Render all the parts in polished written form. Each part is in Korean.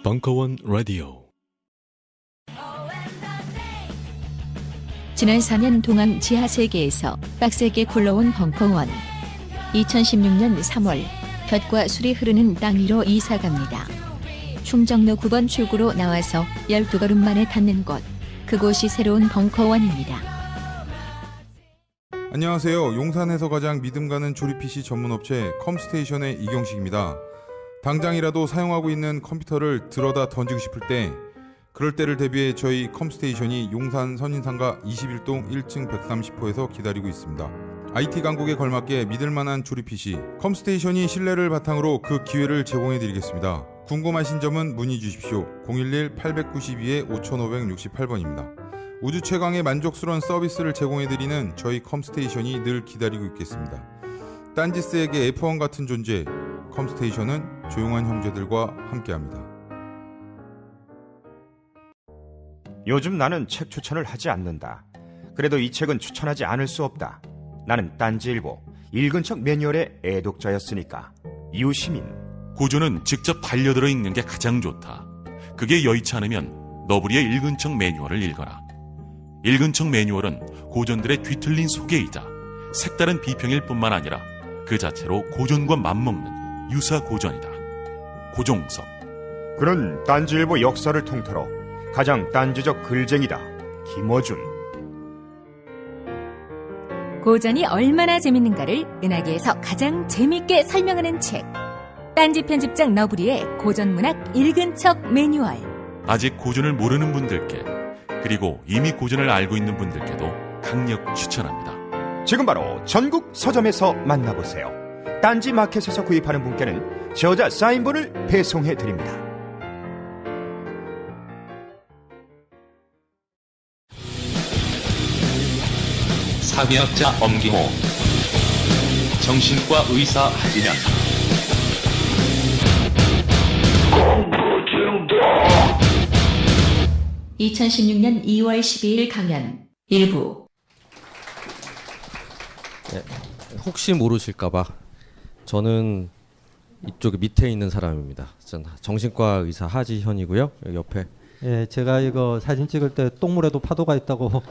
벙커원 라디오. 지난 4년 동안 지하 세계에서 빡세게 굴러온 벙커원. 2016년 3월 볕과 술이 흐르는 땅 위로 이사갑니다. 충정로 9번 출구로 나와서 12걸음 만에 닿는 곳. 그곳이 새로운 벙커원입니다. 안녕하세요. 용산에서 가장 믿음 가는 조립 PC 전문업체 컴스테이션의 이경식입니다. 당장이라도 사용하고 있는 컴퓨터를 들어다 던지고 싶을 때, 그럴 때를 대비해 저희 컴스테이션이 용산 선인상가 21동 1층 130호에서 기다리고 있습니다. IT 강국에 걸맞게 믿을만한 조립 PC 컴스테이션이 신뢰를 바탕으로 그 기회를 제공해드리겠습니다. 궁금하신 점은 문의 주십시오. 011-892-5568번입니다. 우주 최강의 만족스러운 서비스를 제공해드리는 저희 컴스테이션이 늘 기다리고 있겠습니다. 딴지스에게 F1 같은 존재, 컴스테이션은 조용한 형제들과 함께합니다. 요즘 나는 책 추천을 하지 않는다. 그래도 이 책은 추천하지 않을 수 없다. 나는 딴지일보 읽은 척 매뉴얼의 애독자였으니까. 이웃시민. 고전은 직접 반려들어 읽는 게 가장 좋다. 그게 여의치 않으면 너부리의 읽은 척 매뉴얼을 읽어라. 읽은 척 매뉴얼은 고전들의 뒤틀린 소개이자 색다른 비평일 뿐만 아니라 그 자체로 고전과 맞먹는 유사 고전이다. 고종섭. 그는 딴지일보 역사를 통틀어 가장 딴지적 글쟁이다. 김어준. 고전이 얼마나 재밌는가를 은하계에서 가장 재밌게 설명하는 책. 딴지 편집장 너부리의 고전문학 읽은 척 매뉴얼. 아직 고전을 모르는 분들께, 그리고 이미 고전을 알고 있는 분들께도 강력 추천합니다. 지금 바로 전국 서점에서 만나보세요. 딴지 마켓에서 구입하는 분께는 저자 사인본을 배송해드립니다. 사회학자 엄기호, 정신과 의사 하진영. 2016년 2월 12일 강연 일부. 네, 혹시 모르실까봐 저는 이쪽에 밑에 있는 사람입니다. 정신과 의사 하지현이고요. 여기 옆에. 예, 제가 이거 사진 찍을 때 똥물에도 파도가 있다고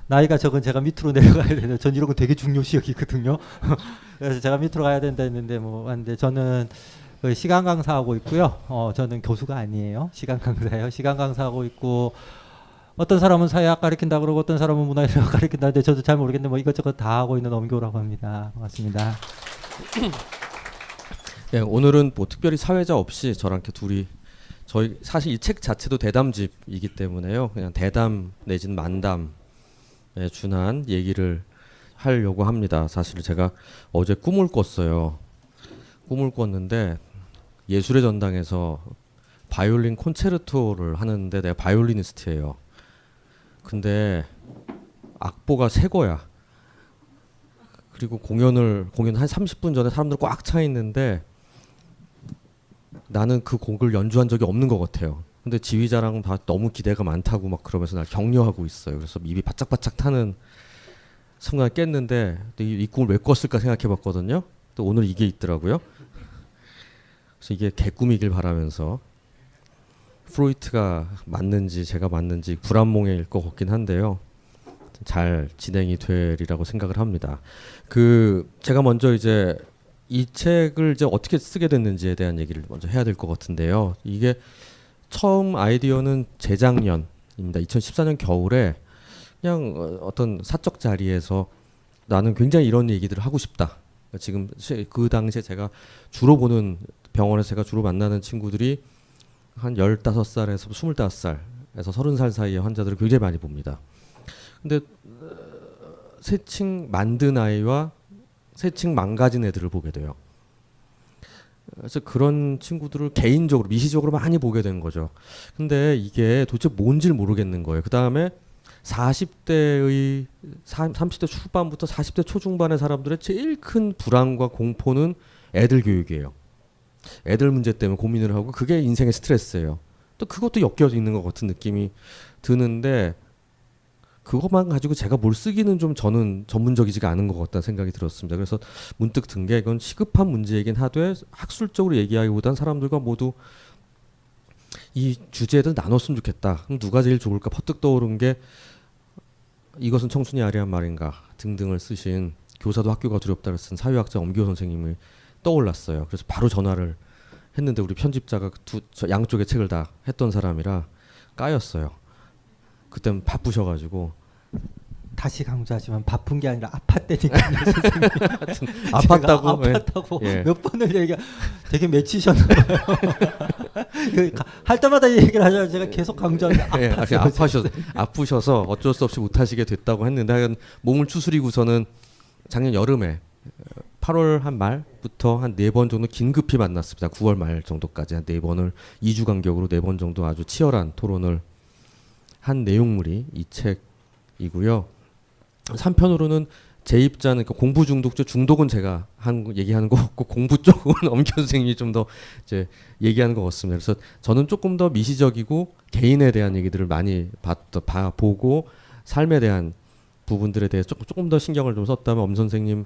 나이가 적은 제가 밑으로 내려가야 되는데 전 이런 거 되게 중요시 여기거든요. 그래서 제가 밑으로 가야 된다 했는데 왔는데 저는 시간 강사하고 있고요. 저는 교수가 아니에요. 시간 강사예요. 시간 강사하고 있고, 어떤 사람은 사회학 가르친다 그러고 어떤 사람은 문화의학 가르친다는데 저도 잘 모르겠는데 이것저것 다 하고 있는 엄교라고 합니다. 반갑습니다. 네, 오늘은 특별히 사회자 없이 저랑 이렇게 둘이, 저희 사실 이 책 자체도 대담집이기 때문에요. 그냥 대담 내지는 만담에 준한 얘기를 하려고 합니다. 사실 제가 어제 꿈을 꿨어요. 꿈을 꿨는데 예술의 전당에서 바이올린 콘체르토를 하는데 내가 바이올리니스트예요. 근데 악보가 새 거야. 그리고 공연 한 30분 전에 사람들 꽉 차 있는데 나는 그 곡을 연주한 적이 없는 것 같아요. 근데 지휘자랑 다 너무 기대가 많다고 막 그러면서 날 격려하고 있어요. 그래서 입이 바짝바짝 타는 순간 깼는데 이 꿈을 왜 꿨을까 생각해 봤거든요. 또 오늘 이게 있더라고요. 그래서 이게 개꿈이길 바라면서 프로이트가 맞는지 제가 맞는지 불안몽일 것 같긴 한데요. 잘 진행이 되리라고 생각을 합니다. 제가 먼저 이제 이 책을 이제 어떻게 쓰게 됐는지에 대한 얘기를 먼저 해야 될 것 같은데요. 이게 처음 아이디어는 재작년입니다. 2014년 겨울에 그냥 어떤 사적 자리에서 나는 굉장히 이런 얘기들을 하고 싶다. 지금 그 당시에 제가 주로 보는 병원에서 제가 주로 만나는 친구들이 한 15살에서 25살에서 30살 사이의 환자들을 굉장히 많이 봅니다. 근데 새칭 만든 아이와 새칭 망가진 애들을 보게 돼요. 그래서 그런 친구들을 개인적으로 미시적으로 많이 보게 된 거죠. 근데 이게 도대체 뭔지를 모르겠는 거예요. 그 다음에 30대 초반부터 40대 초중반의 사람들의 제일 큰 불안과 공포는 애들 교육이에요. 애들 문제 때문에 고민을 하고 그게 인생의 스트레스예요. 또 그것도 엮여져 있는 것 같은 느낌이 드는데 그것만 가지고 제가 뭘 쓰기는 좀 저는 전문적이지가 않은 것 같다는 생각이 들었습니다. 그래서 문득 든 게 이건 시급한 문제이긴 하되 학술적으로 얘기하기보단 사람들과 모두 이 주제를 나눴으면 좋겠다. 그럼 누가 제일 좋을까 퍼뜩 떠오른 게 이것은 청춘이 아리한 말인가 등등을 쓰신 교사도 학교가 두렵다를 쓴 사회학자 엄기호 선생님이 떠올랐어요. 그래서 바로 전화를 했는데 우리 편집자가 양쪽의 책을 다 했던 사람이라 까였어요. 그땐 바쁘셔가지고 다시 강조하지만 바쁜 게 아니라 아팠다니까요. 아팠다고 예. 몇 번을 얘기가 되게 맺히셨나봐요. 할 때마다 얘기를 하잖아요. 제가 계속 강조하는데 예, 아프셔서 어쩔 수 없이 못하시게 됐다고 했는데 하여간 몸을 추스리고서는 작년 여름에 8월 한 말부터 한 4번 정도 긴급히 만났습니다. 9월 말 정도까지 한 4번을 2주 간격으로 4번 정도 아주 치열한 토론을 한 내용물이 이 책이고요. 3편으로는 제 입자는 공부 중독, 중독은 제가 얘기하는 거 같고 공부 쪽은 엄기 선생님이 좀 더 이제 얘기하는 것 같습니다. 그래서 저는 조금 더 미시적이고 개인에 대한 얘기들을 많이 보고 삶에 대한 부분들에 대해서 조금 더 신경을 좀 썼다면 엄 선생님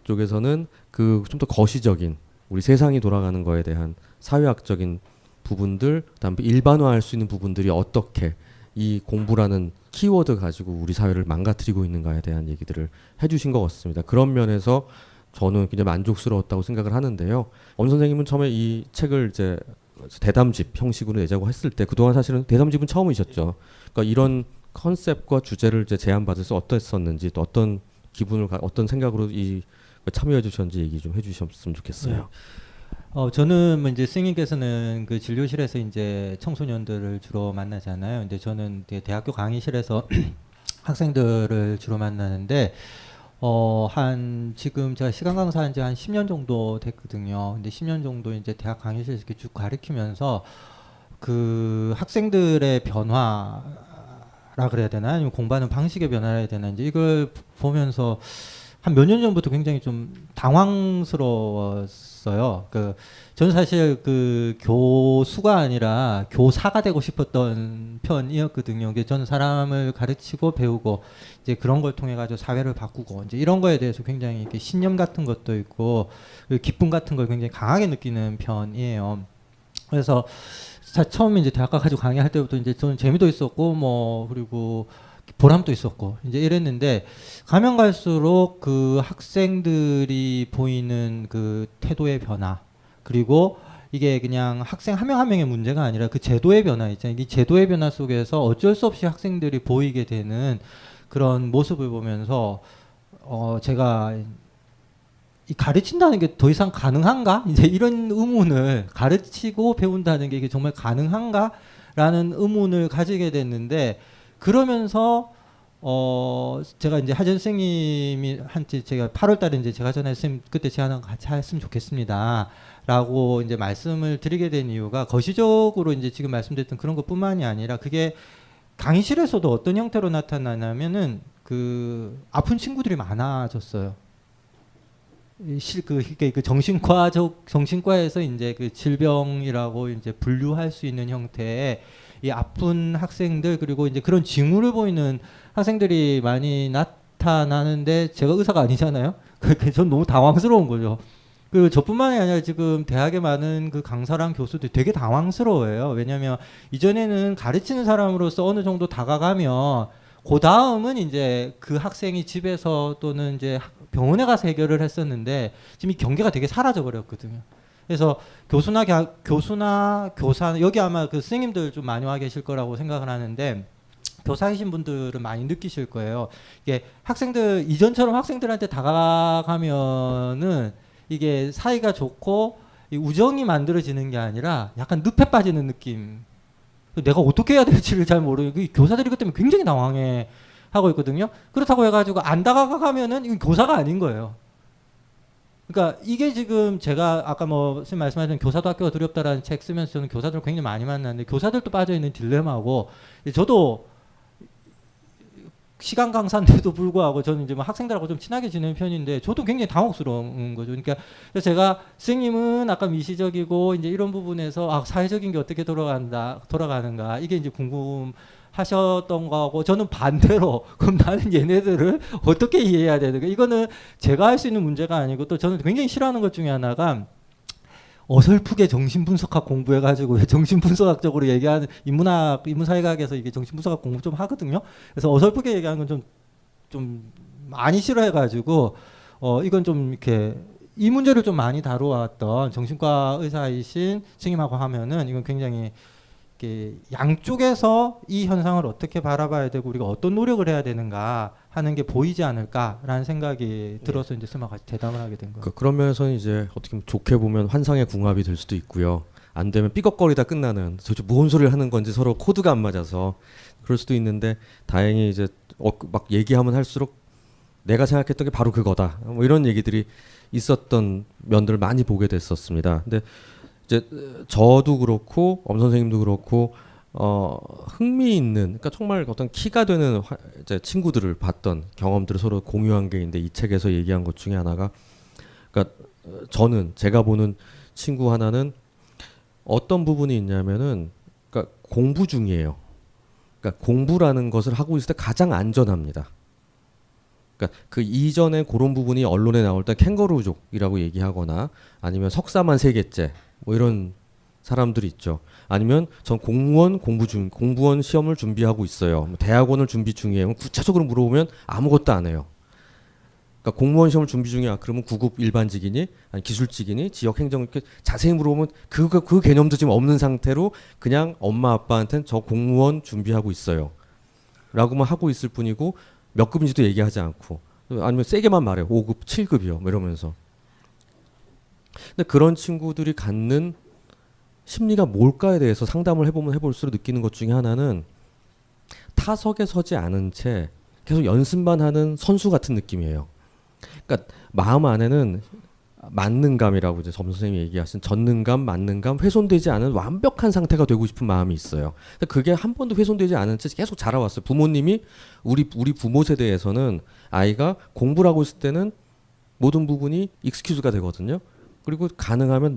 쪽에서는 그 좀 더 거시적인 우리 세상이 돌아가는 거에 대한 사회학적인 부분들, 그다음에 일반화할 수 있는 부분들이 어떻게 이 공부라는 키워드 가지고 우리 사회를 망가뜨리고 있는가에 대한 얘기들을 해주신 것 같습니다. 그런 면에서 저는 굉장히 만족스러웠다고 생각을 하는데요. 엄 선생님은 처음에 이 책을 이제 대담집 형식으로 내자고 했을 때 그동안 사실은 대담집은 처음이셨죠. 그러니까 이런 컨셉과 주제를 이제 제안받아서 어땠었는지 또 어떤 기분을 어떤 생각으로 이 참여해 주셨는지 얘기 좀 해주셨으면 좋겠어요. 네. 저는 뭐 이제 선생님께서는 그 진료실에서 이제 청소년들을 주로 만나잖아요. 근데 저는 대학교 강의실에서 학생들을 주로 만나는데 한 지금 제가 시간 강사한 지 한 10년 정도 됐거든요. 근데 10년 정도 이제 대학 강의실에서 이렇게 쭉 가르치면서 그 학생들의 변화라 그래야 되나 아니면 공부하는 방식의 변화라 해야 되나 이제 이걸 보면서 한 몇 년 전부터 굉장히 좀 당황스러웠어요. 저는 사실 그 교수가 아니라 교사가 되고 싶었던 편이었거든요. 저는 사람을 가르치고 배우고 이제 그런 걸 통해 가지고 사회를 바꾸고 이제 이런 거에 대해서 굉장히 이렇게 신념 같은 것도 있고 기쁨 같은 걸 굉장히 강하게 느끼는 편이에요. 그래서 처음에 이제 대학 가가지고 강의할 때부터 이제 저는 재미도 있었고 뭐 그리고 보람도 있었고 이제 이랬는데 가면 갈수록 그 학생들이 보이는 그 태도의 변화 그리고 이게 그냥 학생 한 명 한 명의 문제가 아니라 그 제도의 변화 있잖아요. 이 제도의 변화 속에서 어쩔 수 없이 학생들이 보이게 되는 그런 모습을 보면서 제가 이 가르친다는 게 더 이상 가능한가? 이제 이런 의문을 가르치고 배운다는 게 이게 정말 가능한가라는 의문을 가지게 됐는데 그러면서 제가 이제 하전 선생님이 한테 제가 8월달에 이제 제가 전에 선생님 그때 제안한 거 같이 했으면 좋겠습니다라고 이제 말씀을 드리게 된 이유가 거시적으로 이제 지금 말씀드렸던 그런 것뿐만이 아니라 그게 강의실에서도 어떤 형태로 나타나냐면은 그 아픈 친구들이 많아졌어요. 그 정신과에서 이제 그 질병이라고 이제 분류할 수 있는 형태의 이 아픈 학생들 그리고 이제 그런 징후를 보이는 학생들이 많이 나타나는데 제가 의사가 아니잖아요. 전 너무 당황스러운 거죠. 그리고 저뿐만이 아니라 지금 대학에 많은 그 강사랑 교수들이 되게 당황스러워해요. 왜냐하면 이전에는 가르치는 사람으로서 어느 정도 다가가면 그 다음은 이제 그 학생이 집에서 또는 이제 병원에 가서 해결을 했었는데 지금 이 경계가 되게 사라져 버렸거든요. 그래서 교수나 교사 여기 아마 그 선생님들 좀 많이 와 계실 거라고 생각을 하는데 교사이신 분들은 많이 느끼실 거예요. 이게 학생들 이전처럼 학생들한테 다가가면은 이게 사이가 좋고 우정이 만들어지는 게 아니라 약간 늪에 빠지는 느낌. 내가 어떻게 해야 될지를 잘 모르고 교사들이 그 때문에 굉장히 당황해 하고 있거든요. 그렇다고 해가지고 안 다가가면은 이건 교사가 아닌 거예요. 그러니까 이게 지금 제가 아까 뭐 선생님 말씀하신 교사도 학교가 두렵다라는 책 쓰면서 저는 교사들을 굉장히 많이 만났는데 교사들도 빠져있는 딜레마고 저도 시간 강사인데도 불구하고 저는 이제 뭐 학생들하고 좀 친하게 지내는 편인데 저도 굉장히 당혹스러운 거죠. 그러니까 제가 선생님은 아까 미시적이고 이제 이런 부분에서 사회적인 게 어떻게 돌아가는가 이게 이제 궁금하고 하셨던 거하고 저는 반대로 그럼 나는 얘네들을 어떻게 이해해야 되는가. 이거는 제가 할 수 있는 문제가 아니고 또 저는 굉장히 싫어하는 것 중에 하나가 어설프게 정신분석학 공부해가지고 정신분석학적으로 얘기하는 인문사회학에서 이게 정신분석학 공부 좀 하거든요. 그래서 어설프게 얘기하는 건 좀 많이 싫어해가지고 이건 좀 이렇게 이 문제를 좀 많이 다루어왔던 정신과 의사이신 스님하고 하면은 이건 굉장히 이렇게 양쪽에서 이 현상을 어떻게 바라봐야 되고 우리가 어떤 노력을 해야 되는가 하는 게 보이지 않을까라는 생각이 들어서 이제 스마 같이 대담을 하게 된 거예요. 그런 면에서는 이제 어떻게 보면 좋게 보면 환상의 궁합이 될 수도 있고요. 안 되면 삐걱거리다 끝나는 도대체 뭔 소리를 하는 건지 서로 코드가 안 맞아서 그럴 수도 있는데 다행히 이제 막 얘기하면 할수록 내가 생각했던 게 바로 그거다. 뭐 이런 얘기들이 있었던 면들을 많이 보게 됐었습니다. 근데 이제 저도 그렇고 엄 선생님도 그렇고 흥미있는 그러니까 정말 어떤 키가 되는 이제 친구들을 봤던 경험들을 서로 공유한 게 있는데 이 책에서 얘기한 것 중에 하나가 그러니까 저는 제가 보는 친구 하나는 어떤 부분이 있냐면은 그러니까 공부 중이에요. 그러니까 공부라는 것을 하고 있을 때 가장 안전합니다. 그러니까 그 이전에 그런 부분이 언론에 나올 때 캥거루족이라고 얘기하거나 아니면 석사만 3개째 뭐 이런 사람들이 있죠. 아니면 전 공무원 시험을 준비하고 있어요. 뭐 대학원을 준비 중이에요. 구체적으로 물어보면 아무것도 안 해요. 그러니까 공무원 시험을 준비 중이야. 그러면 9급 일반직이니 아니 기술직이니 지역 행정 이렇게 자세히 물어보면 그 개념도 지금 없는 상태로 그냥 엄마 아빠한테는 저 공무원 준비하고 있어요. 라고만 하고 있을 뿐이고 몇 급인지도 얘기하지 않고 아니면 세게만 말해요. 5급, 7급이요. 뭐 이러면서. 근데 그런 친구들이 갖는 심리가 뭘까에 대해서 상담을 해볼수록 느끼는 것 중에 하나는 타석에 서지 않은 채 계속 연습만 하는 선수 같은 느낌이에요. 그러니까 마음 안에는 만능감이라고 이제 점 선생님이 얘기하신 전능감, 만능감, 훼손되지 않은 완벽한 상태가 되고 싶은 마음이 있어요. 근데 그게 한 번도 훼손되지 않은 채 계속 자라왔어요. 부모님이 우리 부모 세대에서는 아이가 공부를 하고 있을 때는 모든 부분이 익스큐즈가 되거든요. 그리고 가능하면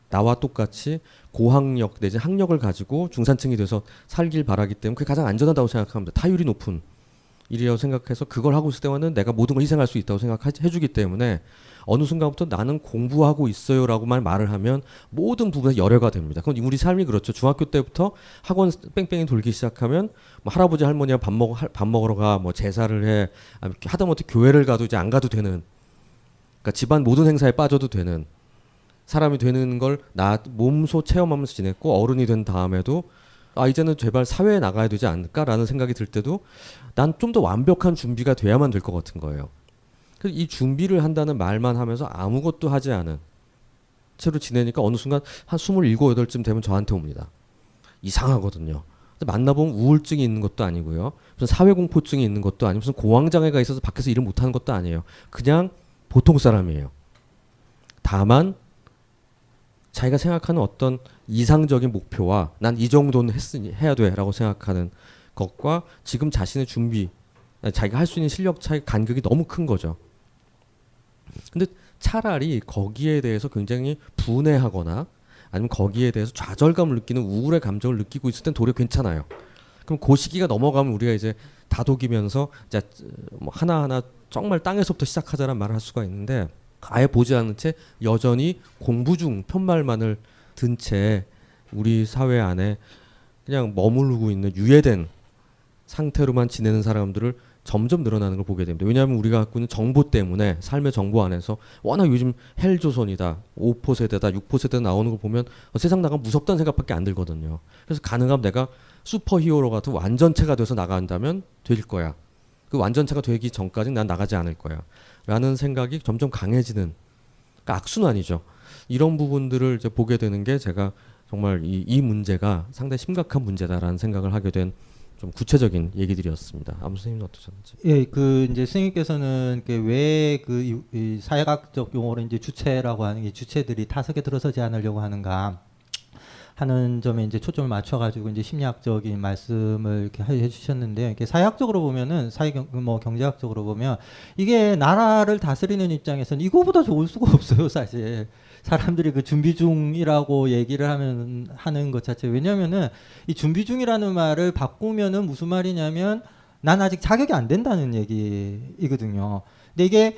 나와 똑같이 고학력 내지 학력을 가지고 중산층이 돼서 살길 바라기 때문에 그게 가장 안전하다고 생각합니다. 타율이 높은 일이라고 생각해서 그걸 하고 있을 때와는 내가 모든 걸 희생할 수 있다고 생각해주기 때문에 어느 순간부터 나는 공부하고 있어요라고만 말을 하면 모든 부분에서 열애가 됩니다. 그럼 우리 삶이 그렇죠. 중학교 때부터 학원 뺑뺑이 돌기 시작하면 뭐 할아버지 할머니와 밥 먹으러 가, 뭐 제사를 해, 하다못해 교회를 가도 이제 안 가도 되는, 그러니까 집안 모든 행사에 빠져도 되는 사람이 되는 걸 나 몸소 체험하면서 지냈고 어른이 된 다음에도 이제는 제발 사회에 나가야 되지 않을까라는 생각이 들 때도 난 좀 더 완벽한 준비가 돼야만 될 것 같은 거예요. 그래서 이 준비를 한다는 말만 하면서 아무것도 하지 않은 채로 지내니까 어느 순간 한 27, 8쯤 되면 저한테 옵니다. 이상하거든요. 만나보면 우울증이 있는 것도 아니고요. 무슨 사회공포증이 있는 것도 아니고 무슨 공황장애가 있어서 밖에서 일을 못하는 것도 아니에요. 그냥 보통 사람이에요. 다만 자기가 생각하는 어떤 이상적인 목표와 난 이 정도는 해야 돼 라고 생각하는 것과 지금 자신의 준비, 자기가 할 수 있는 실력 차이 간격이 너무 큰 거죠. 근데 차라리 거기에 대해서 굉장히 분해하거나 아니면 거기에 대해서 좌절감을 느끼는 우울의 감정을 느끼고 있을 땐 도리어 괜찮아요. 그럼 그 시기가 넘어가면 우리가 이제 다독이면서 이제 뭐 하나하나 정말 땅에서부터 시작하자는 말을 할 수가 있는데 아예 보지 않은 채 여전히 공부 중 편말만을 든 채 우리 사회 안에 그냥 머무르고 있는 유예된 상태로만 지내는 사람들을 점점 늘어나는 걸 보게 됩니다. 왜냐하면 우리가 갖고 있는 정보 때문에 삶의 정보 안에서 워낙 요즘 헬조선이다, 5포 세대다, 6포 세대 나오는 걸 보면 세상 나가면 무섭다는 생각밖에 안 들거든요. 그래서 가능하면 내가 슈퍼히어로 같은 완전체가 돼서 나간다면 될 거야. 그 완전체가 되기 전까지는 난 나가지 않을 거야. 라는 생각이 점점 강해지는, 그러니까 악순환이죠. 이런 부분들을 이제 보게 되는 게 제가 정말 이 문제가 상당히 심각한 문제다라는 생각을 하게 된 좀 구체적인 얘기들이었습니다. 아무 선생님은 어떠셨는지? 예, 그 이제 스님께서는 왜 그 사회학적 용어로 이제 주체라고 하는 이 주체들이 타석에 들어서지 않으려고 하는가. 하는 점에 이제 초점을 맞춰가지고 이제 심리학적인 말씀을 이렇게 해주셨는데, 이렇게 사회학적으로 보면은 뭐 경제학적으로 보면 이게 나라를 다스리는 입장에서는 이거보다 좋을 수가 없어요, 사실. 사람들이 그 준비 중이라고 얘기를 하는 것 자체. 왜냐면은 이 준비 중이라는 말을 바꾸면은 무슨 말이냐면 난 아직 자격이 안 된다는 얘기이거든요. 근데 이게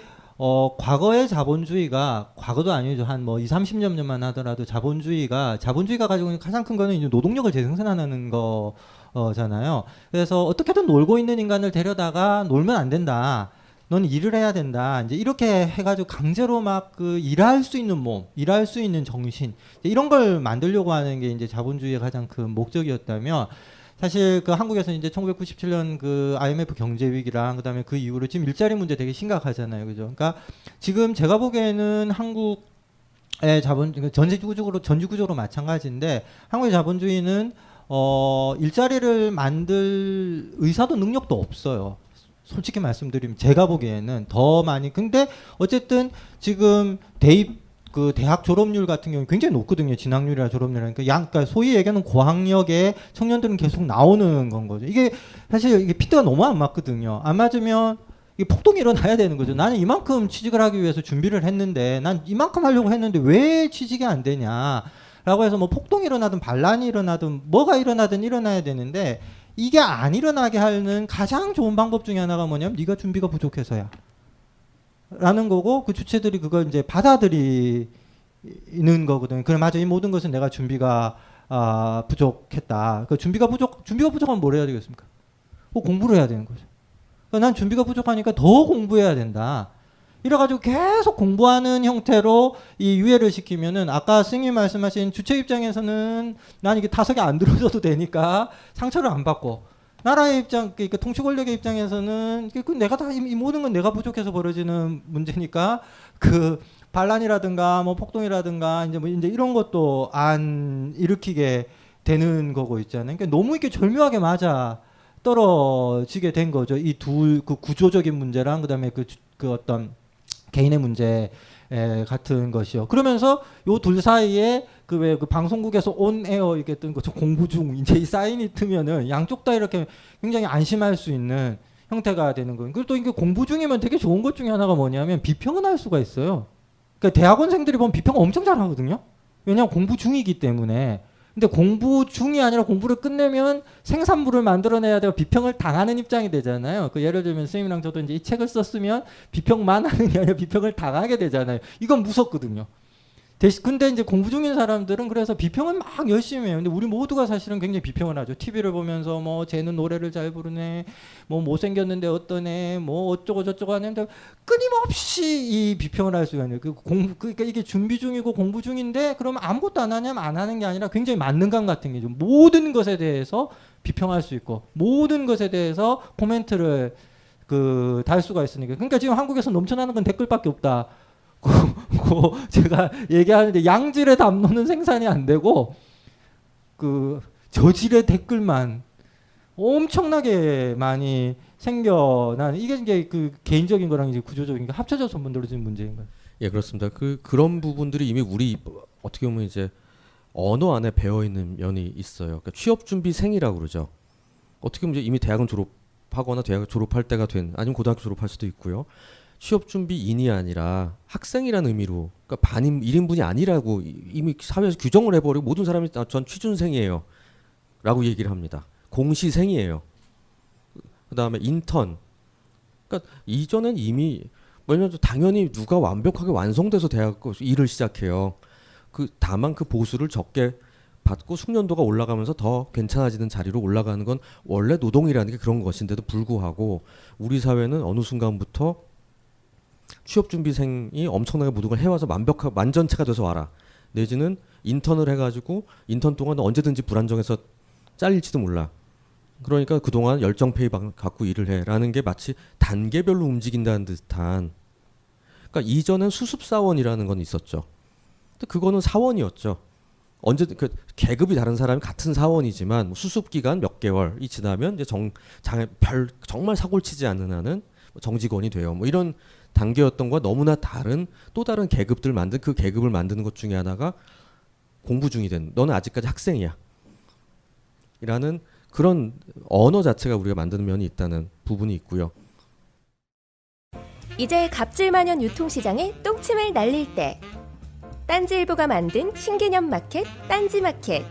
과거의 자본주의가, 과거도 아니죠. 한 뭐 20, 30년만 하더라도 자본주의가 가지고 있는 가장 큰 거는 이제 노동력을 재생산하는 거잖아요. 그래서 어떻게든 놀고 있는 인간을 데려다가 놀면 안 된다. 넌 일을 해야 된다. 이제 이렇게 해가지고 강제로 막 그 일할 수 있는 몸, 일할 수 있는 정신, 이런 걸 만들려고 하는 게 이제 자본주의의 가장 큰 목적이었다면, 사실 그 한국에서 이제 1997년 그 IMF 경제 위기랑 그다음에 그 이후로 지금 일자리 문제 되게 심각하잖아요, 그죠? 그러니까 지금 제가 보기에는 한국의 전지구조로 마찬가지인데, 한국의 자본주의는 일자리를 만들 의사도 능력도 없어요. 솔직히 말씀드리면 제가 보기에는 더 많이. 근데 어쨌든 지금 대학 졸업률 같은 경우는 굉장히 높거든요. 진학률이나 졸업률이나. 그러니까 소위 얘기하는 고학력의 청년들은 계속 나오는 건 거죠. 이게 사실 이게 피트가 너무 안 맞거든요. 안 맞으면 이게 폭동이 일어나야 되는 거죠. 나는 이만큼 취직을 하기 위해서 준비를 했는데, 난 이만큼 하려고 했는데 왜 취직이 안 되냐 라고 해서 뭐 폭동이 일어나든 반란이 일어나든 뭐가 일어나든 일어나야 되는데, 이게 안 일어나게 하는 가장 좋은 방법 중에 하나가 뭐냐면 네가 준비가 부족해서야 라는 거고, 그 주체들이 그걸 이제 받아들이는 거거든요. 그래, 맞아, 이 모든 것은 내가 준비가 부족했다. 그 준비가 부족하면 뭘 해야 되겠습니까? 공부를 해야 되는 거죠. 그러니까 난 준비가 부족하니까 더 공부해야 된다. 이래가지고 계속 공부하는 형태로 이 유예를 시키면은, 아까 스님 말씀하신 주체 입장에서는 난 이게 타석에 안 들어줘도 되니까 상처를 안 받고, 나라의 입장, 그러니까 통치 권력의 입장에서는 그 내가 다 이 모든 건 내가 부족해서 벌어지는 문제니까 그 반란이라든가 뭐 폭동이라든가 이제 뭐 이제 이런 것도 안 일으키게 되는 거고 있잖아요. 그러니까 너무 이렇게 절묘하게 맞아 떨어지게 된 거죠. 이 그 구조적인 문제랑 그다음에 그 어떤 개인의 문제 같은 것이요. 그러면서 요 둘 사이에 그 방송국에서 온 에어 이렇게 뜬 거, 저 공부 중, 이제 이 사인이 뜨면은 양쪽 다 이렇게 굉장히 안심할 수 있는 형태가 되는 거예요. 그리고 또 이게 공부 중이면 되게 좋은 것 중에 하나가 뭐냐면 비평은 할 수가 있어요. 그러니까 대학원생들이 보면 비평 엄청 잘하거든요. 왜냐하면 공부 중이기 때문에. 근데 공부 중이 아니라 공부를 끝내면 생산물을 만들어내야 되고 비평을 당하는 입장이 되잖아요. 그 예를 들면 선생님이랑 저도 이제 이 책을 썼으면 비평만 하는 게 아니라 비평을 당하게 되잖아요. 이건 무섭거든요. 근데 이제 공부 중인 사람들은 그래서 비평은 막 열심히 해요. 근데 우리 모두가 사실은 굉장히 비평을 하죠. TV를 보면서 뭐 쟤는 노래를 잘 부르네, 뭐 못생겼는데 어떠네, 뭐 어쩌고 저쩌고 하는데 끊임없이 이 비평을 할 수가 있는. 그러니까 이게 준비 중이고 공부 중인데, 그러면 아무것도 안 하냐면 안 하는 게 아니라 굉장히 만능감 같은 게 좀 모든 것에 대해서 비평할 수 있고 모든 것에 대해서 코멘트를 달 수가 있으니까. 그러니까 지금 한국에서 넘쳐나는 건 댓글밖에 없다. 제가 얘기하는데 양질의 담론은 생산이 안 되고 그 저질의 댓글만 엄청나게 많이 생겨나는, 이게 이제 그 개인적인 거랑 이제 구조적인 게 합쳐져서 만들어진 문제인 거예요. 예, 그렇습니다. 그런 부분들이 이미 우리 어떻게 보면 이제 언어 안에 배어 있는 면이 있어요. 그러니까 취업 준비생이라고 그러죠. 어떻게 보면 이미 대학은 졸업하거나 대학을 졸업할 때가 된, 아니면 고등학교 졸업할 수도 있고요. 취업 준비인이 아니라 학생이라는 의미로, 그러니까 반인 1인분이 아니라고 이미 사회에서 규정을 해버리고 모든 사람이 전 취준생이에요 라고 얘기를 합니다. 공시생이에요. 그 다음에 인턴. 그러니까 이전엔 이미 왜냐면 당연히 누가 완벽하게 완성돼서 대학 일을 시작해요. 다만 그 보수를 적게 받고 숙련도가 올라가면서 더 괜찮아지는 자리로 올라가는 건 원래 노동이라는 게 그런 것인데도 불구하고, 우리 사회는 어느 순간부터 취업준비생이 엄청나게 모든 걸 해와서 만전체가 돼서 와라, 내지는 인턴을 해가지고 인턴 동안 언제든지 불안정해서 잘릴지도 몰라, 그러니까 그동안 열정페이 갖고 일을 해라는 게 마치 단계별로 움직인다는 듯한. 그러니까 이전엔 수습사원이라는 건 있었죠. 근데 그거는 사원이었죠. 그 계급이 다른 사람이 같은 사원이지만 수습 기간 몇 개월이 지나면 이제 정말 사고를 치지 않는 한은 정직원이 돼요. 뭐 이런 단계였던 것과 너무나 다른 또 다른 계급들 그 계급을 만드는 것 중에 하나가 공부 중이든 너는 아직까지 학생이야. 이라는 그런 언어 자체가 우리가 만드는 면이 있다는 부분이 있고요. 이제 갑질만연 유통시장에 똥침을 날릴 때 딴지일보가 만든 신개념 마켓 딴지마켓.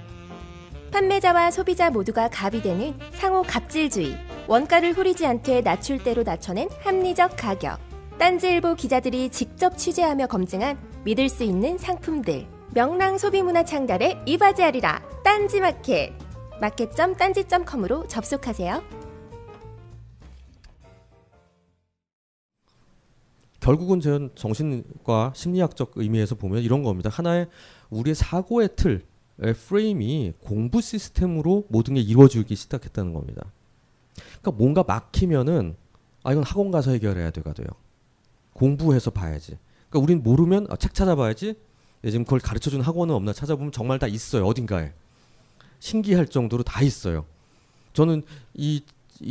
판매자와 소비자 모두가 갑이 되는 상호 갑질주의, 원가를 후리지 않게 낮출대로 낮춰낸 합리적 가격. 딴지일보 기자들이 직접 취재하며 검증한 믿을 수 있는 상품들. 명랑 소비문화 창달에 이바지하리라. 딴지마켓. 마켓.딴지.com으로 접속하세요. 결국은 전 정신과 심리학적 의미에서 보면 이런 겁니다. 하나의 우리의 사고의 틀, 프레임이 공부 시스템으로 모든 게 이루어지기 시작했다는 겁니다. 그러니까 뭔가 막히면은 이건 학원 가서 해결해야 돼요. 공부해서 봐야지. 그러니까 우린 모르면 책 찾아봐야지. 지금 그걸 가르쳐주는 학원은 없나 찾아보면 정말 다 있어요. 어딘가에. 신기할 정도로 다 있어요. 저는 이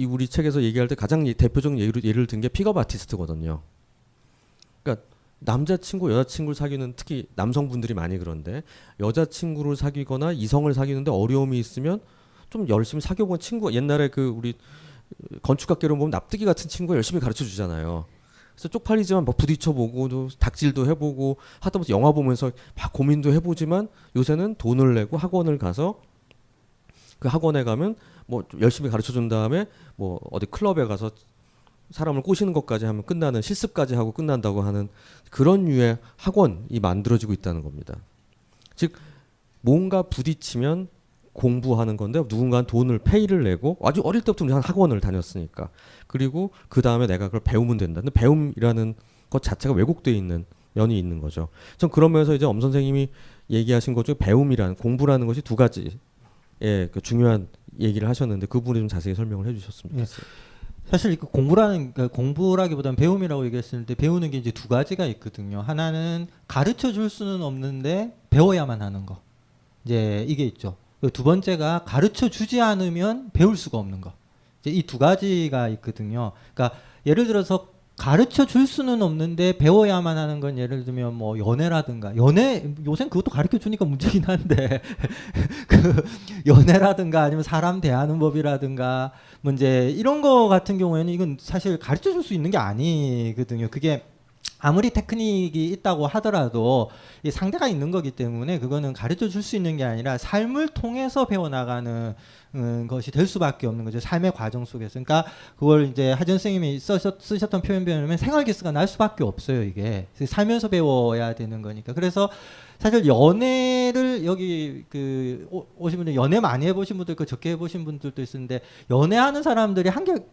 우리 책에서 얘기할 때 가장 대표적인 예를 든 게 픽업 아티스트거든요. 그러니까 남자친구, 여자친구를 사귀는 특히 남성분들이 많이 그런데 여자친구를 사귀거나 이성을 사귀는데 어려움이 있으면 좀 열심히 사귀어본 친구, 옛날에 그 우리 건축학개론 보면 납득이 같은 친구가 열심히 가르쳐 주잖아요. 그래서 쪽팔리지만 뭐 부딪혀보고 닥질도 해보고 하다못해 영화 보면서 막 고민도 해보지만 요새는 돈을 내고 학원을 가서 그 학원에 가면 뭐 열심히 가르쳐 준 다음에 뭐 어디 클럽에 가서 사람을 꼬시는 것까지 하면 끝나는, 실습까지 하고 끝난다고 하는 그런 류의 학원이 만들어지고 있다는 겁니다. 즉 뭔가 부딪히면 공부하는 건데 누군가는 돈을 페이를 내고 아주 어릴 때부터 우리 학원을 다녔으니까 그리고 그 다음에 내가 그걸 배우면 된다. 근데 배움이라는 것 자체가 왜곡되어 있는 면이 있는 거죠. 전 그러면서 이제 엄 선생님이 얘기하신 것 중에 배움이라는, 공부라는 것이 두 가지의 그 중요한 얘기를 하셨는데 그 부분을 좀 자세히 설명을 해주셨으면 좋겠어요. 사실 공부라기보다는 배움이라고 얘기했을 때 배우는 게 이제 두 가지가 있거든요. 하나는 가르쳐 줄 수는 없는데 배워야만 하는 거. 이제 이게 있죠. 두 번째가 가르쳐 주지 않으면 배울 수가 없는 거. 이제 이 두 가지가 있거든요. 그러니까 예를 들어서 가르쳐 줄 수는 없는데 배워야만 하는 건 예를 들면 뭐 연애라든가, 요새는 그것도 가르쳐 주니까 문제긴 한데 그 연애라든가 아니면 사람 대하는 법이라든가 문제 이런 거 같은 경우에는 이건 사실 가르쳐 줄 수 있는 게 아니거든요. 그게 아무리 테크닉이 있다고 하더라도 이 상대가 있는 거기 때문에 그거는 가르쳐 줄 수 있는 게 아니라 삶을 통해서 배워나가는 것이 될 수밖에 없는 거죠. 삶의 과정 속에서. 그러니까 그걸 이제 하전 선생님이 쓰셨던 표현을 생활기스가 날 수밖에 없어요. 이게 살면서 배워야 되는 거니까. 그래서 사실 연애를 여기 오신 분들 연애 많이 해보신 분들 있고 적게 해보신 분들도 있는데 연애하는 사람들이 한결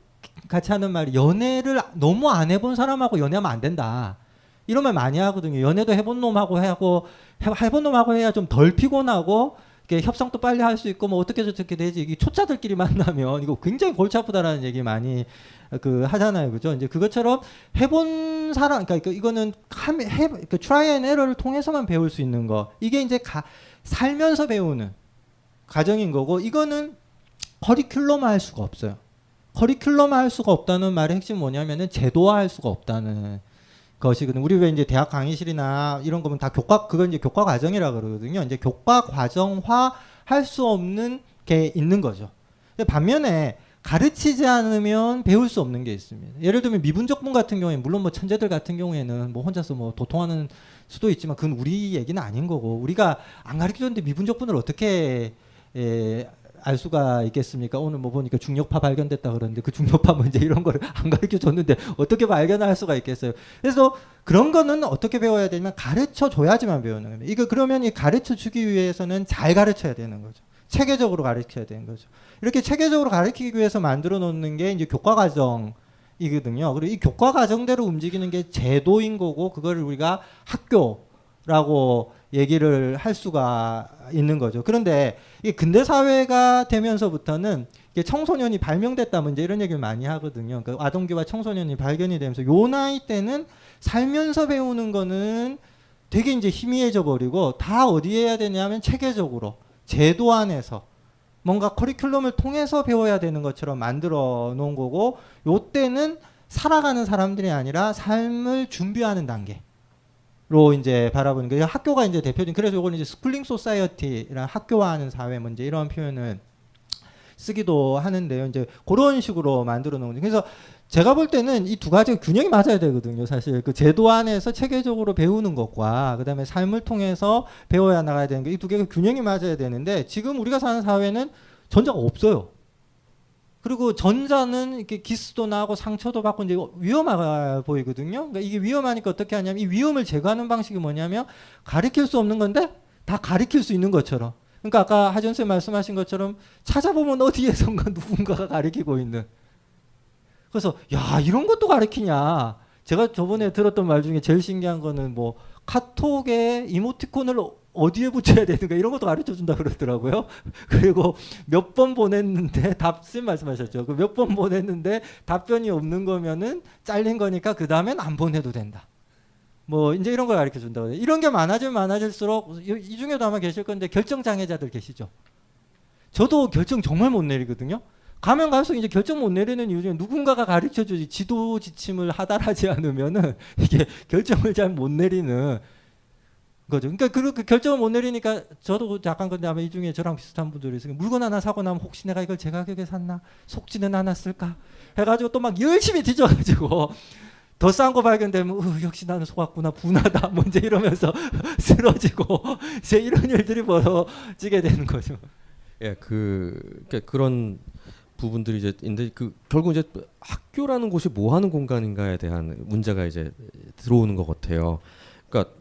같이 하는 말이 연애를 너무 안 해본 사람하고 연애하면 안 된다. 이런 말 많이 하거든요. 연애도 해본 놈하고 해야 좀 덜 피곤하고 협상도 빨리 할 수 있고 뭐 어떻게 저렇게 되지. 이게 초짜들끼리 만나면 이거 굉장히 골치 아프다라는 얘기 많이 하잖아요. 그죠? 이제 그것처럼 해본 사람, 그러니까 이거는 트라이 앤 에러를 통해서만 배울 수 있는 거. 이게 이제 살면서 배우는 과정인 거고 이거는 커리큘럼화 할 수가 없어요. 커리큘럼화 할 수가 없다는 말의 핵심이 뭐냐면은 제도화 할 수가 없다는 것이거든요. 우리 왜 이제 대학 강의실이나 이런 거면 다 그건 이제 교과 과정이라 그러거든요. 이제 교과 과정화 할 수 없는 게 있는 거죠. 반면에 가르치지 않으면 배울 수 없는 게 있습니다. 예를 들면 미분적분 같은 경우에 물론 뭐 천재들 같은 경우에는 뭐 혼자서 뭐 도통하는 수도 있지만 그건 우리 얘기는 아닌 거고 우리가 안 가르쳐줬는데 미분적분을 어떻게 알 수가 있겠습니까? 오늘 뭐 보니까 중력파 발견됐다 그러는데 그 중력파 문제 이런 거를 안 가르쳐 줬는데 어떻게 발견할 수가 있겠어요? 그래서 그런 거는 어떻게 배워야 되냐면 가르쳐 줘야지만 배우는 겁니다. 이거 그러면 이 가르쳐 주기 위해서는 잘 가르쳐야 되는 거죠. 체계적으로 가르쳐야 되는 거죠. 이렇게 체계적으로 가르치기 위해서 만들어 놓는 게 이제 교과 과정이거든요. 그리고 이 교과 과정대로 움직이는 게 제도인 거고 그거를 우리가 학교라고 얘기를 할 수가 있는 거죠. 그런데 이 근대 사회가 되면서부터는 이게 청소년이 발명됐다면 이제 이런 얘기를 많이 하거든요. 그러니까 아동교와 청소년이 발견이 되면서 요 나이 때는 살면서 배우는 거는 되게 이제 희미해져 버리고 다 어디에 해야 되냐면 체계적으로 제도 안에서 뭔가 커리큘럼을 통해서 배워야 되는 것처럼 만들어 놓은 거고 요 때는 살아가는 사람들이 아니라 삶을 준비하는 단계로 로 이제 바라보는 게 학교가 이제 대표적인 그래서 이거는 이제 스쿨링 소사이어티랑 학교화하는 사회 문제 이런 표현을 쓰기도 하는데요. 이제 그런 식으로 만들어 놓은 거죠. 그래서 제가 볼 때는 이 두 가지가 균형이 맞아야 되거든요. 사실 그 제도 안에서 체계적으로 배우는 것과 그다음에 삶을 통해서 배워야 나가야 되는 게 이 두 개가 균형이 맞아야 되는데 지금 우리가 사는 사회는 전자가 없어요. 그리고 전자는 이렇게 기스도 나고 상처도 받고 이제 위험해 보이거든요. 그러니까 이게 위험하니까 어떻게 하냐면 이 위험을 제거하는 방식이 뭐냐면 가리킬 수 없는 건데 다 가리킬 수 있는 것처럼. 그러니까 아까 하전 쌤 말씀하신 것처럼 찾아보면 어디에선가 누군가가 가리키고 있는. 그래서 야 이런 것도 가리키냐. 제가 저번에 들었던 말 중에 제일 신기한 거는 뭐 카톡에 이모티콘을 어디에 붙여야 되는가 이런 것도 가르쳐 준다 그러더라고요. 그리고 몇 번 보냈는데 쌤 말씀하셨죠. 그 몇 번 보냈는데 답변이 없는 거면은 잘린 거니까 그 다음엔 안 보내도 된다. 뭐 이제 이런 걸 가르쳐 준다고. 이런 게 많아지면 많아질수록 이 중에도 아마 계실 건데 결정 장애자들 계시죠. 저도 결정 정말 못 내리거든요. 가면 갈수록 이제 결정 못 내리는 이유 중에 누군가가 가르쳐 주지 지도 지침을 하달하지 않으면은 이게 결정을 잘 못 내리는 거죠. 그러니까 그 결정을 못 내리니까 저도 약간 근데 아마 이 중에 저랑 비슷한 분들이 있으니까 물건 하나 사고 나면 혹시 내가 이걸 제 가격에 샀나 속지는 않았을까 해가지고 또 막 열심히 뒤져가지고 더 싼 거 발견되면 역시 나는 속았구나 분하다 뭐 이제 이러면서 쓰러지고 이제 이런 일들이 벌어지게 되는 거죠. 예, 그런 부분들이 이제 인데 결국 이제 학교라는 곳이 뭐 하는 공간인가에 대한 문제가 이제 들어오는 것 같아요. 그러니까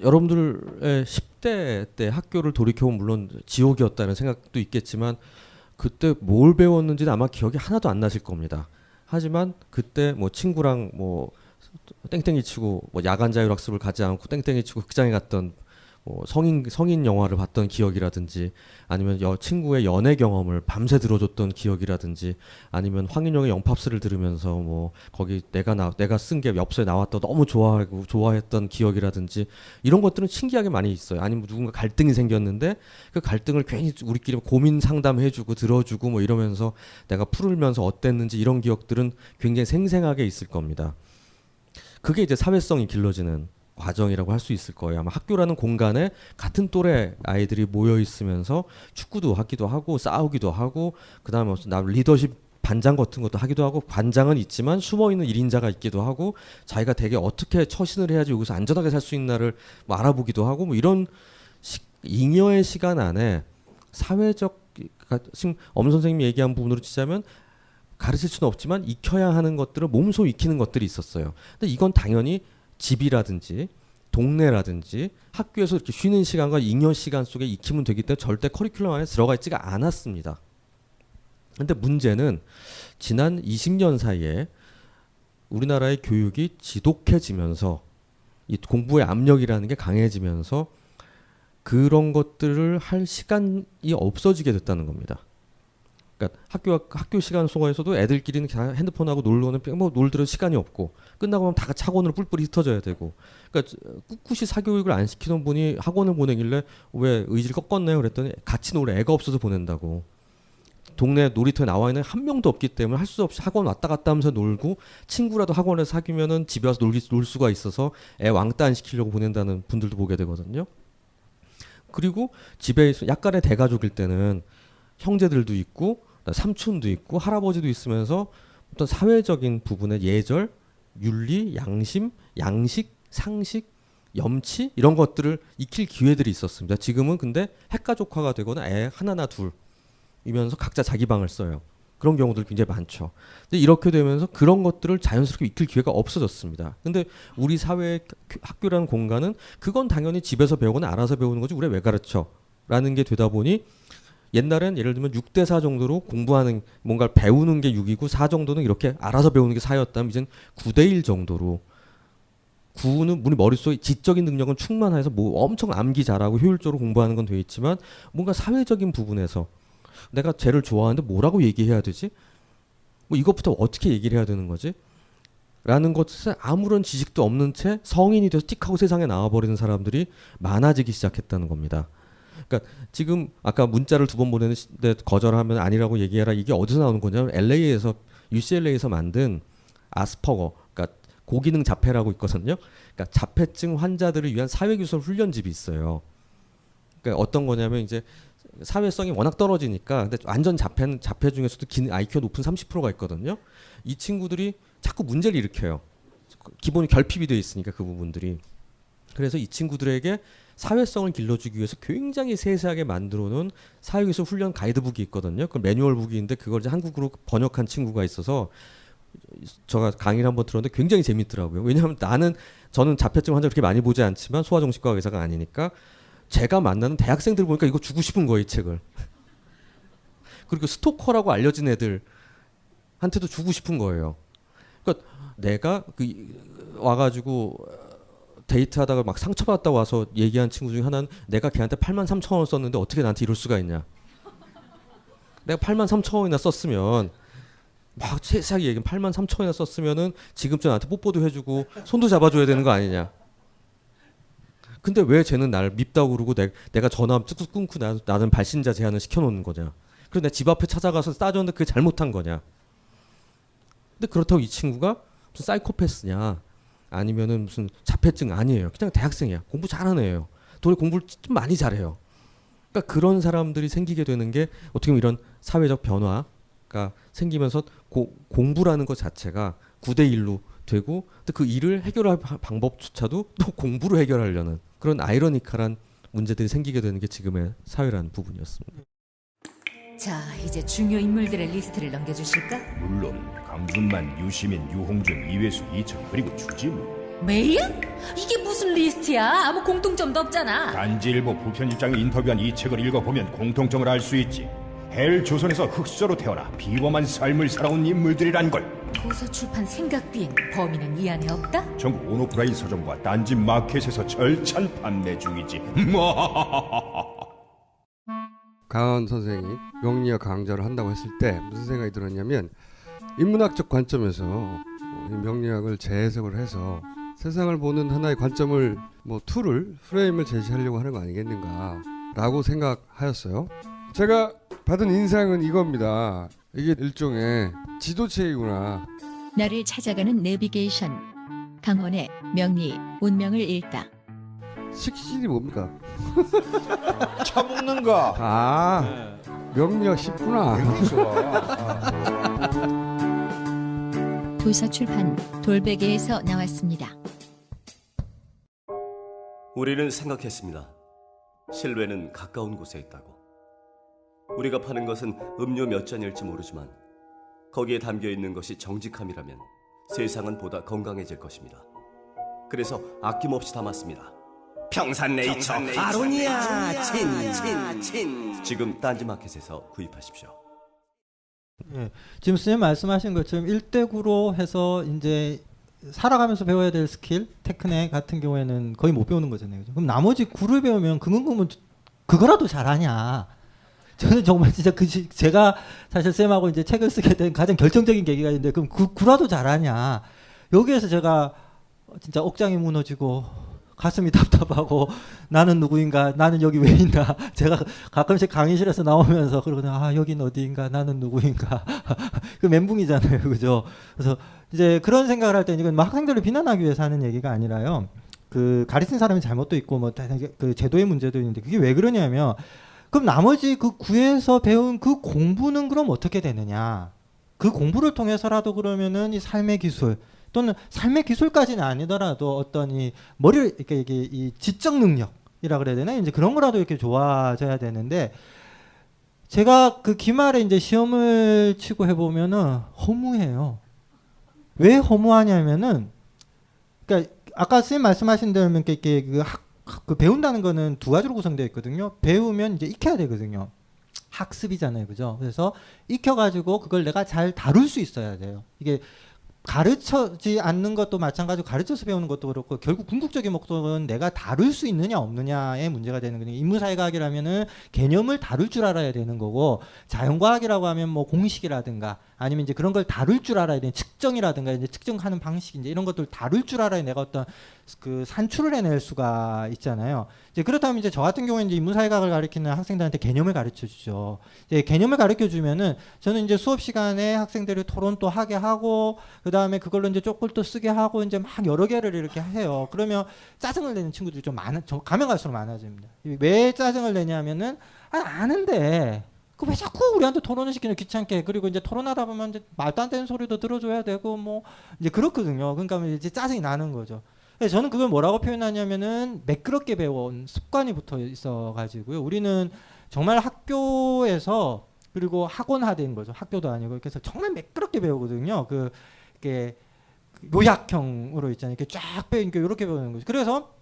여러분들의 10대 때 학교를 돌이켜보면 물론 지옥이었다는 생각도 있겠지만 그때 뭘 배웠는지는 아마 기억이 하나도 안 나실 겁니다. 하지만 그때 뭐 친구랑 뭐 땡땡이 치고 뭐 야간 자율학습을 가지 않고 땡땡이 치고 극장에 갔던 뭐 성인 영화를 봤던 기억이라든지 아니면 친구의 연애 경험을 밤새 들어줬던 기억이라든지 아니면 황인영의 영팝스를 들으면서 뭐 거기 내가 쓴 게 엽서에 나왔다 너무 좋아했던 기억이라든지 이런 것들은 신기하게 많이 있어요. 아니면 누군가 갈등이 생겼는데 그 갈등을 괜히 우리끼리 고민 상담해주고 들어주고 뭐 이러면서 내가 풀으면서 어땠는지 이런 기억들은 굉장히 생생하게 있을 겁니다. 그게 이제 사회성이 길러지는 과정이라고 할 수 있을 거예요. 아마 학교라는 공간에 같은 또래 아이들이 모여 있으면서 축구도 하기도 하고 싸우기도 하고 그다음에 리더십 반장 같은 것도 하기도 하고 관장은 있지만 숨어있는 1인자가 있기도 하고 자기가 되게 어떻게 처신을 해야지 여기서 안전하게 살 수 있나를 뭐 알아보기도 하고 뭐 이런 잉여의 시간 안에 사회적 지금 엄 선생님이 얘기한 부분으로 치자면 가르칠 수는 없지만 익혀야 하는 것들을 몸소 익히는 것들이 있었어요. 근데 이건 당연히 집이라든지 동네라든지 학교에서 이렇게 쉬는 시간과 잉여 시간 속에 익히면 되기 때문에 절대 커리큘럼 안에 들어가 있지가 않았습니다. 그런데 문제는 지난 20년 사이에 우리나라의 교육이 지독해지면서 이 공부의 압력이라는 게 강해지면서 그런 것들을 할 시간이 없어지게 됐다는 겁니다. 그러니까 학교 시간 속에서도 애들끼리는 핸드폰하고 놀러는 뭐 놀들 시간이 없고 끝나고 나면 다 같이 학원으로 뿔뿔이 흩어져야 되고 그러니까 꿋꿋이 사교육을 안 시키던 분이 학원을 보내길래 왜 의지를 꺾었나요? 그랬더니 같이 놀 애가 없어서 보낸다고. 동네 놀이터에 나와 있는 한 명도 없기 때문에 할 수 없이 학원 왔다 갔다 하면서 놀고 친구라도 학원에서 사귀면은 집에 와서 놀 수가 있어서 애 왕따 안 시키려고 보낸다는 분들도 보게 되거든요. 그리고 집에 약간의 대가족일 때는 형제들도 있고 삼촌도 있고 할아버지도 있으면서 어떤 사회적인 부분의 예절, 윤리, 양심, 양식, 상식, 염치 이런 것들을 익힐 기회들이 있었습니다. 지금은 근데 핵가족화가 되거나 애 하나나 둘이면서 각자 자기 방을 써요. 그런 경우들 굉장히 많죠. 근데 이렇게 되면서 그런 것들을 자연스럽게 익힐 기회가 없어졌습니다. 근데 우리 사회의 학교라는 공간은 그건 당연히 집에서 배우거나 알아서 배우는 거지 우리가 왜 가르쳐? 라는 게 되다 보니 옛날엔 예를 들면 6대4 정도로 공부하는 뭔가를 배우는 게 6이고 4 정도는 이렇게 알아서 배우는 게 4였다면 이젠 9대1 정도로 9는 우리 머릿속에 지적인 능력은 충만해서 뭐 엄청 암기 잘하고 효율적으로 공부하는 건 돼 있지만 뭔가 사회적인 부분에서 내가 쟤를 좋아하는데 뭐라고 얘기해야 되지? 뭐 이것부터 어떻게 얘기를 해야 되는 거지? 라는 것에 아무런 지식도 없는 채 성인이 돼서 틱하고 세상에 나와버리는 사람들이 많아지기 시작했다는 겁니다. 그러니까 지금 아까 문자를 2번 보내는데 거절하면 아니라고 얘기해라 이게 어디서 나오는 거냐면 UCLA에서 만든 아스퍼거 그러니까 고기능 자폐라고 있거든요. 그러니까 자폐증 환자들을 위한 사회기술 훈련집이 있어요. 그러니까 어떤 거냐면 이제 사회성이 워낙 떨어지니까 근데 완전 자폐 중에서도 IQ가 높은 30%가 있거든요. 이 친구들이 자꾸 문제를 일으켜요. 기본이 결핍이 되어 있으니까 그 부분들이. 그래서 이 친구들에게 사회성을 길러주기 위해서 굉장히 세세하게 만들어 놓은 사회기술 훈련 가이드북이 있거든요. 그 매뉴얼 북인데 그걸 이제 한국어로 번역한 친구가 있어서 제가 강의를 한번 들었는데 굉장히 재밌더라고요. 왜냐하면 저는 자폐증 환자 그렇게 많이 보지 않지만 소아정신과 의사가 아니니까 제가 만나는 대학생들 보니까 이거 주고 싶은 거예요, 이 책을. 그리고 스토커라고 알려진 애들한테도 주고 싶은 거예요. 그러니까 내가 와가지고 데이트하다가 막 상처받았다고 와서 얘기한 친구 중에 하나는 내가 걔한테 83,000원 썼는데 어떻게 나한테 이럴 수가 있냐. 내가 83,000원이나 썼으면 막 세세하게 얘기하면 83,000원이나 썼으면은 지금쯤 나한테 뽀뽀도 해주고 손도 잡아줘야 되는 거 아니냐. 근데 왜 쟤는 나를 밉다고 그러고 내가 전화 뚝뚝 끊고 나는 발신자 제한을 시켜놓는 거냐. 그래서 내 집 앞에 찾아가서 따졌는데 그게 잘못한 거냐. 근데 그렇다고 이 친구가 무슨 사이코패스냐 아니면은 무슨 자폐증 아니에요. 그냥 대학생이야. 공부 잘하는 애예요. 공부를 좀 많이 잘해요. 그러니까 그런 사람들이 생기게 되는 게 어떻게 보면 이런 사회적 변화가 생기면서 공부라는 것 자체가 9대1로 되고 또 그 일을 해결할 방법조차도 또 공부로 해결하려는 그런 아이러니컬한 문제들이 생기게 되는 게 지금의 사회라는 부분이었습니다. 자, 이제 중요 인물들의 리스트를 넘겨주실까? 물론 강준만, 유시민, 유홍준, 이회수, 이철 그리고 주지무. 메이야? 이게 무슨 리스트야? 아무 공통점도 없잖아. 단지일보 부편집장이 인터뷰한 이 책을 읽어보면 공통점을 알 수 있지. 헬 조선에서 흑수저로 태어나 비범한 삶을 살아온 인물들이란 걸. 도서출판 생각비엔 범인은 이 안에 없다? 전국 온오프라인 서점과 딴지 마켓에서 절찬 판매 중이지. 강원 선생이 명리학 강좌를 한다고 했을 때 무슨 생각이 들었냐면 인문학적 관점에서 명리학을 재해석을 해서 세상을 보는 하나의 관점을 프레임을 제시하려고 하는 거 아니겠는가라고 생각하였어요. 제가 받은 인상은 이겁니다. 이게 일종의 지도책이구나. 나를 찾아가는 내비게이션. 강원의 명리 운명을 읽다. 식신이 뭡니까? 차 먹는 거. 명리학 쉽구나. 도서출판 돌베개에서 나왔습니다. 우리는 생각했습니다. 실외는 가까운 곳에 있다고. 우리가 파는 것은 음료 몇 잔일지 모르지만 거기에 담겨있는 것이 정직함이라면 세상은 보다 건강해질 것입니다. 그래서 아낌없이 담았습니다. 평산네이처 아로니아 친. 지금 딴지마켓에서 구입하십시오. 네, 지금 선생님 말씀하신 것처럼 1대9로 해서 이제 살아가면서 배워야 될 스킬, 테크닉 같은 경우에는 거의 못 배우는 거잖아요. 그럼 나머지 9를 배우면 그거라도 잘하냐. 저는 정말 진짜 제가 사실 쌤하고 이제 책을 쓰게 된 가장 결정적인 계기가 있는데 그럼 구라도 잘하냐. 여기에서 제가 진짜 억장이 무너지고 가슴이 답답하고 나는 누구인가, 나는 여기 왜 있나. 제가 가끔씩 강의실에서 나오면서 그러거든요. 여긴 어디인가, 나는 누구인가. 그 멘붕이잖아요, 그죠? 그래서 이제 그런 생각을 할 때 이건 학생들을 비난하기 위해서 하는 얘기가 아니라요. 그 가르친 사람이 잘못도 있고 그 제도의 문제도 있는데 그게 왜 그러냐면. 그럼 나머지 그 구에서 배운 그 공부는 그럼 어떻게 되느냐? 그 공부를 통해서라도 그러면은 이 삶의 기술 또는 삶의 기술까지는 아니더라도 어떤 이 머리를 이렇게 이 지적 능력이라 그래야 되나? 이제 그런 거라도 이렇게 좋아져야 되는데 제가 그 기말에 이제 시험을 치고 해보면은 허무해요. 왜 허무하냐면은 그러니까 아까 선생님 말씀하신 대로 이렇게 그 배운다는 거는 두 가지로 구성되어 있거든요. 배우면 이제 익혀야 되거든요. 학습이잖아요, 그죠? 그래서 익혀가지고 그걸 내가 잘 다룰 수 있어야 돼요. 이게 가르쳐지 않는 것도 마찬가지고 가르쳐서 배우는 것도 그렇고 결국 궁극적인 목적은 내가 다룰 수 있느냐 없느냐의 문제가 되는 거예요. 인문사회과학이라면은 개념을 다룰 줄 알아야 되는 거고 자연과학이라고 하면 공식이라든가 아니면 이제 그런 걸 다룰 줄 알아야 되는 측정이라든가 이제 측정하는 방식 이제 이런 것들 다룰 줄 알아야 내가 어떤 그 산출을 해낼 수가 있잖아요. 이제 그렇다면 이제 저 같은 경우에 이제 인문사회학을 가르치는 학생들한테 개념을 가르쳐 주죠. 이제 개념을 가르쳐 주면은 저는 이제 수업 시간에 학생들이 토론 또 하게 하고 그 다음에 그걸로 이제 쪽을 또 쓰게 하고 이제 막 여러 개를 이렇게 해요. 그러면 짜증을 내는 친구들이 좀 가면 갈수록 많아집니다. 왜 짜증을 내냐면은 아는데 그 왜 자꾸 우리한테 토론을 시키는 귀찮게 그리고 이제 토론하다 보면 이제 말도 안 되는 소리도 들어줘야 되고 뭐 이제 그렇거든요. 그러니까 이제 짜증이 나는 거죠. 그래서 저는 그걸 뭐라고 표현하냐면은 매끄럽게 배워온 습관이 붙어 있어가지고요. 우리는 정말 학교에서 그리고 학원화된 거죠. 학교도 아니고 그래서 정말 매끄럽게 배우거든요. 이게 요약형으로 있잖아요. 이렇게 쫙 배우니까 이렇게 배우는 거죠. 그래서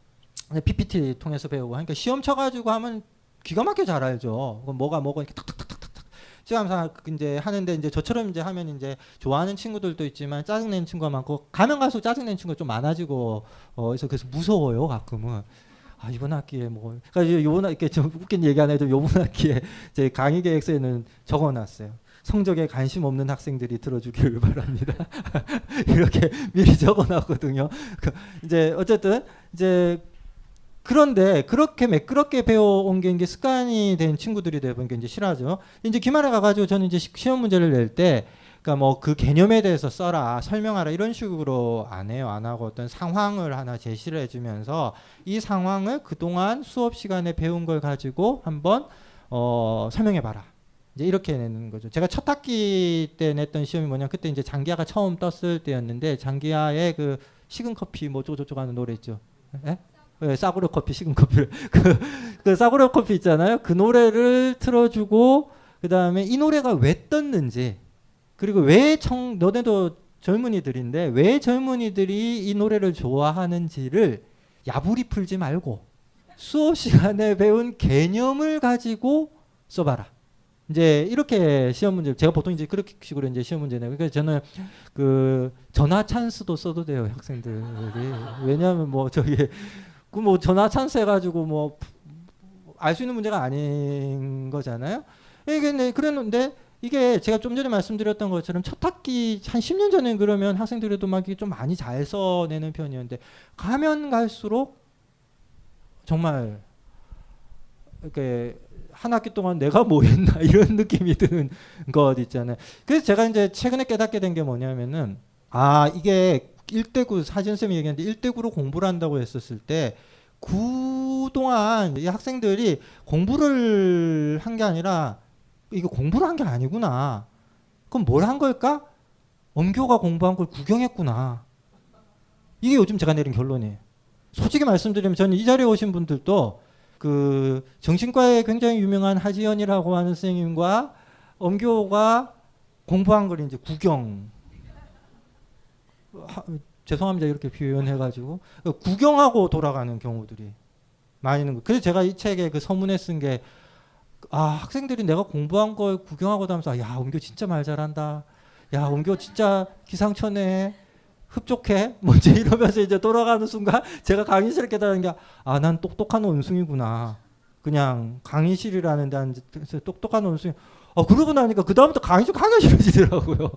PPT 통해서 배우고 하니까 시험 쳐가지고 하면 기가 막히게 잘 알죠. 뭐가 이렇게 탁탁탁탁탁 제가 항상 이제 하는데 이제 저처럼 이제 하면 이제 좋아하는 친구들도 있지만 짜증내는 친구가 많고 가면 갈수록 짜증내는 친구가 좀 많아지고 그래서 무서워요 가끔은. 아 이번 학기에 뭐 그러니까 요번 학기에 좀 웃긴 얘기 안 해도 요번 학기에 제 강의 계획서에는 적어놨어요. 성적에 관심 없는 학생들이 들어주길 바랍니다. 이렇게 미리 적어놨거든요. 이제 어쨌든 이제 그런데 그렇게 매끄럽게 배워온 게 이제 습관이 된 친구들이 되보니까 이제 싫어하죠. 이제 기말에 가가지고 저는 이제 시험 문제를 낼 때, 그러니까 뭐 그 개념에 대해서 써라, 설명하라 이런 식으로 안 해요. 안 하고 어떤 상황을 하나 제시를 해주면서 이 상황을 그동안 수업 시간에 배운 걸 가지고 한번 설명해봐라. 이제 이렇게 내는 거죠. 제가 첫 학기 때 냈던 시험이 뭐냐면 그때 이제 장기하가 처음 떴을 때였는데 장기하의 그 식은 커피 뭐 어쩌고저쩌고 하는 노래 있죠. 예? 네, 싸구려 커피, 식은 커피를 그 싸구려 커피 있잖아요. 그 노래를 틀어주고 그 다음에 이 노래가 왜 떴는지 그리고 왜 너네도 젊은이들인데 왜 젊은이들이 이 노래를 좋아하는지를 야부리 풀지 말고 수업 시간에 배운 개념을 가지고 써봐라. 이제 이렇게 시험 문제 제가 보통 이제 그렇게 식으로 이제 시험 문제 내고 그러니까 저는 그 전화 찬스도 써도 돼요 학생들이. 왜냐하면 뭐 저기 그 뭐 전화 찬스 해가지고 뭐 알 수 있는 문제가 아닌 거잖아요. 이게 그랬는데 이게 제가 좀 전에 말씀드렸던 것처럼 첫 학기 한 10년 전에 그러면 학생들에도 막 좀 많이 잘 써내는 편이었는데 가면 갈수록 정말 이렇게 한 학기 동안 내가 뭐 했나 이런 느낌이 드는 것 있잖아요. 그래서 제가 이제 최근에 깨닫게 된 게 뭐냐면은 이게 1대9 사진쌤이 얘기했는데 1대9로 공부를 한다고 했었을 때 그동안 이 학생들이 공부를 한 게 아니라 이거 공부를 한 게 아니구나. 그럼 뭘 한 걸까? 엄교가 공부한 걸 구경했구나. 이게 요즘 제가 내린 결론이에요. 솔직히 말씀드리면 저는 이 자리에 오신 분들도 그 정신과에 굉장히 유명한 하지연이라고 하는 선생님과 엄교가 공부한 걸 이제 죄송합니다 이렇게 표현해가지고 구경하고 돌아가는 경우들이 많이 있는 거. 그래서 제가 이 책에 그 서문에 쓴 게 학생들이 내가 공부한 걸 구경하고 다면서 야 엄교 진짜 말 잘한다. 야 엄교 진짜 기상천외 흡족해. 뭐지 이러면서 이제 돌아가는 순간 제가 강의실에 깨달은 게 난 똑똑한 원숭이구나. 그냥 강의실이라는 데 앉아서 똑똑한 원숭이. 그러고 나니까 그 다음부터 강의가 싫어지더라고요.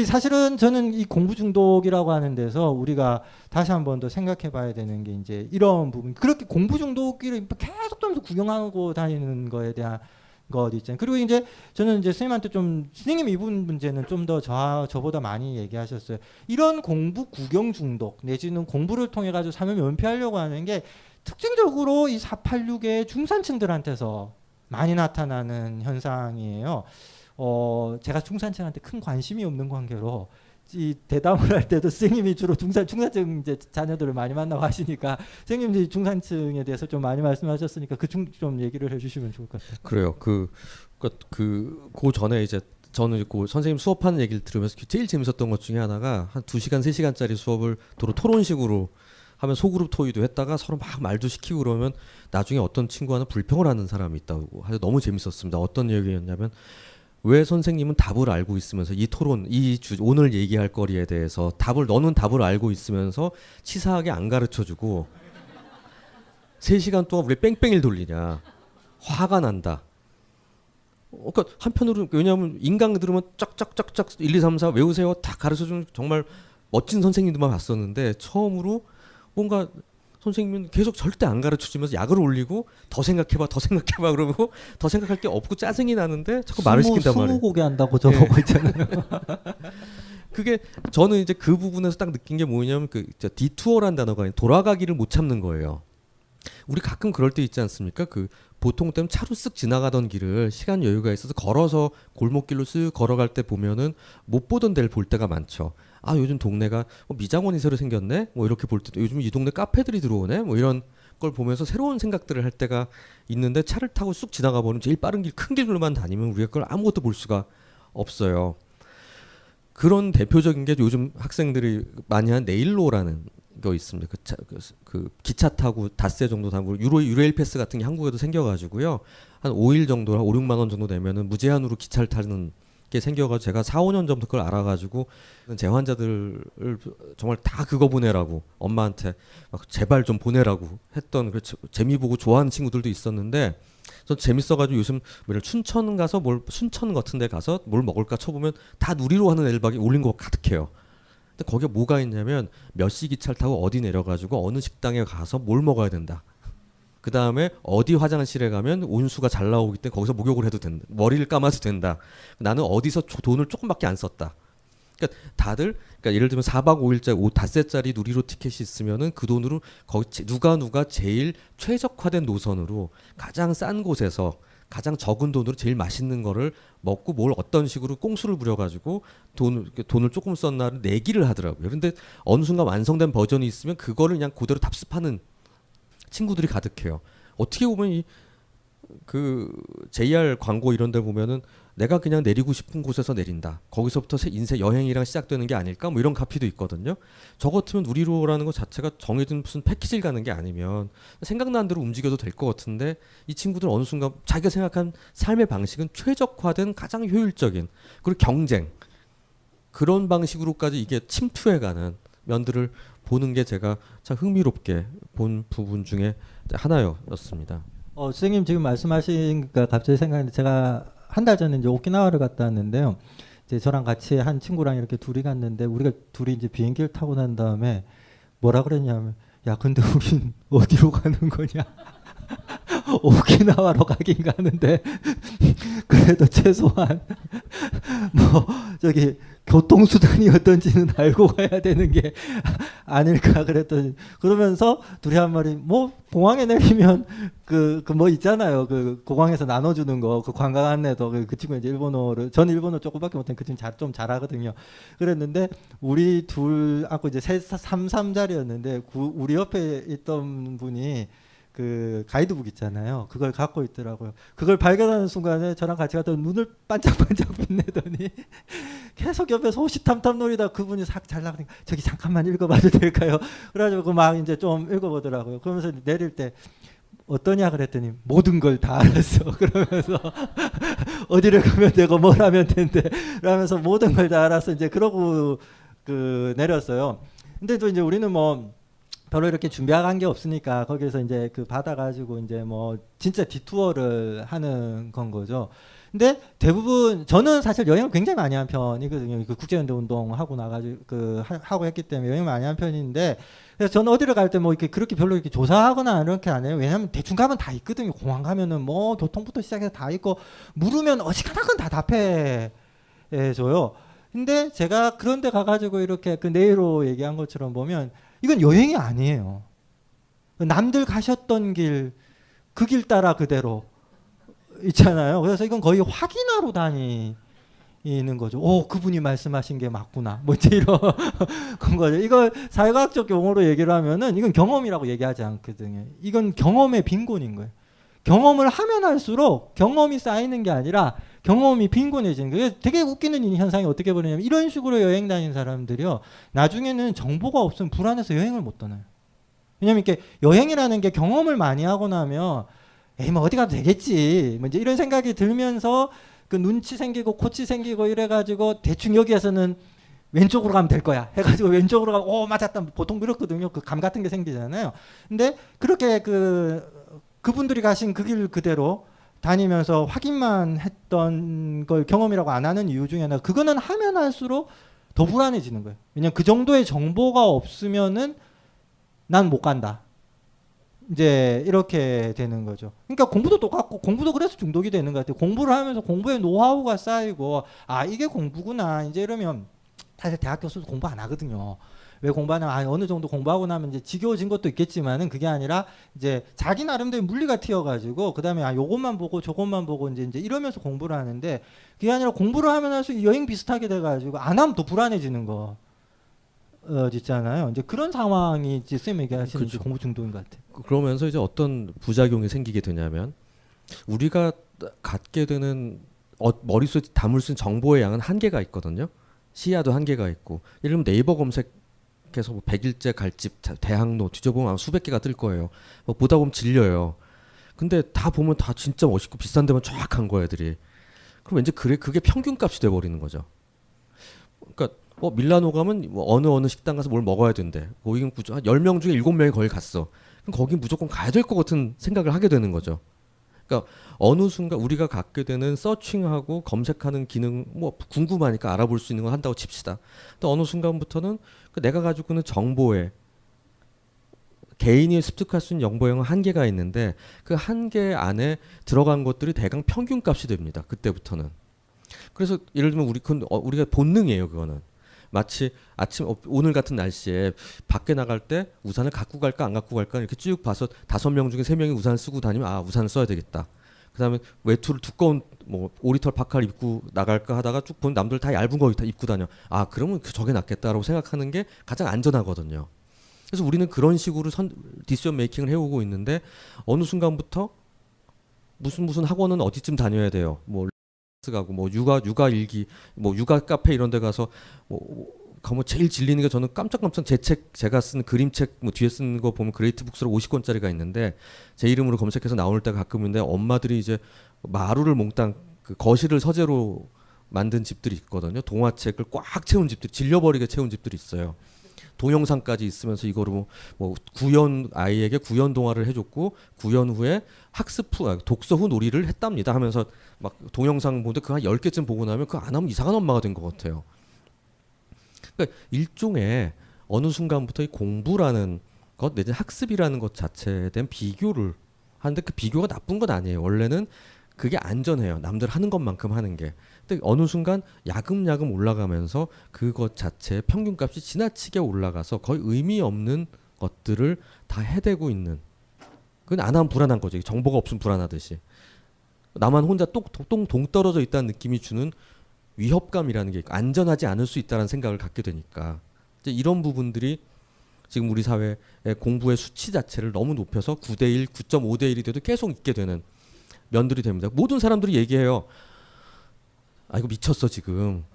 사실은 저는 이 공부 중독이라고 하는 데서 우리가 다시 한 번 더 생각해 봐야 되는 게 이제 이런 부분. 그렇게 공부 중독을 계속 하면서 구경하고 다니는 거에 대한 것 있잖아요. 그리고 이제 저는 이제 선생님한테 선생님 이 부분 문제는 좀 더 저보다 많이 얘기하셨어요. 이런 공부 구경 중독 내지는 공부를 통해 가지고 삶을 면피하려고 하는 게 특징적으로 이 486의 중산층들한테서 많이 나타나는 현상이에요. 제가 중산층한테 큰 관심이 없는 관계로 이 대담을 할 때도 선생님이 주로 중산층 이제 자녀들을 많이 만나고 하시니까 선생님이 중산층에 대해서 좀 많이 말씀하셨으니까 좀 얘기를 해주시면 좋을 것 같아요. 그래요. 그 전에 이제 저는 그 선생님 수업하는 얘기를 들으면서 제일 재밌었던 것 중에 하나가 한 2시간 3시간짜리 수업을 도로 토론식으로 하면 소그룹 토의도 했다가 서로 막 말도 시키고 그러면 나중에 어떤 친구와는 불평을 하는 사람이 있다고 해서 너무 재밌었습니다. 어떤 얘기였냐면 왜 선생님은 답을 알고 있으면서 이 토론, 오늘 얘기할 거리에 대해서 너는 답을 알고 있으면서 치사하게 안 가르쳐주고 3시간 동안 우리 뺑뺑이를 돌리냐. 화가 난다. 그러니까 한편으로 왜냐하면 인강 들으면 쫙쫙쫙쫙 1, 2, 3, 4 외우세요 다 가르쳐주는 정말 멋진 선생님들만 봤었는데 처음으로 뭔가 선생님은 계속 절대 안 가르쳐주면서 약을 올리고 더 생각해봐 그러고 더 생각할 게 없고 짜증이 나는데 자꾸 말을 시킨단 말이에요. 20곡에 한다고 저보고 있잖아요. 그게 저는 이제 그 부분에서 딱 느낀 게 뭐냐면 그 디투어란 단어가 돌아가기를 못 참는 거예요. 우리 가끔 그럴 때 있지 않습니까? 그 보통 때는 차로 쓱 지나가던 길을 시간 여유가 있어서 걸어서 골목길로 쓱 걸어갈 때 보면은 못 보던 데를 볼 때가 많죠. 아 요즘 동네가 미장원이 새로 생겼네. 뭐 이렇게 볼 때도 요즘 이 동네 카페들이 들어오네. 뭐 이런 걸 보면서 새로운 생각들을 할 때가 있는데 차를 타고 쑥 지나가 보면 제일 빠른 길 큰 길로만 다니면 우리가 그걸 아무것도 볼 수가 없어요. 그런 대표적인 게 요즘 학생들이 많이 한 네일로라는 거 있습니다. 그 기차 타고 닷새 정도 타고 유레일 패스 같은 게 한국에도 생겨가지고요. 한 5일 정도, 5, 6만 원 정도 내면은 무제한으로 기차를 타는 게 생겨가지고 제가 4, 5년 전부터 그걸 알아가지고 제 환자들을 정말 다 그거 보내라고 엄마한테 막 제발 좀 보내라고 했던 그 재미 보고 좋아하는 친구들도 있었는데 전 재밌어가지고 요즘 춘천 가서 순천 같은 데 가서 뭘 먹을까 쳐보면 다 누리로 하는 엘박이 올린 거 가득해요. 근데 거기에 뭐가 있냐면 몇 시 기차를 타고 어디 내려가지고 어느 식당에 가서 뭘 먹어야 된다. 그 다음에 어디 화장실에 가면 온수가 잘 나오기 때문에 거기서 목욕을 해도 된다. 머리를 감아도 된다. 나는 어디서 돈을 조금밖에 안 썼다. 그러니까 다들 그러니까 예를 들면 4박 5일짜리 닷새짜리 누리로 티켓이 있으면은 그 돈으로 거기 누가 제일 최적화된 노선으로 가장 싼 곳에서 가장 적은 돈으로 제일 맛있는 거를 먹고 뭘 어떤 식으로 꽁수를 부려가지고 돈을 조금 썼나를 내기를 하더라고요. 그런데 어느 순간 완성된 버전이 있으면 그거를 그냥 그대로 답습하는 친구들이 가득해요. 어떻게 보면 그 JR 광고 이런 데 보면은 내가 그냥 내리고 싶은 곳에서 내린다. 거기서부터 인생 여행이랑 시작되는 게 아닐까? 뭐 이런 카피도 있거든요. 저 같으면 누리로라는 것 자체가 정해진 무슨 패키지를 가는 게 아니면 생각나는 대로 움직여도 될 것 같은데 이 친구들은 어느 순간 자기가 생각한 삶의 방식은 최적화된 가장 효율적인 그리고 경쟁 그런 방식으로까지 이게 침투해가는 면들을 보는 게 제가 참 흥미롭게 본 부분 중에 하나였습니다. 선생님 지금 말씀하시니까 갑자기 생각했는데 제가 한 달 전에 이제 오키나와를 갔다 왔는데요. 이제 저랑 같이 한 친구랑 이렇게 둘이 갔는데 우리가 둘이 이제 비행기를 타고 난 다음에 뭐라 그랬냐면 야 근데 우린 어디로 가는 거냐? 오키나와로 가긴 가는데 그래도 최소한 뭐 저기 교통수단이 어떤지는 알고 가야 되는 게 아닐까 그랬더니 그러면서 둘이 한 말이 뭐 공항에 내리면 그 뭐 있잖아요 그 공항에서 나눠주는 거 그 관광 안내도 그 친구가 이제 일본어를 전 일본어 조금밖에 못하는 그 친구 좀 잘하거든요. 그랬는데 우리 둘 아까 이제 3자리였는데 우리 옆에 있던 분이 그 가이드북 있잖아요. 그걸 갖고 있더라고요. 그걸 발견하는 순간에 저랑 같이 갔던 눈을 반짝반짝 빛내더니 계속 옆에서 호시탐탐 노리다 그분이 싹 잘 나가니까 저기 잠깐만 읽어봐도 될까요? 그래가지고 막 이제 좀 읽어보더라고요. 그러면서 내릴 때 어떠냐 그랬더니 모든 걸 다 알았어. 그러면서 어디를 가면 되고 뭘 하면 된대. 그러면서 모든 걸 다 알았어. 이제 그러고 그 내렸어요. 근데 또 이제 우리는 뭐 별로 이렇게 준비한 게 없으니까 거기서 이제 그 받아가지고 이제 뭐 진짜 디투어를 하는 건 거죠. 근데 대부분 저는 사실 여행을 굉장히 많이 한 편이거든요. 그 국제연대 운동 하고 나가지고 그 하고 했기 때문에 여행을 많이 한 편인데 그래서 저는 어디를 갈 때 뭐 이렇게 그렇게 별로 이렇게 조사하거나 이렇게 안 해요. 왜냐하면 대충 가면 다 있거든요. 공항 가면은 뭐 교통부터 시작해서 다 있고 물으면 어지간한 건 다 답해줘요. 근데 제가 그런데 가가지고 이렇게 그 네이로 얘기한 것처럼 보면 이건 여행이 아니에요. 남들 가셨던 길, 그 길 따라 그대로 있잖아요. 그래서 이건 거의 확인하러 다니는 거죠. 오, 그분이 말씀하신 게 맞구나. 뭐 이런 건 거죠. 이걸 사회과학적 용어로 얘기를 하면은 이건 경험이라고 얘기하지 않거든요. 이건 경험의 빈곤인 거예요. 경험을 하면 할수록 경험이 쌓이는 게 아니라 경험이 빈곤해지는 거예요. 되게 웃기는 현상이 어떻게 벌어지냐면 이런 식으로 여행 다니는 사람들이요. 나중에는 정보가 없으면 불안해서 여행을 못 떠나요. 왜냐면 이렇게 여행이라는 게 경험을 많이 하고 나면 에이 뭐 어디 가도 되겠지. 뭐 이제 이런 생각이 들면서 그 눈치 생기고 코치 생기고 이래가지고 대충 여기에서는 왼쪽으로 가면 될 거야 해가지고 왼쪽으로 가고 오 맞았다 보통 그렇거든요. 그 감 같은 게 생기잖아요. 근데 그렇게 그분들이 가신 그 길 그대로 다니면서 확인만 했던 걸 경험이라고 안 하는 이유 중에 하나, 그거는 하면 할수록 더 불안해지는 거예요. 왜냐면 그 정도의 정보가 없으면은 난 못 간다. 이제 이렇게 되는 거죠. 그러니까 공부도 똑같고, 공부도 그래서 중독이 되는 것 같아요. 공부를 하면서 공부의 노하우가 쌓이고, 아 이게 공부구나 이제 이러면, 사실 대학 교수도 공부 안 하거든요. 왜 공부하냐면 어느 정도 공부하고 나면 이제 지겨워진 것도 있겠지만은, 그게 아니라 이제 자기 나름대로 물리가 튀어가지고 그다음에 요것만 보고 저것만 보고 이제 이러면서 공부를 하는데, 그게 아니라 공부를 하면 할수록 여행 비슷하게 돼가지고 안 하면 더 불안해지는 거. 있잖아요. 이제 그런 상황이 이제 쌤 얘기하시는 그렇죠. 공부 중독인 것 같아요. 그러면서 이제 어떤 부작용이 생기게 되냐면, 우리가 갖게 되는 머릿속에 담을 수 있는 정보의 양은 한계가 있거든요. 시야도 한계가 있고, 예를 들면 네이버 검색해서 뭐 100일째 갈집, 대학로 뒤져보면 아마 수백 개가 뜰 거예요. 뭐 보다 보면 질려요. 근데 다 보면 다 진짜 멋있고 비싼 데만 쫙 간 거야 애들이. 그럼 왠지 그게 평균값이 돼버리는 거죠. 그러니까 밀라노 가면 뭐 어느 식당 가서 뭘 먹어야 된대. 뭐 이건 한 10명 중에 7명이 거기 갔어. 그럼 거기 무조건 가야 될 것 같은 생각을 하게 되는 거죠. 그러니까 어느 순간 우리가 갖게 되는 서칭하고 검색하는 기능, 뭐 궁금하니까 알아볼 수 있는 걸 한다고 칩시다. 또 어느 순간부터는 내가 가지고 있는 정보에, 개인이 습득할 수 있는 정보량은 한계가 있는데, 그 한계 안에 들어간 것들이 대강 평균값이 됩니다. 그때부터는. 그래서 예를 들면 우리가 본능이에요. 그거는 마치 오늘 같은 날씨에 밖에 나갈 때 우산을 갖고 갈까 안 갖고 갈까 이렇게 쭉 봐서 5명 중에 3명이 우산을 쓰고 다니면 우산을 써야 되겠다. 그다음에 외투를 두꺼운 뭐 5리터 파카를 입고 나갈까 하다가 쭉 보면 남들 다 얇은 거 입고 다녀. 그러면 저게 낫겠다라고 생각하는 게 가장 안전하거든요. 그래서 우리는 그런 식으로 디시전 메이킹을 해오고 있는데, 어느 순간부터 무슨 학원은 어디쯤 다녀야 돼요. 뭐 가고 뭐 육아 일기, 뭐 육아 카페 이런 데 가서 가면 제일 질리는 게, 저는 깜짝깜짝 제가 쓴 그림책 뭐 뒤에 쓴 거 보면 그레이트 북스로 50권짜리가 있는데 제 이름으로 검색해서 나올 때가 가끔 있는데, 엄마들이 이제 마루를 몽땅 그 거실을 서재로 만든 집들이 있거든요. 동화책을 꽉 채운 집들이, 질려버리게 채운 집들이 있어요. 동영상까지 있으면서 이거를 뭐 구연 아이에게 구연 동화를 해줬고, 구연 후에 독서 후 놀이를 했답니다 하면서 막 동영상 보는데 그거 한 10개쯤 보고 나면 그거 안 하면 이상한 엄마가 된 것 같아요. 그러니까 일종의 어느 순간부터 이 공부라는 것 내지는 학습이라는 것 자체에 대한 비교를 하는데, 그 비교가 나쁜 건 아니에요. 원래는 그게 안전해요. 남들 하는 것만큼 하는 게. 근데 어느 순간 야금야금 올라가면서 그것 자체의 평균값이 지나치게 올라가서 거의 의미 없는 것들을 다 해대고 있는, 그건 안 하면 불안한 거죠. 정보가 없으면 불안하듯이. 나만 혼자 똥 떨어져 있다는 느낌이 주는 위협감이라는 게 있고, 안전하지 않을 수 있다는 생각을 갖게 되니까, 이제 이런 부분들이 지금 우리 사회의 공부의 수치 자체를 너무 높여서 9대1, 9.5대1이 돼도 계속 있게 되는 면들이 됩니다. 모든 사람들이 얘기해요. 이거 미쳤어 지금.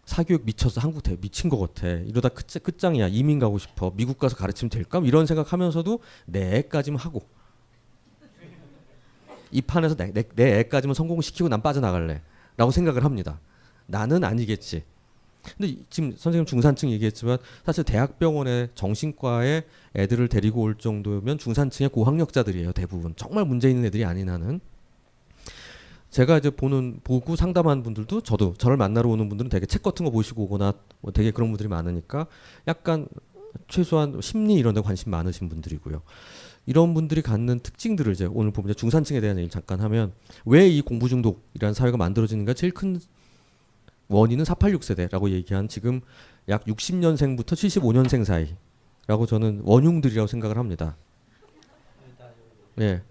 사교육 미쳤어. 한국 미친 것 같아. 이러다 끝장이야. 이민 가고 싶어. 미국 가서 가르치면 될까? 이런 생각하면서도 내 애까지만 하고, 이 판에서 내 애까지만 성공시키고 난 빠져나갈래 라고 생각을 합니다. 나는 아니겠지. 근데 지금 선생님 중산층 얘기했지만, 사실 대학병원에 정신과에 애들을 데리고 올 정도면 중산층의 고학력자들이에요. 대부분. 정말 문제 있는 애들이 아닌 한은. 제가 이제 보고 상담하는 분들도, 저를 만나러 오는 분들은 되게 책 같은 거 보시고 오거나 뭐 되게 그런 분들이 많으니까 약간 최소한 심리 이런 데 관심 많으신 분들이고요. 이런 분들이 갖는 특징들을 이제 오늘 보면 중산층에 대한 얘기를 잠깐 하면, 왜 이 공부 중독이라는 사회가 만들어지는가, 제일 큰 원인은 486 세대라고 얘기한 지금 약 60년생부터 75년생 사이라고 저는 원흉들이라고 생각을 합니다. 예.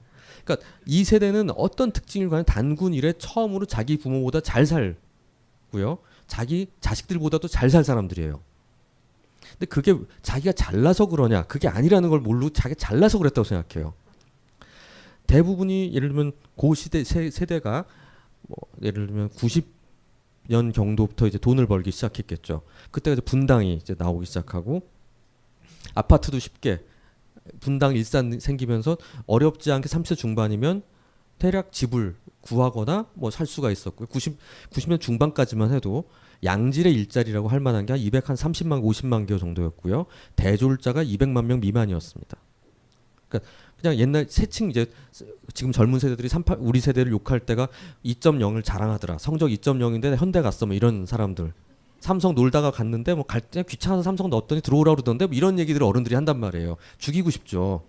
그러니까 이 세대는 어떤 특징을 가진 단군 이래 처음으로 자기 부모보다 잘 살고요, 자기 자식들보다도 잘 살 사람들이에요. 근데 그게 자기가 잘나서 그러냐, 그게 아니라는 걸 모르고 자기가 잘나서 그랬다고 생각해요. 대부분이 예를 들면 고시대 세대가 뭐 예를 들면 90년 정도부터 이제 돈을 벌기 시작했겠죠. 그때가 이제 분당이 이제 나오기 시작하고, 아파트도 쉽게 분당 일산 생기면서 어렵지 않게 30대 중반이면 대략 집을 구하거나 뭐 살 수가 있었고요. 90년 중반까지만 해도 양질의 일자리라고 할 만한 게 한 230만 50만 개 정도였고요. 대졸자가 200만 명 미만이었습니다. 그러니까 그냥 옛날 새칭 이제 지금 젊은 세대들이 우리 세대를 욕할 때가 2.0을 자랑하더라. 성적 2.0인데 현대 갔어. 뭐 이런 사람들. 삼성 놀다가 갔는데 뭐 갈 때 귀찮아서 삼성 넣었더니 들어오라 그러던데 뭐 이런 얘기들을 어른들이 한단 말이에요. 죽이고 싶죠.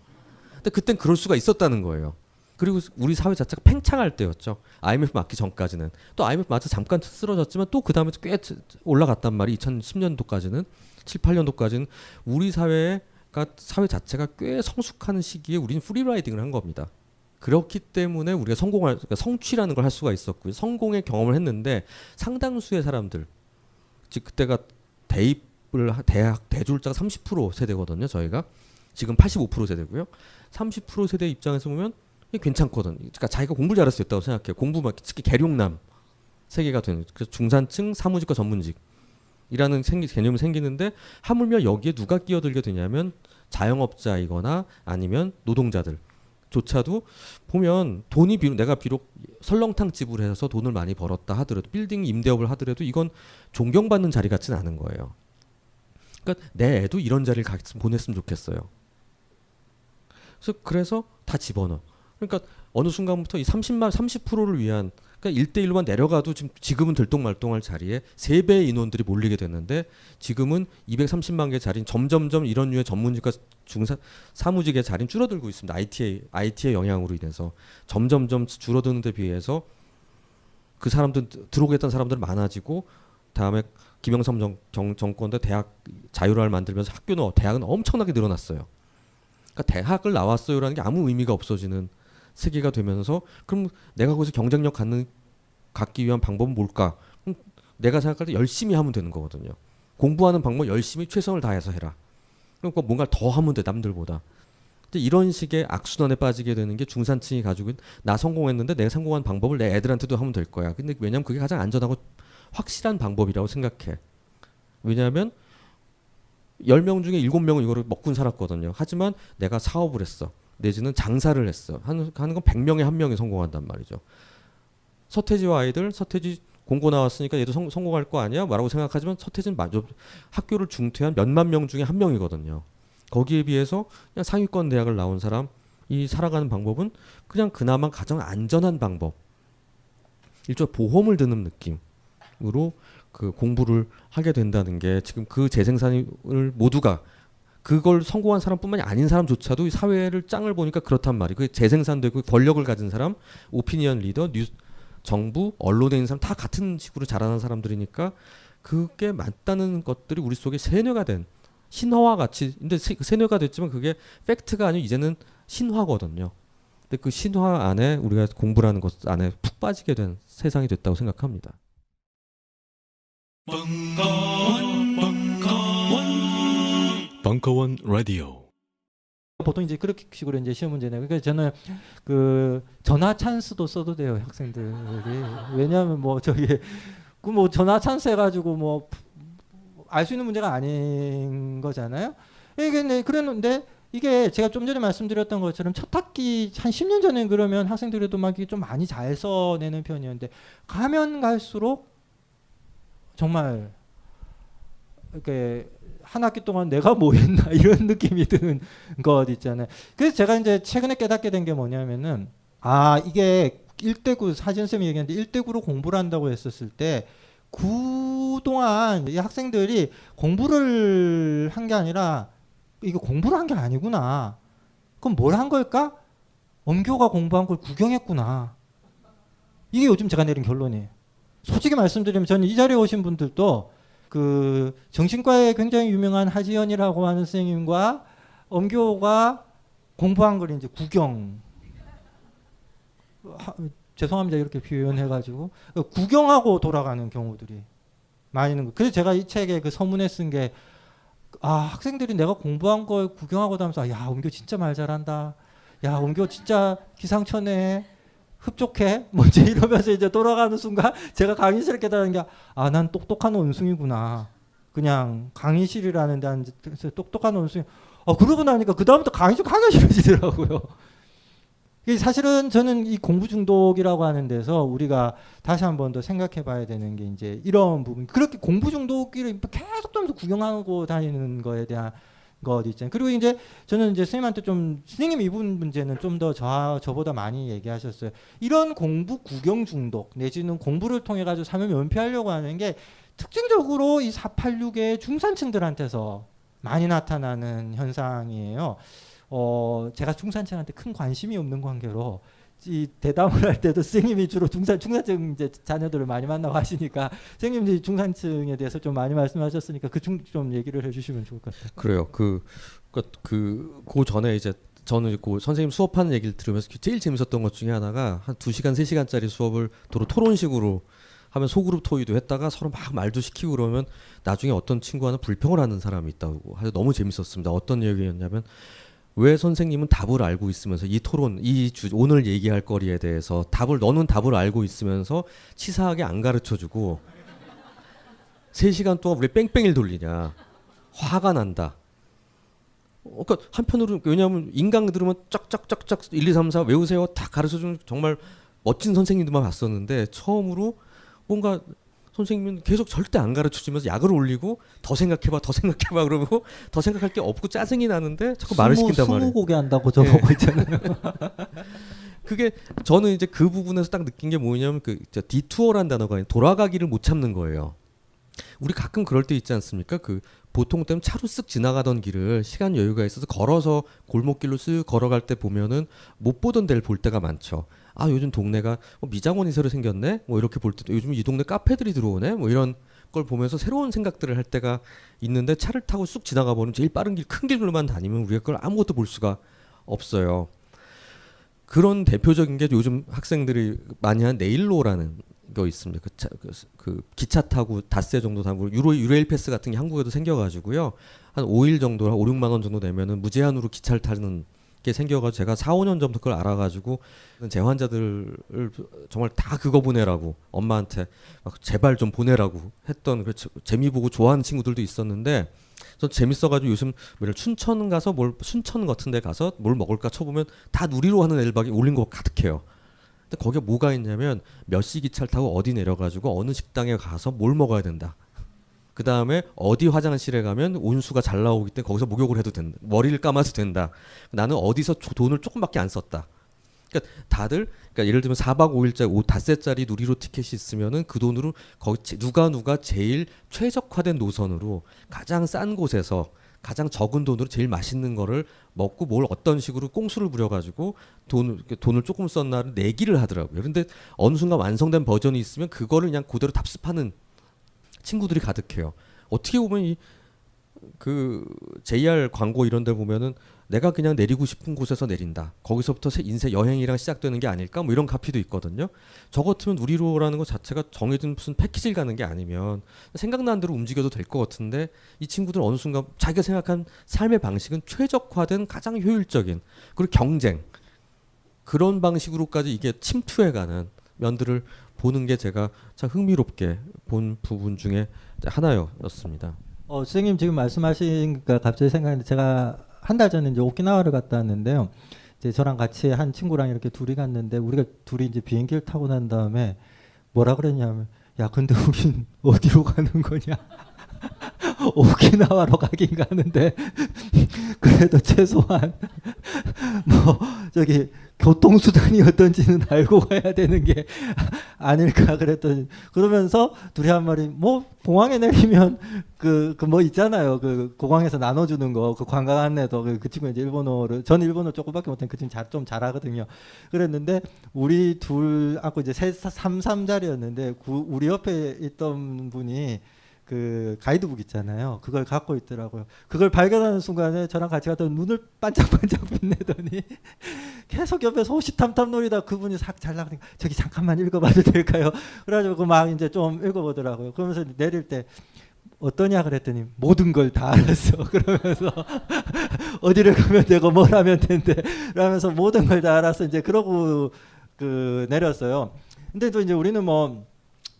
근데 그땐 그럴 수가 있었다는 거예요. 그리고 우리 사회 자체가 팽창할 때였죠. IMF 맞기 전까지는. 또 IMF 맞아 잠깐 쓰러졌지만 또 그 다음에 꽤 올라갔단 말이 2010년도까지는 7, 8년도까지는 우리 사회 자체가 꽤 성숙하는 시기에 우리는 프리라이딩을 한 겁니다. 그렇기 때문에 우리가 그러니까 성취라는 걸 할 수가 있었고요. 성공의 경험을 했는데 상당수의 사람들 즉 그때가 대학 대졸자가 30% 세대거든요. 저희가 지금 85% 세대고요. 30% 세대 입장에서 보면 괜찮거든. 그러니까 자기가 공부 잘할 수 있다고 생각해요. 공부만 특히 계룡남 세계가 되는 그래서 중산층 사무직과 전문직이라는 개념이 생기는데 하물며 여기에 누가 끼어들게 되냐면 자영업자이거나 아니면 노동자들조차도 보면 돈이 내가 비록 설렁탕 집을 해서 돈을 많이 벌었다 하더라도 빌딩 임대업을 하더라도 이건 존경받는 자리 같지는 않은 거예요. 그러니까 내 애도 이런 자리를 보냈으면 좋겠어요. 그래서 다 집어넣어. 그러니까 어느 순간부터 이 30%를 위한 그러니까 1대1로만 내려가도 지금은 들똥말똥할 자리에 3배의 인원들이 몰리게 됐는데 지금은 230만 개 자리는 점점점 이런 류의 전문직과 사무직의 자리는 줄어들고 있습니다. IT의 영향으로 인해서 점점점 줄어드는 데 비해서 그 사람들 들어오겠다는 사람들 많아지고 다음에 김영삼 정권 때 대학 자율화를 만들면서 대학은 엄청나게 늘어났어요. 그러니까 대학을 나왔어요라는 게 아무 의미가 없어지는 세계가 되면서 그럼 내가 거기서 경쟁력 갖기 위한 방법은 뭘까? 그럼 내가 생각할 때 열심히 하면 되는 거거든요. 공부하는 방법 열심히 최선을 다해서 해라. 그러니까 뭔가 더 하면 돼 남들보다. 근데 이런 식의 악순환에 빠지게 되는 게 중산층이 가지고 나 성공했는데 내가 성공한 방법을 내 애들한테도 하면 될 거야. 근데 왜냐면 그게 가장 안전하고 확실한 방법이라고 생각해. 왜냐하면 10명 중에 7명은 이거를 먹고 살았거든요. 하지만 내가 사업을 했어. 내지는 장사를 했어. 하는 건 100명에 1명이 성공한단 말이죠. 서태지와 아이들, 서태지 공고 나왔으니까 얘도 성공할 거 아니야? 라고 생각하지만 서태지는 학교를 중퇴한 몇만 명 중에 1명이거든요. 거기에 비해서 그냥 상위권 대학을 나온 사람이 살아가는 방법은 그냥 그나마 가장 안전한 방법. 일종의 보험을 드는 느낌으로 그 공부를 하게 된다는 게 지금 그 재생산을 모두가 그걸 성공한 사람뿐만이 아닌 사람조차도 이 사회를 짱을 보니까 그렇단 말이에요. 그게 재생산되고 권력을 가진 사람, 오피니언 리더, 정부, 언론에 있는 사람 다 같은 식으로 자라는 사람들이니까 그게 맞다는 것들이 우리 속에 세뇌가 된 신화와 같이 근데 세뇌가 됐지만 그게 팩트가 아니고 이제는 신화거든요. 근데 그 신화 안에 우리가 공부라는 것 안에 푹 빠지게 된 세상이 됐다고 생각합니다. 벙커원 라디오. 보통 이제 그렇게 식으로 이제 시험 문제 내요. 그러니까 저는 그 전화 찬스도 써도 돼요 학생들이. 왜냐하면 뭐 저기 그 뭐 전화 찬스 해가지고 뭐 알 수 있는 문제가 아닌 거잖아요. 이게 그랬는데 이게 제가 좀 전에 말씀드렸던 것처럼 첫 학기 한 10년 전에 그러면 학생들에도 막 좀 많이 잘 써내는 편이었는데 가면 갈수록 정말 이렇게 한 학기 동안 내가 뭐 했나 이런 느낌이 드는 것 있잖아요. 그래서 제가 이제 최근에 깨닫게 된 게 뭐냐면은 이게 1대9 사진쌤이 얘기했는데 1대9로 공부를 한다고 했었을 때 그동안 이 학생들이 공부를 한 게 아니라 이거 공부를 한 게 아니구나. 그럼 뭘 한 걸까? 엄교가 공부한 걸 구경했구나. 이게 요즘 제가 내린 결론이에요. 솔직히 말씀드리면 저는 이 자리에 오신 분들도 그 정신과에 굉장히 유명한 하지연이라고 하는 선생님과 엄교가 공부한 걸 이제 구경 죄송합니다 이렇게 표현해가지고 구경하고 돌아가는 경우들이 많이 있는 거. 그래서 제가 이 책에 그 서문에 쓴 게 학생들이 내가 공부한 걸 구경하고 다면서 야 엄교 진짜 말 잘한다. 야 엄교 진짜 기상천외 흡족해 먼저 이러면서 이제 돌아가는 순간 제가 강의실에 깨달은 게 난 똑똑한 원숭이구나. 그냥 강의실이라는 데 앉아서 똑똑한 원숭이. 그러고 나니까 그 다음부터 강의 좀 하기가 싫어지더라고요. 사실은 저는 이 공부 중독이라고 하는 데서 우리가 다시 한 번 더 생각해 봐야 되는 게 이제 이런 부분. 그렇게 공부 중독을 계속 하면서 구경하고 다니는 거에 대한 것 있잖아요. 그리고 이제 저는 이제 선생님한테 좀 선생님 이 부분 문제는 좀 더 저보다 많이 얘기하셨어요. 이런 공부 구경 중독 내지는 공부를 통해 가지고 삶을 면피하려고 하는 게 특징적으로 이 486의 중산층들한테서 많이 나타나는 현상이에요. 제가 중산층한테 큰 관심이 없는 관계로 이 대담을 할 때도 선생님이 주로 중산층 이제 자녀들을 많이 만나고 하시니까 선생님이 중산층에 대해서 좀 많이 말씀하셨으니까 좀 얘기를 해주시면 좋을 것 같아요. 그래요. 그 전에 이제 저는 그 선생님 수업하는 얘기를 들으면서 제일 재밌었던 것 중에 하나가 한 2시간 3시간짜리 수업을 도로 토론식으로 하면 소그룹 토의도 했다가 서로 막 말도 시키고 그러면 나중에 어떤 친구와는 불평을 하는 사람이 있다고 해서 너무 재밌었습니다. 어떤 얘기였냐면 왜 선생님은 답을 알고 있으면서 이 토론, 오늘 얘기할 거리에 대해서 너는 답을 알고 있으면서 치사하게 안 가르쳐주고 3시간 동안 우리 뺑뺑이를 돌리냐. 화가 난다. 그러니까 한편으로 왜냐하면 인강 들으면 쫙쫙쫙쫙 1, 2, 3, 4 외우세요. 다 가르쳐주는 정말 멋진 선생님들만 봤었는데 처음으로 뭔가 선생님은 계속 절대 안 가르쳐주면서 약을 올리고 더 생각해봐 그러고 더 생각할 게 없고 짜증이 나는데 자꾸 말을 시킨단 말이에요. 20곡에 한다고 저보고 있잖아요. 그게 저는 이제 그 부분에서 딱 느낀 게 뭐냐면 그 디투어란 단어가 아니라 돌아가기를 못 참는 거예요. 우리 가끔 그럴 때 있지 않습니까? 그 보통 때는 차로 쓱 지나가던 길을 시간 여유가 있어서 걸어서 골목길로 쓱 걸어갈 때 보면은 못 보던 데를 볼 때가 많죠. 아 요즘 동네가 미장원이 새로 생겼네. 뭐 이렇게 볼 때도 요즘 이 동네 카페들이 들어오네. 뭐 이런 걸 보면서 새로운 생각들을 할 때가 있는데 차를 타고 쑥 지나가 버리면 제일 빠른 길 큰 길로만 다니면 우리가 그걸 아무것도 볼 수가 없어요. 그런 대표적인 게 요즘 학생들이 많이 한 네일로라는 거 있습니다. 그 기차 타고 닷새 정도 타고 유레일 패스 같은 게 한국에도 생겨가지고요. 한 5일 정도, 한 5, 6만 원 정도 내면은 무제한으로 기차를 타는 게 생겨가지고 제가 4, 5년 전부터 그걸 알아가지고 제 환자들을 정말 다 그거 보내라고 엄마한테 막 제발 좀 보내라고 했던 재미 보고 좋아하는 친구들도 있었는데 전 재밌어가지고 요즘 춘천 가서 순천 같은 데 가서 뭘 먹을까 쳐보면 다 누리로 하는 엘박이 올린 거 가득해요. 근데 거기에 뭐가 있냐면 몇 시 기차를 타고 어디 내려가지고 어느 식당에 가서 뭘 먹어야 된다. 그 다음에 어디 화장실에 가면 온수가 잘 나오기 때문에 거기서 목욕을 해도 된다. 머리를 감아도 된다. 나는 어디서 돈을 조금밖에 안 썼다. 그러니까 다들 예를 들면 4박 5일짜리 닷새짜리 누리로 티켓이 있으면은 그 돈으로 누가 제일 최적화된 노선으로 가장 싼 곳에서 가장 적은 돈으로 제일 맛있는 거를 먹고 뭘 어떤 식으로 꽁수를 부려가지고 돈을 조금 썼나를 내기를 하더라고요. 그런데 어느 순간 완성된 버전이 있으면 그거를 그냥 그대로 답습하는 친구들이 가득해요. 어떻게 보면 그 JR 광고 이런 데 보면은 내가 그냥 내리고 싶은 곳에서 내린다. 거기서부터 인생 여행이랑 시작되는 게 아닐까? 뭐 이런 카피도 있거든요. 저 같으면 누리로라는 것 자체가 정해진 무슨 패키지를 가는 게 아니면 생각나는 대로 움직여도 될 것 같은데 이 친구들은 어느 순간 자기가 생각한 삶의 방식은 최적화된 가장 효율적인 그리고 경쟁 그런 방식으로까지 이게 침투해가는 면들을 보는 게 제가 참 흥미롭게 본 부분 중에 하나였습니다. 선생님 지금 말씀하시니까 갑자기 생각했는데 제가 한 달 전에 이제 오키나와를 갔다 왔는데요. 이제 저랑 같이 한 친구랑 이렇게 둘이 갔는데 우리가 둘이 이제 비행기를 타고 난 다음에 뭐라 그랬냐면 야 근데 우린 어디로 가는 거냐? 오키나와로 가긴 가는데 그래도 최소한 뭐 저기 교통수단이 어떤지는 알고 가야 되는 게 아닐까 그랬더니 그러면서 둘이 한 말이 뭐 공항에 내리면 그 뭐 있잖아요 그 공항에서 나눠주는 거 그 관광 안내도 그 친구 이제 일본어를 전 일본어 조금밖에 못하는 그 친구 좀 잘하거든요. 그랬는데 우리 둘 앉고 이제 3자리였는데 우리 옆에 있던 분이 그 가이드북 있잖아요. 그걸 갖고 있더라고요. 그걸 발견하는 순간에 저랑 같이 갔던 눈을 반짝반짝 빛내더니 계속 옆에서 호시탐탐 노리다 그분이 싹 잘 나가니까 저기 잠깐만 읽어봐도 될까요? 그래가지고 막 이제 좀 읽어보더라고요. 그러면서 내릴 때 어떠냐 그랬더니 모든 걸 다 알았어. 그러면서 어디를 가면 되고 뭘 하면 된대. 그러면서 모든 걸 다 알았어. 이제 그러고 그 내렸어요. 근데 또 이제 우리는 뭐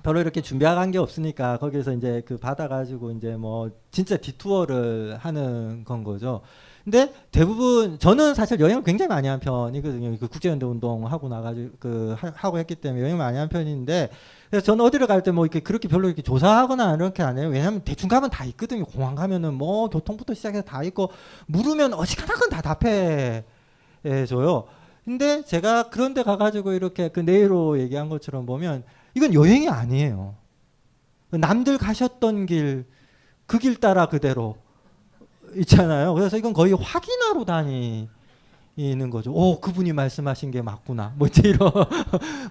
별로 이렇게 준비한 게 없으니까 거기서 이제 그 받아가지고 이제 뭐 진짜 디투어를 하는 건 거죠. 근데 대부분 저는 사실 여행을 굉장히 많이 한 편이거든요. 그 국제연대 운동하고 나가지고 하고 했기 때문에 여행을 많이 한 편인데, 그래서 저는 어디를 갈 때 뭐 이렇게 그렇게 별로 이렇게 조사하거나 이렇게 안 해요. 왜냐하면 대충 가면 다 있거든요. 공항 가면은 뭐 교통부터 시작해서 다 있고, 물으면 어지간한 건 다 답해 줘요. 근데 제가 그런데 가가지고 이렇게 그 네이로 얘기한 것처럼 보면 이건 여행이 아니에요. 남들 가셨던 길, 그 길 따라 그대로 있잖아요. 그래서 이건 거의 확인하러 다니는 거죠. 오, 그분이 말씀하신 게 맞구나. 뭐 이제 이런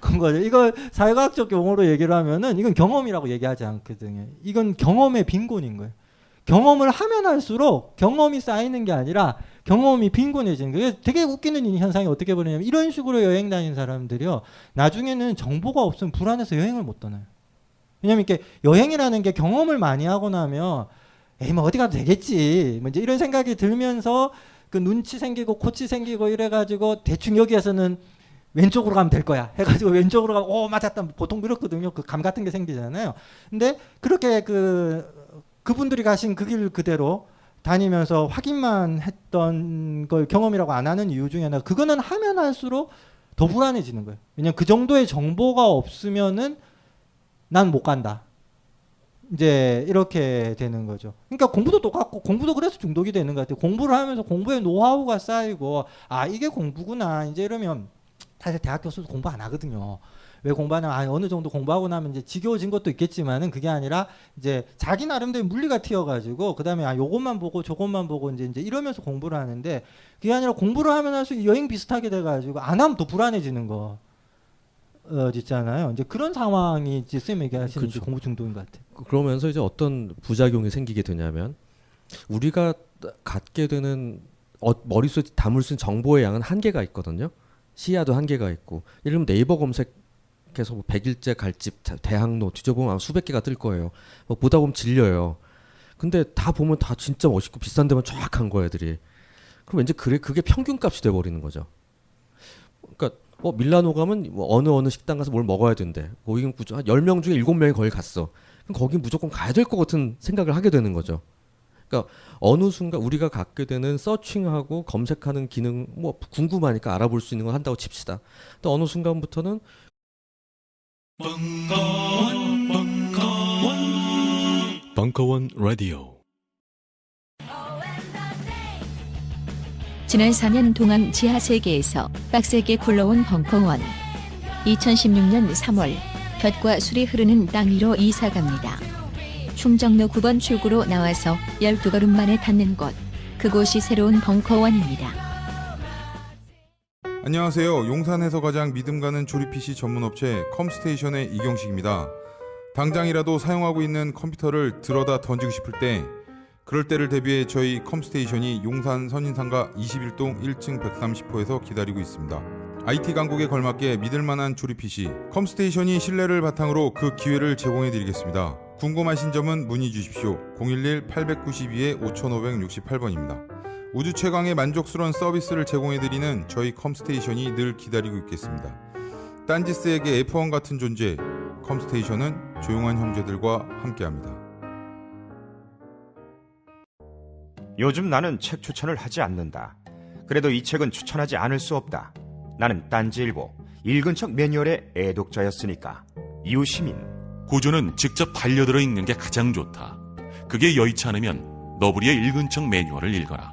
건 거죠. 이걸 사회과학적 용어로 얘기를 하면은 이건 경험이라고 얘기하지 않거든요. 이건 경험의 빈곤인 거예요. 경험을 하면 할수록 경험이 쌓이는 게 아니라 경험이 빈곤해지는 거예요. 되게 웃기는 현상이 어떻게 벌어지냐면, 이런 식으로 여행 다니는 사람들이요, 나중에는 정보가 없으면 불안해서 여행을 못 떠나요. 왜냐면 이렇게 여행이라는 게 경험을 많이 하고 나면 에이 뭐 어디 가도 되겠지 뭐 이제 이런 생각이 들면서 그 눈치 생기고 코치 생기고 이래가지고 대충 여기에서는 왼쪽으로 가면 될 거야 해가지고 왼쪽으로 가고 오 맞았다, 보통 그렇거든요. 그 감 같은 게 생기잖아요. 근데 그렇게 그분들이 가신 그 길 그대로 다니면서 확인만 했던 걸 경험이라고 안 하는 이유 중에 하나, 그거는 하면 할수록 더 불안해지는 거예요. 왜냐면 그 정도의 정보가 없으면은 난 못 간다. 이제 이렇게 되는 거죠. 그러니까 공부도 똑같고, 공부도 그래서 중독이 되는 것 같아요. 공부를 하면서 공부의 노하우가 쌓이고, 아 이게 공부구나 이제 이러면, 사실 대학 교수도 공부 안 하거든요. 왜 공부하냐면 어느 정도 공부하고 나면 이제 지겨워진 것도 있겠지만은 그게 아니라 이제 자기 나름대로 물리가 튀어가지고 그다음에 요것만 보고 저것만 보고 이제 이러면서 공부를 하는데, 그게 아니라 공부를 하면 할수록 여행 비슷하게 돼가지고 안 하면 더 불안해지는 거. 있잖아요. 이제 그런 상황이 이제 쌤 얘기하시는 그렇죠. 공부 중독인 것 같아요. 그러면서 이제 어떤 부작용이 생기게 되냐면, 우리가 갖게 되는 머릿속에 담을 수 있는 정보의 양은 한계가 있거든요. 시야도 한계가 있고, 예를 들면 네이버 검색해서 뭐 100일째 갈집 대학로 뒤져보면 아마 수백 개가 뜰 거예요. 뭐 보다 보면 질려요. 근데 다 보면 다 진짜 멋있고 비싼 데만 쫙 간 거야 애들이. 그럼 왠지 그게 평균값이 돼버리는 거죠. 그러니까 밀라노 가면 뭐 어느 식당 가서 뭘 먹어야 된대. 거기 한 10명 중에 7명이 거기 갔어. 그럼 거기 무조건 가야 될 것 같은 생각을 하게 되는 거죠. 그러니까 어느 순간 우리가 갖게 되는 서칭하고 검색하는 기능, 뭐 궁금하니까 알아볼 수 있는 걸 한다고 칩시다. 또 어느 순간부터는 벙커원 라디오. 지난 4년 동안 지하 세계에서 빡세게 굴러온 벙커원. 2016년 3월 볕과 술이 흐르는 땅 위로 이사갑니다. 충정로 9번 출구로 나와서 12걸음 만에 닿는 곳. 그곳이 새로운 벙커원입니다. 안녕하세요. 용산에서 가장 믿음 가는 조립 PC 전문 업체 컴스테이션의 이경식입니다. 당장이라도 사용하고 있는 컴퓨터를 들어다 던지고 싶을 때, 그럴 때를 대비해 저희 컴스테이션이 용산 선인상가 21동 1층 130호에서 기다리고 있습니다. IT 강국에 걸맞게 믿을만한 조립 PC 컴스테이션이 신뢰를 바탕으로 그 기회를 제공해드리겠습니다. 궁금하신 점은 문의 주십시오. 011-892-5568번입니다. 우주 최강의 만족스러운 서비스를 제공해드리는 저희 컴스테이션이 늘 기다리고 있겠습니다. 딴지스에게 F1 같은 존재, 컴스테이션은 조용한 형제들과 함께합니다. 요즘 나는 책 추천을 하지 않는다. 그래도 이 책은 추천하지 않을 수 없다. 나는 딴지일보 읽은 척 매뉴얼의 애독자였으니까. 이웃시민. 고전은 직접 반려들어 읽는 게 가장 좋다. 그게 여의치 않으면 너부리의 읽은 척 매뉴얼을 읽어라.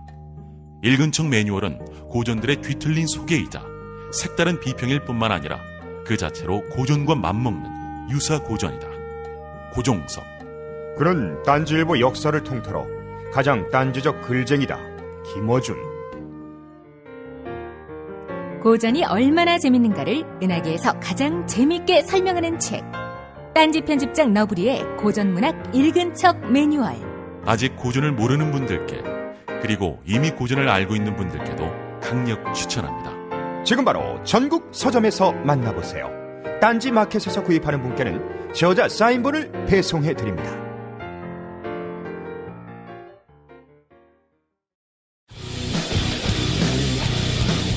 읽은 척 매뉴얼은 고전들의 뒤틀린 소개이자 색다른 비평일 뿐만 아니라 그 자체로 고전과 맞먹는 유사 고전이다. 고종석. 그는 딴지일보 역사를 통틀어 가장 딴지적 글쟁이다. 김어준. 고전이 얼마나 재밌는가를 은하계에서 가장 재밌게 설명하는 책. 딴지 편집장 너부리의 고전문학 읽은 척 매뉴얼. 아직 고전을 모르는 분들께, 그리고 이미 고전을 알고 있는 분들께도 강력 추천합니다. 지금 바로 전국 서점에서 만나보세요. 딴지 마켓에서 구입하는 분께는 저자 사인본을 배송해드립니다.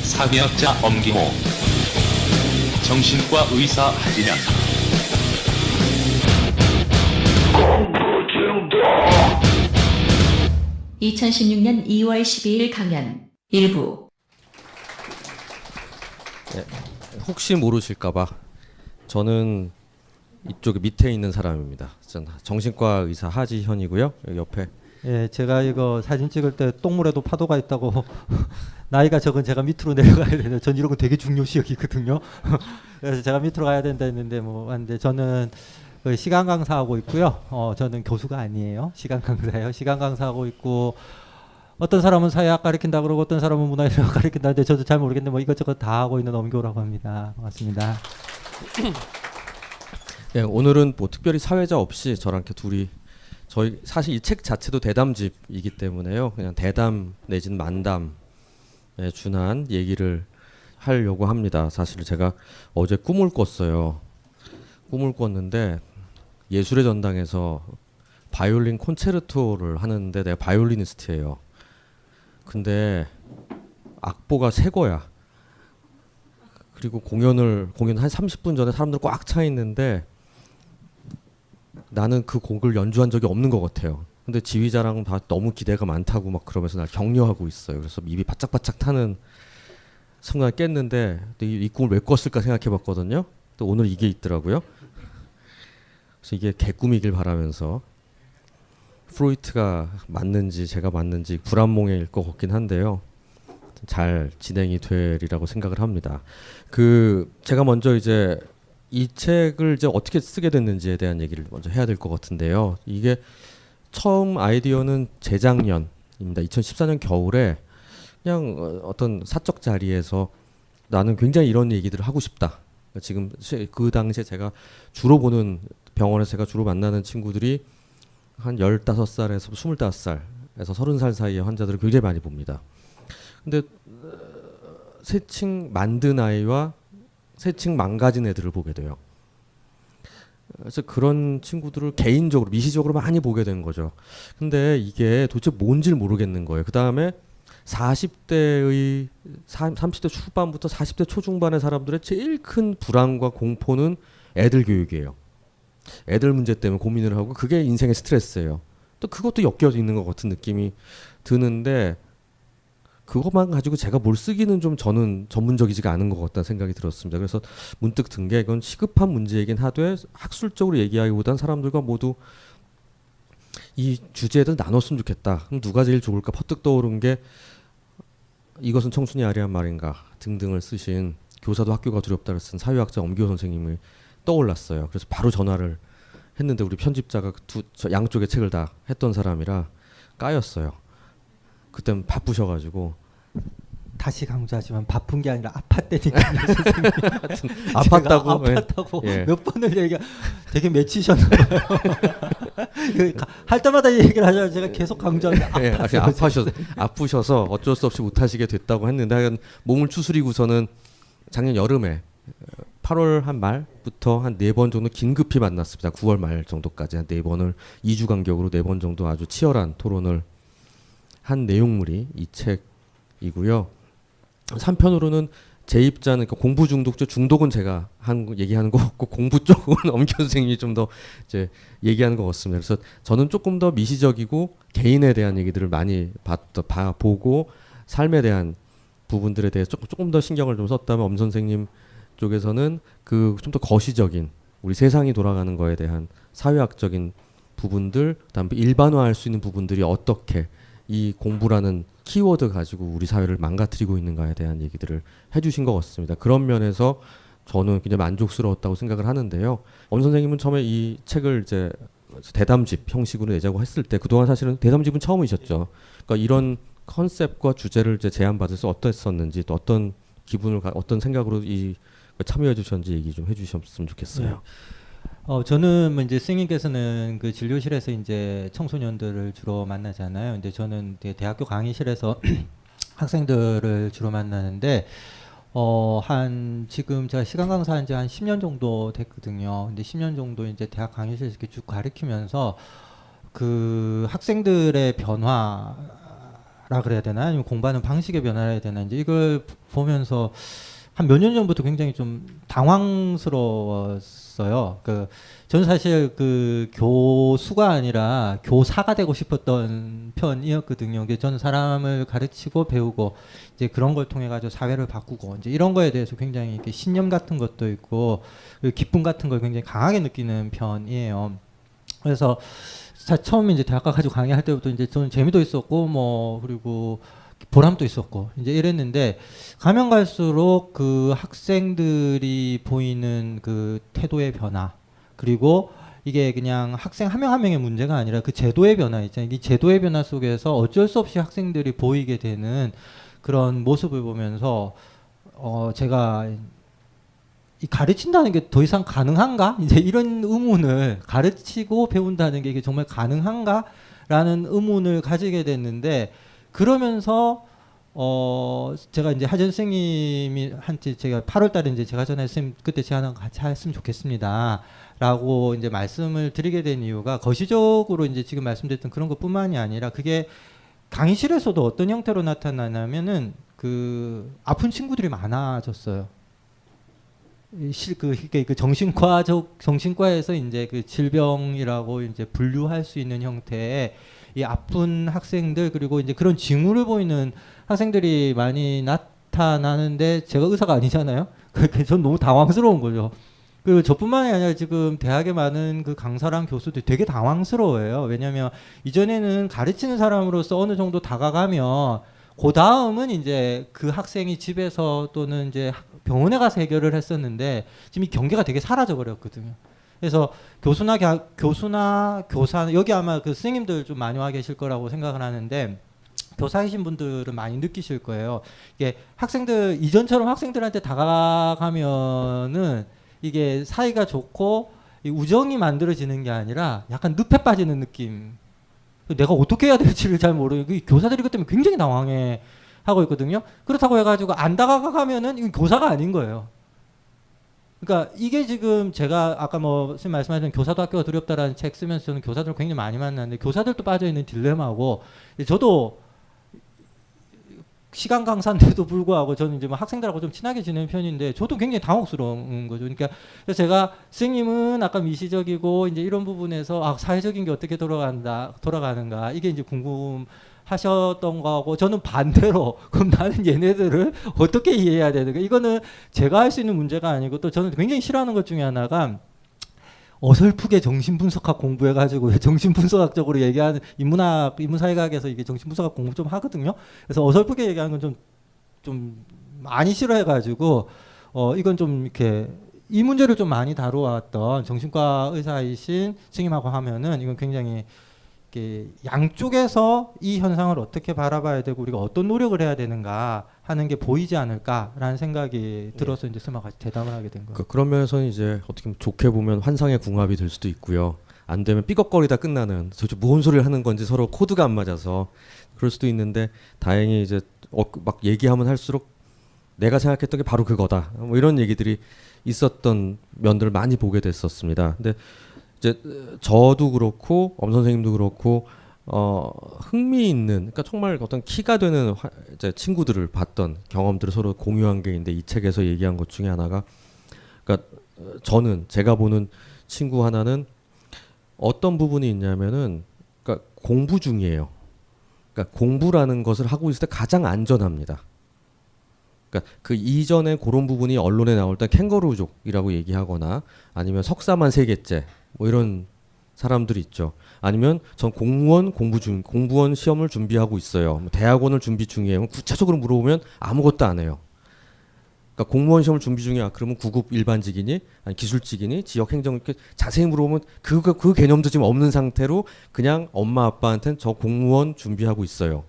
사회학자 엄기호, 정신과 의사 하진현. 2016년 2월 12일 강연 일부. 네, 혹시 모르실까봐 저는 이쪽에 밑에 있는 사람입니다. 저는 정신과 의사 하지현이고요. 여기 옆에. 예, 제가 이거 사진 찍을 때 똥물에도 파도가 있다고 나이가 적은 제가 밑으로 내려가야 되는데 전 이런 거 되게 중요시 여기거든요. 그래서 제가 밑으로 가야 된다 했는데 뭐 근데 저는 시간 강사하고 있고요. 저는 교수가 아니에요. 시간 강사예요. 시간 강사하고 있고 어떤 사람은 사회학 가르친다 그러고 어떤 사람은 문화의학 가르친다는데 저도 잘 모르겠는데 뭐 이것저것 다 하고 있는 엄교라고 합니다. 반갑습니다. 네, 오늘은 뭐 특별히 사회자 없이 저랑 이렇게 둘이 저희 사실 이 책 자체도 대담집이기 때문에요. 그냥 대담 내지는 만담에 준한 얘기를 하려고 합니다. 사실 제가 어제 꿈을 꿨어요. 꿈을 꿨는데 예술의 전당에서 바이올린 콘체르토를 하는데 내가 바이올리니스트예요. 근데 악보가 새 거야. 그리고 공연 한 30분 전에 사람들 꽉 차 있는데 나는 그 곡을 연주한 적이 없는 것 같아요. 근데 지휘자랑 다 너무 기대가 많다고 막 그러면서 날 격려하고 있어요. 그래서 입이 바짝바짝 타는 순간 깼는데 이 꿈을 왜 꿨을까 생각해봤거든요. 또 오늘 이게 있더라고요. 그래서 이게 개꿈이길 바라면서 프로이트가 맞는지 제가 맞는지 불안몽일 것 같긴 한데요. 잘 진행이 되리라고 생각을 합니다. 제가 먼저 이제 이 책을 이제 어떻게 쓰게 됐는지에 대한 얘기를 먼저 해야 될 것 같은데요. 이게 처음 아이디어는 재작년입니다. 2014년 겨울에 그냥 어떤 사적 자리에서 나는 굉장히 이런 얘기들을 하고 싶다. 지금 그 당시에 제가 주로 보는 병원에서 제가 주로 만나는 친구들이 한 15살에서 25살에서 30살 사이의 환자들을 굉장히 많이 봅니다. 근데 새칭 만든 아이와 새칭 망가진 애들을 보게 돼요. 그래서 그런 친구들을 개인적으로 미시적으로 많이 보게 된 거죠. 근데 이게 도대체 뭔지를 모르겠는 거예요. 그 다음에 30대 초반부터 40대 초중반의 사람들의 제일 큰 불안과 공포는 애들 교육이에요. 애들 문제 때문에 고민을 하고 그게 인생의 스트레스예요. 또 그것도 엮여 있는 것 같은 느낌이 드는데 그것만 가지고 제가 뭘 쓰기는 좀 저는 전문적이지가 않은 것 같다는 생각이 들었습니다. 그래서 문득 든 게 이건 시급한 문제이긴 하되 학술적으로 얘기하기보다는 사람들과 모두 이 주제를 나눴으면 좋겠다. 그럼 누가 제일 좋을까 퍼뜩 떠오른 게 이것은 청춘이 아리한 말인가 등등을 쓰신 교사도 학교가 두렵다를 쓴 사회학자 엄기호 선생님을 떠올랐어요. 그래서 바로 전화를 했는데 우리 편집자가 양쪽의 책을 다 했던 사람이라 까였어요. 그땐 바쁘셔가지고 다시 강조하지만 바쁜 게 아니라 아팠다니까. 아팠다고 예. 몇 번을 얘기 되게 맺히셨나봐요. 할 때마다 얘기를 하잖아요. 제가 계속 강조하는데 예, 아프셔서 어쩔 수 없이 못하시게 됐다고 했는데 몸을 추스리고서는 작년 여름에 8월 한 말부터 한 4번 정도 긴급히 만났습니다. 9월 말 정도까지 한 4번을 2주 간격으로 4번 정도 아주 치열한 토론을 한 내용물이 이 책이고요. 3편으로는 제 입자는 공부 중독은 제가 얘기하는 거 같고 공부 쪽은 엄기 선생님이 좀 더 이제 얘기하는 것 같습니다. 그래서 저는 조금 더 미시적이고 개인에 대한 얘기들을 많이 보고 삶에 대한 부분들에 대해서 조금 더 신경을 좀 썼다면 엄 선생님 쪽에서는 그 좀 더 거시적인 우리 세상이 돌아가는 거에 대한 사회학적인 부분들, 그다음에 일반화할 수 있는 부분들이 어떻게 이 공부라는 키워드 가지고 우리 사회를 망가뜨리고 있는가에 대한 얘기들을 해주신 것 같습니다. 그런 면에서 저는 굉장히 만족스러웠다고 생각을 하는데요. 엄 선생님은 처음에 이 책을 이제 대담집 형식으로 내자고 했을 때 그동안 사실은 대담집은 처음이셨죠. 그러니까 이런 컨셉과 주제를 이제 제안받아서 어땠었는지 또 어떤 기분을 어떤 생각으로 참여해 주셨는지 얘기 좀 해주셨으면 좋겠어요. 네. 저는 뭐 이제 스님께서는 그 진료실에서 이제 청소년들을 주로 만나잖아요. 근데 저는 대학교 강의실에서 학생들을 주로 만나는데 지금 제가 시간 강사한 지 한 10년 정도 됐거든요. 근데 10년 정도 이제 대학 강의실에서 이렇게 쭉 가르치면서 그 학생들의 변화라 그래야 되나 아니면 공부하는 방식의 변화라 해야 되나 이제 이걸 보면서 한 몇 년 전부터 굉장히 좀 당황스러웠어요. 저는 사실 그 교수가 아니라 교사가 되고 싶었던 편이었거든요. 저는 사람을 가르치고 배우고 이제 그런 걸 통해 가지고 사회를 바꾸고 이제 이런 거에 대해서 굉장히 이렇게 신념 같은 것도 있고 기쁨 같은 걸 굉장히 강하게 느끼는 편이에요. 그래서 처음 이제 대학 가가지고 강의할 때부터 이제 저는 재미도 있었고 뭐 그리고 보람도 있었고 이제 이랬는데 가면 갈수록 그 학생들이 보이는 그 태도의 변화 그리고 이게 그냥 학생 한 명 한 명의 문제가 아니라 그 제도의 변화 있잖아요. 이 제도의 변화 속에서 어쩔 수 없이 학생들이 보이게 되는 그런 모습을 보면서 제가 이 가르친다는 게 더 이상 가능한가? 이제 이런 의문을 가르치고 배운다는 게 이게 정말 가능한가라는 의문을 가지게 됐는데 그러면서 제가 이제 하전 선생님이 한테 제가 8월달에 이제 제가 전에 선생님 그때 제안한 거 같이 했으면 좋겠습니다라고 이제 말씀을 드리게 된 이유가 거시적으로 이제 지금 말씀드렸던 그런 것뿐만이 아니라 그게 강의실에서도 어떤 형태로 나타나냐면은 그 아픈 친구들이 많아졌어요. 그 정신과에서 이제 그 질병이라고 이제 분류할 수 있는 형태의 이 아픈 학생들 그리고 이제 그런 징후를 보이는 학생들이 많이 나타나는데 제가 의사가 아니잖아요. 그러니까 전 너무 당황스러운 거죠. 그리고 저뿐만이 아니라 지금 대학에 많은 그 강사랑 교수들이 되게 당황스러워해요. 왜냐하면 이전에는 가르치는 사람으로서 어느 정도 다가가면 그 다음은 이제 그 학생이 집에서 또는 이제 병원에 가서 해결을 했었는데 지금 이 경계가 되게 사라져 버렸거든요. 그래서 교수나 교사 여기 아마 그 선생님들 좀 많이 와 계실 거라고 생각을 하는데 교사이신 분들은 많이 느끼실 거예요. 이게 학생들 이전처럼 학생들한테 다가가면은 이게 사이가 좋고 우정이 만들어지는 게 아니라 약간 늪에 빠지는 느낌. 내가 어떻게 해야 될지를 잘 모르고 교사들이 그 때문에 굉장히 당황해 하고 있거든요. 그렇다고 해가지고 안 다가가면은 이건 교사가 아닌 거예요. 그러니까 이게 지금 제가 아까 뭐 선생님 말씀하신 교사도 학교가 두렵다라는 책 쓰면서 저는 교사들을 굉장히 많이 만났는데 교사들도 빠져있는 딜레마고 저도 시간 강사인데도 불구하고 저는 이제 뭐 학생들하고 좀 친하게 지내는 편인데 저도 굉장히 당혹스러운 거죠. 그러니까 그래서 제가 선생님은 아까 미시적이고 이제 이런 부분에서 사회적인 게 어떻게 돌아가는가 이게 이제 궁금하셨던 거고 저는 반대로 그럼 나는 얘네들을 어떻게 이해해야 되는가 이거는 제가 할 수 있는 문제가 아니고 또 저는 굉장히 싫어하는 것 중에 하나가 어설프게 정신분석학 공부해가지고 정신분석학적으로 얘기하는 인문사회학에서 이게 정신분석학 공부 좀 하거든요. 그래서 어설프게 얘기하는 건 좀 많이 싫어해가지고 이건 좀 이렇게 이 문제를 좀 많이 다루어왔던 정신과 의사이신 선생님하고 하면은 이건 굉장히 이렇게 양쪽에서 이 현상을 어떻게 바라봐야 되고 우리가 어떤 노력을 해야 되는가 하는 게 보이지 않을까라는 생각이 들어서 이제 스마 같이 대담을 하게 된 거예요. 그런 면에서는 이제 어떻게 보면 좋게 보면 환상의 궁합이 될 수도 있고요. 안 되면 삐걱거리다 끝나는 도대체 무슨 소리를 하는 건지 서로 코드가 안 맞아서 그럴 수도 있는데 다행히 이제 막 얘기하면 할수록 내가 생각했던 게 바로 그거다. 뭐 이런 얘기들이 있었던 면들을 많이 보게 됐었습니다. 근데 이제 저도 그렇고 엄 선생님도 그렇고 흥미있는 그러니까 정말 어떤 키가 되는 이제 친구들을 봤던 경험들을 서로 공유한 게 있는데 이 책에서 얘기한 것 중에 하나가 그러니까 제가 보는 친구 하나는 어떤 부분이 있냐면은 그러니까 공부 중이에요. 그러니까 공부라는 것을 하고 있을 때 가장 안전합니다. 그러니까 그 이전에 그런 부분이 언론에 나올 때 캥거루족이라고 얘기하거나 아니면 석사만 3개째 뭐 이런 사람들이 있죠. 아니면 전 공무원 시험을 준비하고 있어요. 뭐 대학원을 준비 중이에요. 구체적으로 물어보면 아무것도 안 해요. 그러니까 공무원 시험을 준비 중이야. 그러면 9급 일반직이니, 아니 기술직이니, 지역행정 자세히 물어보면 그 개념도 지금 없는 상태로 그냥 엄마 아빠한테는 저 공무원 준비하고 있어요.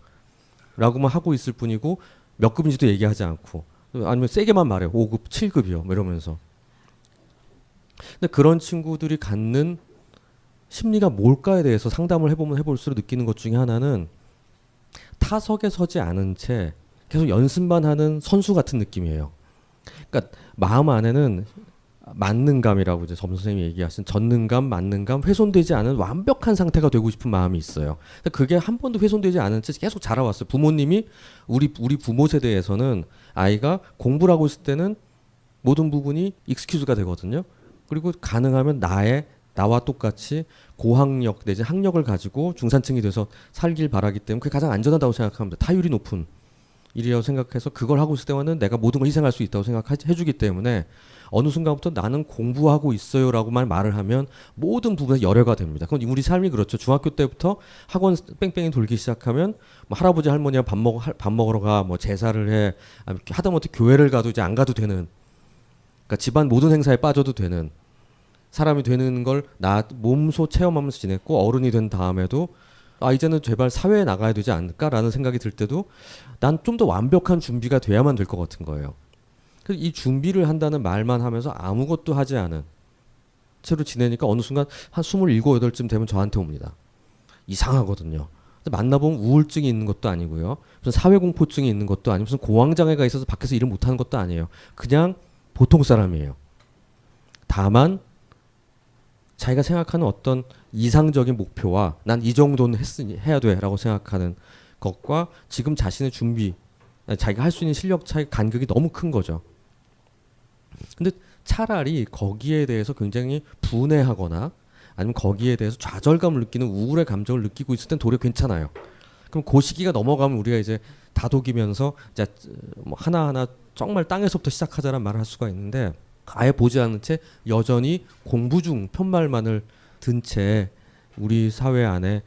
라고만 하고 있을 뿐이고 몇 급인지도 얘기하지 않고 아니면 세게만 말해요. 5급, 7급이요. 뭐 이러면서. 근데 그런 친구들이 갖는 심리가 뭘까에 대해서 상담을 해볼수록 느끼는 것 중에 하나는 타석에 서지 않은 채 계속 연습만 하는 선수 같은 느낌이에요. 그러니까 마음 안에는 만능감이라고 이제 점 선생님이 얘기하신 전능감, 만능감, 훼손되지 않은 완벽한 상태가 되고 싶은 마음이 있어요. 근데 그게 한 번도 훼손되지 않은 채 계속 자라왔어요. 부모님이 우리 부모 세대에서는 아이가 공부를 하고 있을 때는 모든 부분이 익스큐즈가 되거든요. 그리고 가능하면 나와 똑같이 고학력 내지 학력을 가지고 중산층이 돼서 살길 바라기 때문에 그게 가장 안전하다고 생각합니다. 타율이 높은 일이라고 생각해서 그걸 하고 있을 때와는 내가 모든 걸 희생할 수 있다고 생각해주기 때문에 어느 순간부터 나는 공부하고 있어요라고만 말을 하면 모든 부분에 열애가 됩니다. 그건 우리 삶이 그렇죠. 중학교 때부터 학원 뺑뺑이 돌기 시작하면 뭐 할아버지 할머니와 밥 먹으러 가, 뭐 제사를 해, 하다못해 교회를 가도 이제 안 가도 되는, 그러니까 집안 모든 행사에 빠져도 되는 사람이 되는 걸 나 몸소 체험하면서 지냈고, 어른이 된 다음에도 이제는 제발 사회에 나가야 되지 않을까라는 생각이 들 때도 난 좀 더 완벽한 준비가 돼야만 될 것 같은 거예요. 그래서 이 준비를 한다는 말만 하면서 아무것도 하지 않은 채로 지내니까 어느 순간 한 27, 8쯤 되면 저한테 옵니다. 이상하거든요. 만나보면 우울증이 있는 것도 아니고요. 무슨 사회공포증이 있는 것도 아니고 무슨 공황장애가 있어서 밖에서 일을 못하는 것도 아니에요. 그냥 보통 사람이에요. 다만 자기가 생각하는 어떤 이상적인 목표와 난 이 정도는 해야 돼 라고 생각하는 것과 지금 자신의 준비, 자기가 할 수 있는 실력 차이 간격이 너무 큰 거죠. 근데 차라리 거기에 대해서 굉장히 분해하거나 아니면 거기에 대해서 좌절감을 느끼는 우울의 감정을 느끼고 있을 땐 도리어 괜찮아요. 그럼 그 시기가 넘어가면 우리가 이제 다독이면서 이제 뭐 하나하나 정말 땅에서부터 시작하자는 말을 할 수가 있는데, 아예 보지 않은 채 여전히 공부 중 편말만을 든 채 우리 사회 안에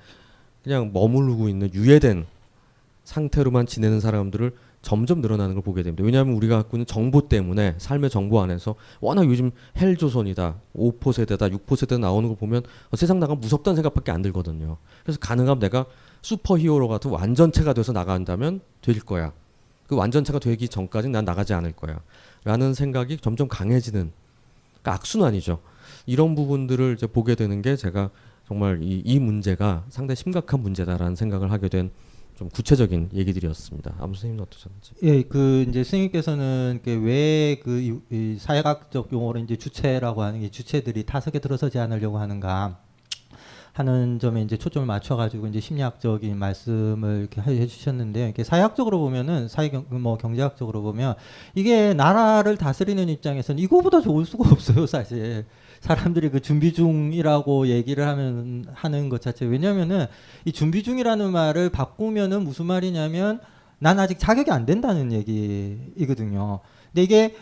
그냥 머무르고 있는 유예된 상태로만 지내는 사람들을 점점 늘어나는 걸 보게 됩니다. 왜냐하면 우리가 갖고 있는 정보 때문에, 삶의 정보 안에서 워낙 요즘 헬조선이다, 5포 세대다, 6포 세대 나오는 걸 보면 세상 나가면 무섭다는 생각밖에 안 들거든요. 그래서 가능하면 내가 슈퍼히어로 같은 완전체가 돼서 나간다면 될 거야. 그 완전체가 되기 전까지는 난 나가지 않을 거야 라는 생각이 점점 강해지는, 그러니까 악순환이죠. 이런 부분들을 이제 보게 되는 게 제가 정말 이 문제가 상당히 심각한 문제다라는 생각을 하게 된 좀 구체적인 얘기들이었습니다. 아무 선생님은 어떠셨는지? 예, 그 이제 스님께서는 왜 그 사회학적 용어로 이제 주체라고 하는 게 주체들이 타석에 들어서지 않으려고 하는가 하는 점에 이제 초점을 맞춰가지고 이제 심리학적인 말씀을 이렇게 해주셨는데, 이렇게 사회학적으로 보면은 경제학적으로 보면 이게 나라를 다스리는 입장에서는 이거보다 좋을 수가 없어요, 사실. 사람들이 그 준비 중이라고 얘기를 하는 것 자체. 왜냐면은 이 준비 중이라는 말을 바꾸면은 무슨 말이냐면 난 아직 자격이 안 된다는 얘기이거든요. 근데 이게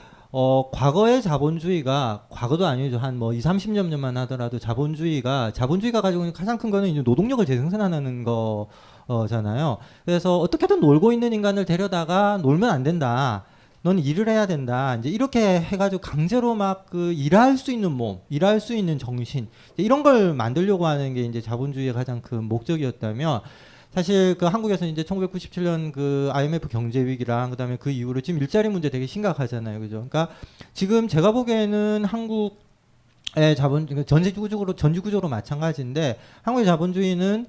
과거의 자본주의가, 과거도 아니죠. 한 20, 30년만 하더라도 자본주의가 가지고 있는 가장 큰 거는 이제 노동력을 재생산하는 거잖아요. 그래서 어떻게든 놀고 있는 인간을 데려다가 놀면 안 된다. 넌 일을 해야 된다. 이제 이렇게 해가지고 강제로 막 그 일할 수 있는 몸, 일할 수 있는 정신, 이런 걸 만들려고 하는 게 이제 자본주의의 가장 큰 목적이었다면, 사실 그 한국에서 이제 1997년 그 IMF 경제 위기랑 그다음에 그 이후로 지금 일자리 문제 되게 심각하잖아요, 그죠? 그러니까 지금 제가 보기에는 한국의 전지구조로 마찬가지인데, 한국의 자본주의는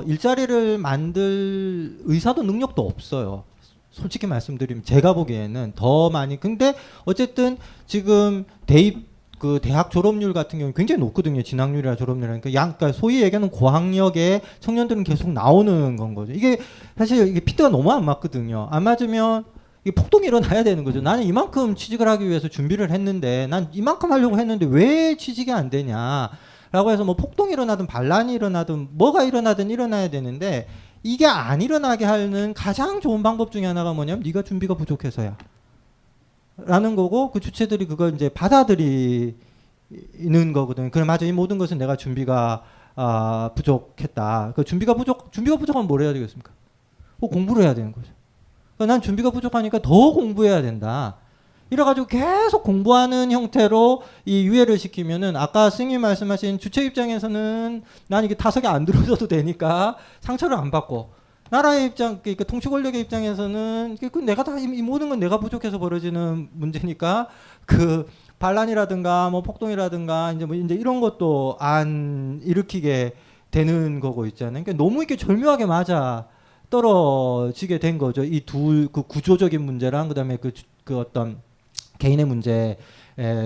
일자리를 만들 의사도 능력도 없어요. 솔직히 말씀드리면 제가 보기에는 더 많이. 근데 어쨌든 지금 대학 졸업률 같은 경우는 굉장히 높거든요. 진학률이나 졸업률이나. 그러니까 소위 얘기하는 고학력의 청년들은 계속 나오는 건 거죠. 이게 사실 이게 피트가 너무 안 맞거든요. 안 맞으면 이게 폭동이 일어나야 되는 거죠. 나는 이만큼 취직을 하기 위해서 준비를 했는데, 난 이만큼 하려고 했는데 왜 취직이 안 되냐 라고 해서 뭐 폭동이 일어나든 반란이 일어나든 뭐가 일어나든 일어나야 되는데, 이게 안 일어나게 하는 가장 좋은 방법 중에 하나가 뭐냐면 네가 준비가 부족해서야 라는 거고, 그 주체들이 그걸 이제 받아들이는 거거든요. 그래, 맞아, 이 모든 것은 내가 준비가 부족했다. 그 준비가 부족하면 뭘 해야 되겠습니까? 공부를 해야 되는 거죠. 그러니까 난 준비가 부족하니까 더 공부해야 된다. 이래가지고 계속 공부하는 형태로 이 유예를 시키면은, 아까 스님 말씀하신 주체 입장에서는 난 이게 타석에 안 들어줘도 되니까 상처를 안 받고, 나라의 입장, 그러니까 통치 권력의 입장에서는 내가 다 이 모든 건 내가 부족해서 벌어지는 문제니까 그 반란이라든가 뭐 폭동이라든가 이제 이런 것도 안 일으키게 되는 거고 있잖아요. 그러니까 너무 이렇게 절묘하게 맞아 떨어지게 된 거죠. 이 그 구조적인 문제랑 그다음에 그 어떤 개인의 문제에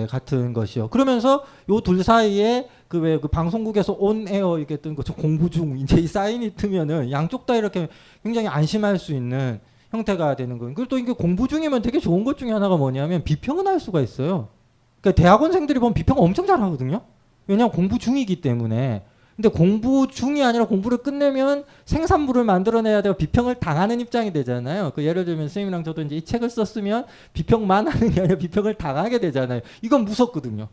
같은 것이요. 그러면서 요 둘 사이에 그 왜 그 방송국에서 온 에어 이게 뜬 거죠. 공부 중 이제 이 사인이 뜨면은 양쪽 다 이렇게 굉장히 안심할 수 있는 형태가 되는 거예요. 그리고 또 이게 공부 중이면 되게 좋은 것 중에 하나가 뭐냐면 비평은 할 수가 있어요. 그러니까 대학원생들이 보면 비평 엄청 잘하거든요. 왜냐하면 공부 중이기 때문에. 근데 공부 중이 아니라 공부를 끝내면 생산물을 만들어내야 되고 비평을 당하는 입장이 되잖아요. 그 예를 들면 선생님이랑 저도 이제 이 책을 썼으면 비평만 하는 게 아니라 비평을 당하게 되잖아요. 이건 무섭거든요.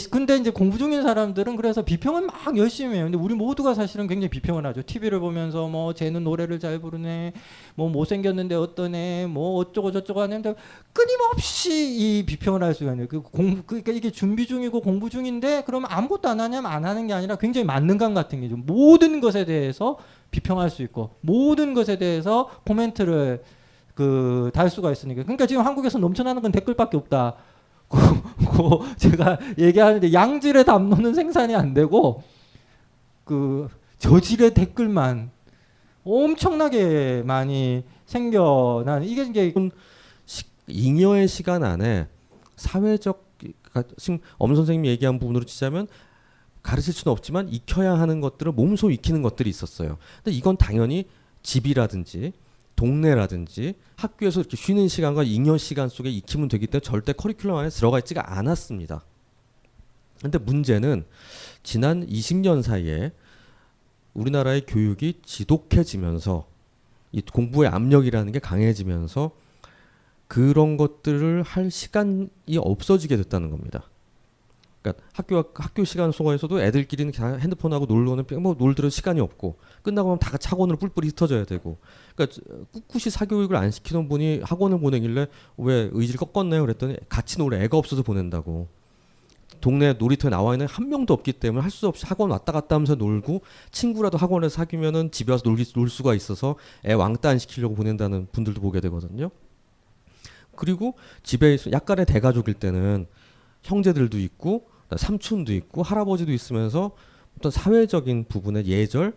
근데 이제 공부 중인 사람들은 그래서 비평은 막 열심히 해요. 근데 우리 모두가 사실은 굉장히 비평을 하죠. TV를 보면서 뭐 쟤는 노래를 잘 부르네, 뭐 못생겼는데 어떠네, 뭐 어쩌고 저쩌고 하는데 끊임없이 이 비평을 할 수가 있는. 그러니까 이게 준비 중이고 공부 중인데 그러면 아무것도 안 하냐면 안 하는 게 아니라 굉장히 만능감 같은 게 좀 모든 것에 대해서 비평할 수 있고 모든 것에 대해서 코멘트를 달 수가 있으니까. 그러니까 지금 한국에서 넘쳐나는 건 댓글밖에 없다. 제가 얘기하는데 양질의 담론은 생산이 안 되고 그 저질의 댓글만 엄청나게 많이 생겨난 이게 이제 잉여의 시간 안에 사회적 지금 엄 선생님이 얘기한 부분으로 치자면 가르칠 수는 없지만 익혀야 하는 것들을 몸소 익히는 것들이 있었어요. 근데 이건 당연히 집이라든지 동네라든지 학교에서 이렇게 쉬는 시간과 잉여 시간 속에 익히면 되기 때문에 절대 커리큘럼 안에 들어가 있지가 않았습니다. 근데 문제는 지난 20년 사이에 우리나라의 교육이 지독해지면서 이 공부의 압력이라는 게 강해지면서 그런 것들을 할 시간이 없어지게 됐다는 겁니다. 그러니까 학교 시간 속에서도 애들끼리는 그냥 핸드폰하고 놀러는 뭐 놀들 시간이 없고 끝나고 나면 다 같이 학원으로 뿔뿔이 흩어져야 되고 그러니까 꿋꿋이 사교육을 안 시키던 분이 학원을 보내길래 왜 의지를 꺾었나요? 그랬더니 같이 놀 애가 없어서 보낸다고. 동네 놀이터에 나와 있는 한 명도 없기 때문에 할 수 없이 학원 왔다 갔다 하면서 놀고 친구라도 학원에서 사귀면은 집에 와서 놀 수가 있어서 애 왕따 안 시키려고 보낸다는 분들도 보게 되거든요. 그리고 집에 약간의 대가족일 때는 형제들도 있고 삼촌도 있고 할아버지도 있으면서 어떤 사회적인 부분의 예절,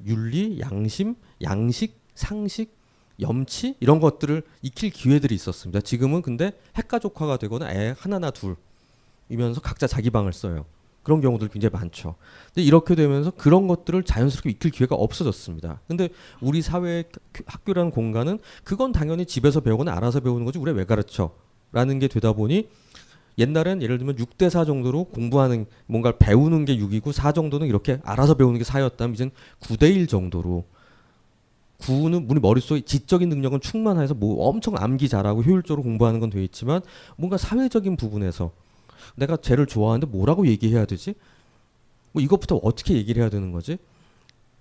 윤리, 양심, 양식, 상식, 염치 이런 것들을 익힐 기회들이 있었습니다. 지금은 근데 핵가족화가 되거나 애 하나나 둘이면서 각자 자기 방을 써요. 그런 경우들 굉장히 많죠. 근데 이렇게 되면서 그런 것들을 자연스럽게 익힐 기회가 없어졌습니다. 근데 우리 사회의 학교라는 공간은 그건 당연히 집에서 배우거나 알아서 배우는 거지 우리가 왜 가르쳐? 라는 게 되다 보니 옛날엔 예를 들면 6대4 정도로 공부하는 뭔가를 배우는 게 6이고 4 정도는 이렇게 알아서 배우는 게 4였다면 이젠 9대1 정도로 9는 우리 머릿속에 지적인 능력은 충만해서 뭐 엄청 암기 잘하고 효율적으로 공부하는 건 돼 있지만 뭔가 사회적인 부분에서 내가 쟤를 좋아하는데 뭐라고 얘기해야 되지? 뭐 이것부터 어떻게 얘기를 해야 되는 거지?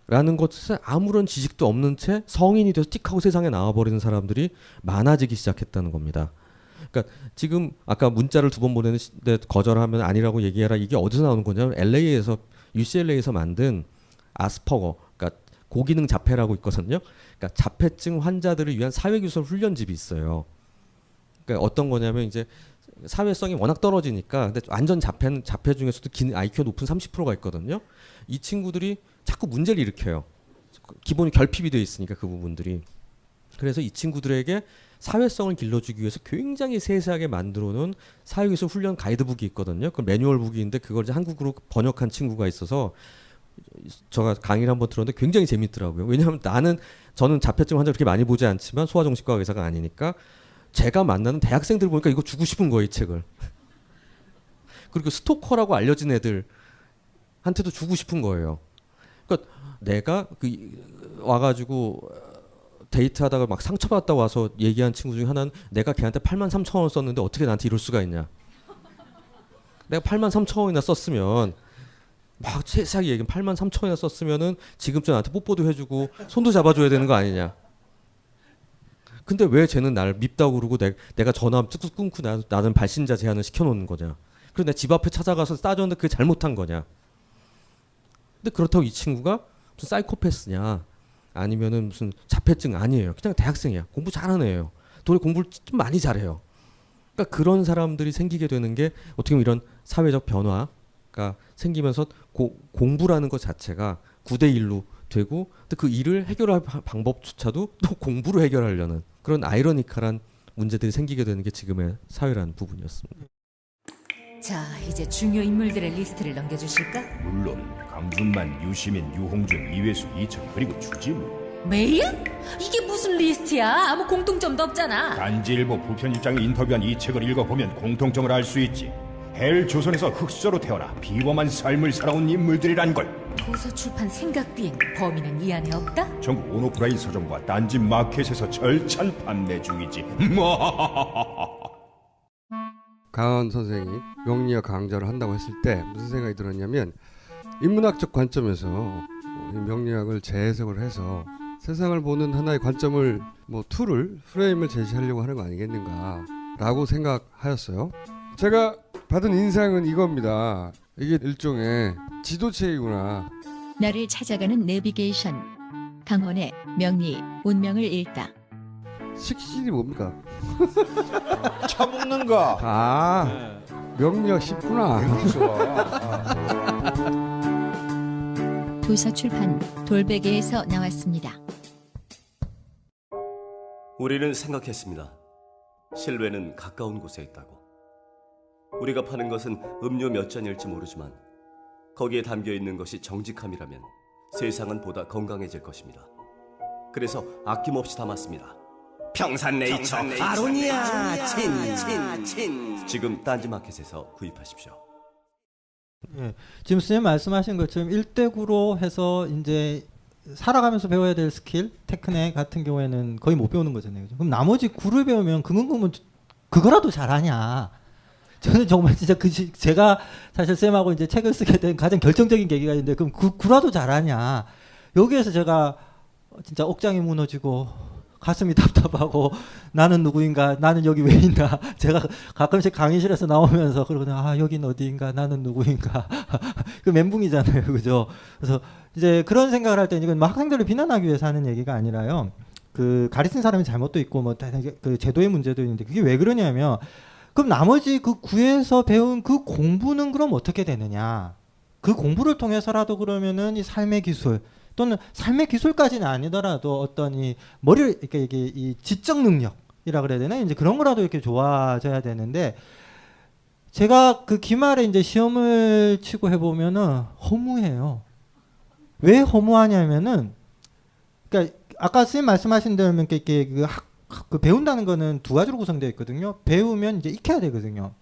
라는 것에 아무런 지식도 없는 채 성인이 돼서 틱하고 세상에 나와버리는 사람들이 많아지기 시작했다는 겁니다. 그러니까 지금 아까 문자를 2번 보내는데 거절하면 아니라고 얘기해라 이게 어디서 나오는 거냐면 LA에서 UCLA에서 만든 아스퍼거 그러니까 고기능 자폐라고 있거든요. 그러니까 자폐증 환자들을 위한 사회교섭 훈련집이 있어요. 그러니까 어떤 거냐면 이제 사회성이 워낙 떨어지니까 근데 완전 자폐 중에서도 IQ가 높은 30%가 있거든요. 이 친구들이 자꾸 문제를 일으켜요. 기본이 결핍이 되어 있으니까 그 부분들이. 그래서 이 친구들에게 사회성을 길러주기 위해서 굉장히 세세하게 만들어놓은 사회교섭 훈련 가이드북이 있거든요. 그 매뉴얼북인데 그걸 이제 한국어로 번역한 친구가 있어서 제가 강의를 한번 들었는데 굉장히 재밌더라고요. 왜냐하면 저는 자폐증 환자 그렇게 많이 보지 않지만 소아정신과 의사가 아니니까 제가 만나는 대학생들 보니까 이거 주고 싶은 거예요, 이 책을. 그리고 스토커라고 알려진 애들한테도 주고 싶은 거예요. 그러니까 내가 와가지고 데이트하다가 막 상처받았다 와서 얘기한 친구 중에 하나는 내가 걔한테 83,000원 썼는데 어떻게 나한테 이럴 수가 있냐. 내가 83,000원이나 썼으면 막 세세하게 얘기하면 83,000원이나 썼으면은 지금쯤 나한테 뽀뽀도 해주고 손도 잡아줘야 되는 거 아니냐. 근데 왜 쟤는 날 밉다고 그러고 내가 전화 뚝뚝 끊고 나는 발신자 제한을 시켜놓는 거냐. 그리고 내 집 앞에 찾아가서 따졌는데 그게 잘못한 거냐. 근데 그렇다고 이 친구가 무슨 사이코패스냐 아니면은 무슨 자폐증 아니에요. 그냥 대학생이야. 공부 잘하는 애예요. 돈에 공부를 좀 많이 잘해요. 그러니까 그런 사람들이 생기게 되는 게 어떻게 보면 이런 사회적 변화가 생기면서 공부라는 것 자체가 9대1로 되고 또 그 일을 해결할 방법조차도 또 공부로 해결하려는 그런 아이러니컬한 문제들이 생기게 되는 게 지금의 사회라는 부분이었습니다. 자, 이제 중요 인물들의 리스트를 넘겨주실까? 물론 강준만, 유시민, 유홍준, 이회수, 이철 그리고 주지무. 메이야? 이게 무슨 리스트야? 아무 공통점도 없잖아. 단지일보 부편일장이 인터뷰한 이 책을 읽어보면 공통점을 알 수 있지. 헬 조선에서 흑수저로 태어나 비범한 삶을 살아온 인물들이란 걸. 도서출판 생각비행 범인은 이 안에 없다? 전국 온오프라인 서점과 딴지 마켓에서 절찬 판매 중이지. 강원 선생이 명리학 강좌를 한다고 했을 때 무슨 생각이 들었냐면 인문학적 관점에서 이 명리학을 재해석을 해서 세상을 보는 하나의 관점을 툴을 프레임을 제시하려고 하는 거 아니겠는가라고 생각하였어요. 제가 받은 인상은 이겁니다. 이게 일종의 지도책이구나. 나를 찾아가는 내비게이션. 강원의 명리 운명을 읽다. 식신이 뭡니까? 처먹는가? 아, 명리학 쉽구나. 도서출판 돌베개에서 나왔습니다. 우리는 생각했습니다. 실외는 가까운 곳에 있다고. 우리가 파는 것은 음료 몇 잔일지 모르지만 거기에 담겨있는 것이 정직함이라면 세상은 보다 건강해질 것입니다. 그래서 아낌없이 담았습니다. 평산네이처 아로니아 친. 지금 딴지마켓에서 구입하십시오. 예, 지금 선생님 말씀하신 것처럼 1대9로 해서 이제 살아가면서 배워야 될 스킬, 테크닉 같은 경우에는 거의 못 배우는 거잖아요. 그럼 나머지 9를 배우면 그거라도 잘하냐? 저는 정말 진짜 제가 사실 쌤하고 이제 책을 쓰게 된 가장 결정적인 계기가 있는데 그럼 9라도 잘하냐? 여기에서 제가 진짜 억장이 무너지고 가슴이 답답하고 나는 누구인가? 나는 여기 왜 있나? 제가 가끔씩 강의실에서 나오면서 그러거든요. 여긴 어디인가? 나는 누구인가? 그 멘붕이잖아요. 그죠? 그래서 이제 그런 생각을 할 때 이건 학생들을 비난하기 위해서 하는 얘기가 아니라요. 그 가르친 사람이 잘못도 있고 그 제도의 문제도 있는데 그게 왜 그러냐면 그럼 나머지 그 구에서 배운 그 공부는 그럼 어떻게 되느냐? 그 공부를 통해서라도 그러면은 이 삶의 기술 또는 삶의 기술까지는 아니더라도 어떤 이 머리를 이렇게 이 지적 능력이라 그래야 되나 이제 그런 거라도 이렇게 좋아져야 되는데 제가 그 기말에 이제 시험을 치고 해보면은 허무해요. 왜 허무하냐면은 그러니까 아까 선생님 말씀하신 대로 이렇게 그 배운다는 거는 두 가지로 구성되어 있거든요. 배우면 이제 익혀야 되거든요.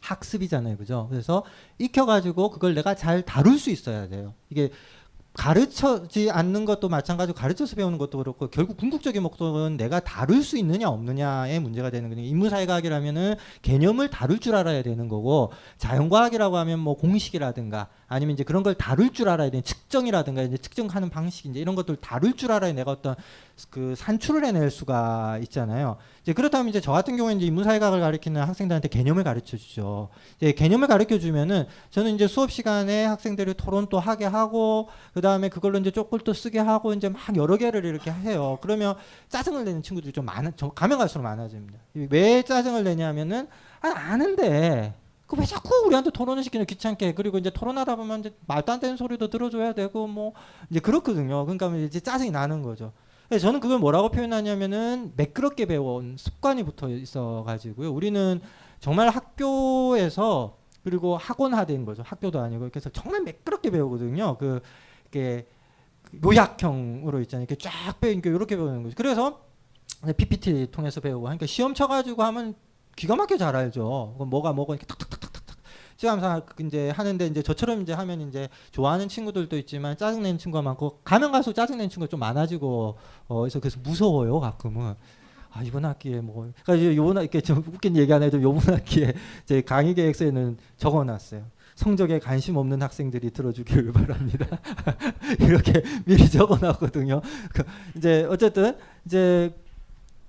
학습이잖아요, 그죠? 그래서 익혀가지고 그걸 내가 잘 다룰 수 있어야 돼요. 이게 가르쳐지 않는 것도 마찬가지고 가르쳐서 배우는 것도 그렇고 결국 궁극적인 목적은 내가 다룰 수 있느냐 없느냐의 문제가 되는 거예요. 인문사회과학이라면은 개념을 다룰 줄 알아야 되는 거고 자연과학이라고 하면 뭐 공식이라든가 아니면 이제 그런 걸 다룰 줄 알아야 되는 측정이라든가 이제 측정하는 방식 이제 이런 것들 다룰 줄 알아야 내가 어떤 그 산출을 해낼 수가 있잖아요. 이제 그렇다면 이제 저 같은 경우에 이제 인문사회과학을 가르치는 학생들한테 개념을 가르쳐 주죠. 이제 개념을 가르쳐 주면은 저는 이제 수업 시간에 학생들이 토론도 하게 하고 그 다음에 그걸로 이제 쪽을 또 쓰게 하고 이제 막 여러 개를 이렇게 해요. 그러면 짜증을 내는 친구들이 좀 가면 갈수록 많아집니다. 왜 짜증을 내냐면은 아는데 그 왜 자꾸 우리한테 토론을 시키는 귀찮게 그리고 이제 토론하다 보면 이제 말도 안 되는 소리도 들어줘야 되고 뭐 이제 그렇거든요. 그러니까 이제 짜증이 나는 거죠. 그래서 저는 그걸 뭐라고 표현하냐면은 매끄럽게 배워온 습관이 붙어 있어가지고요. 우리는 정말 학교에서 그리고 학원화된 거죠. 학교도 아니고 그래서 정말 매끄럽게 배우거든요. 이렇게 요약형으로 있잖아요. 이렇게 쫙 배우니까 이렇게 배우는 거죠. 그래서 PPT 통해서 배우고 하니까 시험 쳐가지고 하면 기가 막히게 잘 알죠. 뭐가 이렇게 탁탁탁탁탁 지금 이제 하는데 이제 저처럼 이제 하면 이제 좋아하는 친구들도 있지만 짜증내는 친구가 많고 가면 갈수록 짜증내는 친구가 좀 많아지고 그래서 무서워요 가끔은. 이번 학기에 뭐 그러니까 요번 학기에 좀 웃긴 얘기 안 해도 요번 학기에 제 강의 계획서에는 적어놨어요. 성적에 관심 없는 학생들이 들어주기를 바랍니다. 이렇게 미리 적어놨거든요. 이제 어쨌든 이제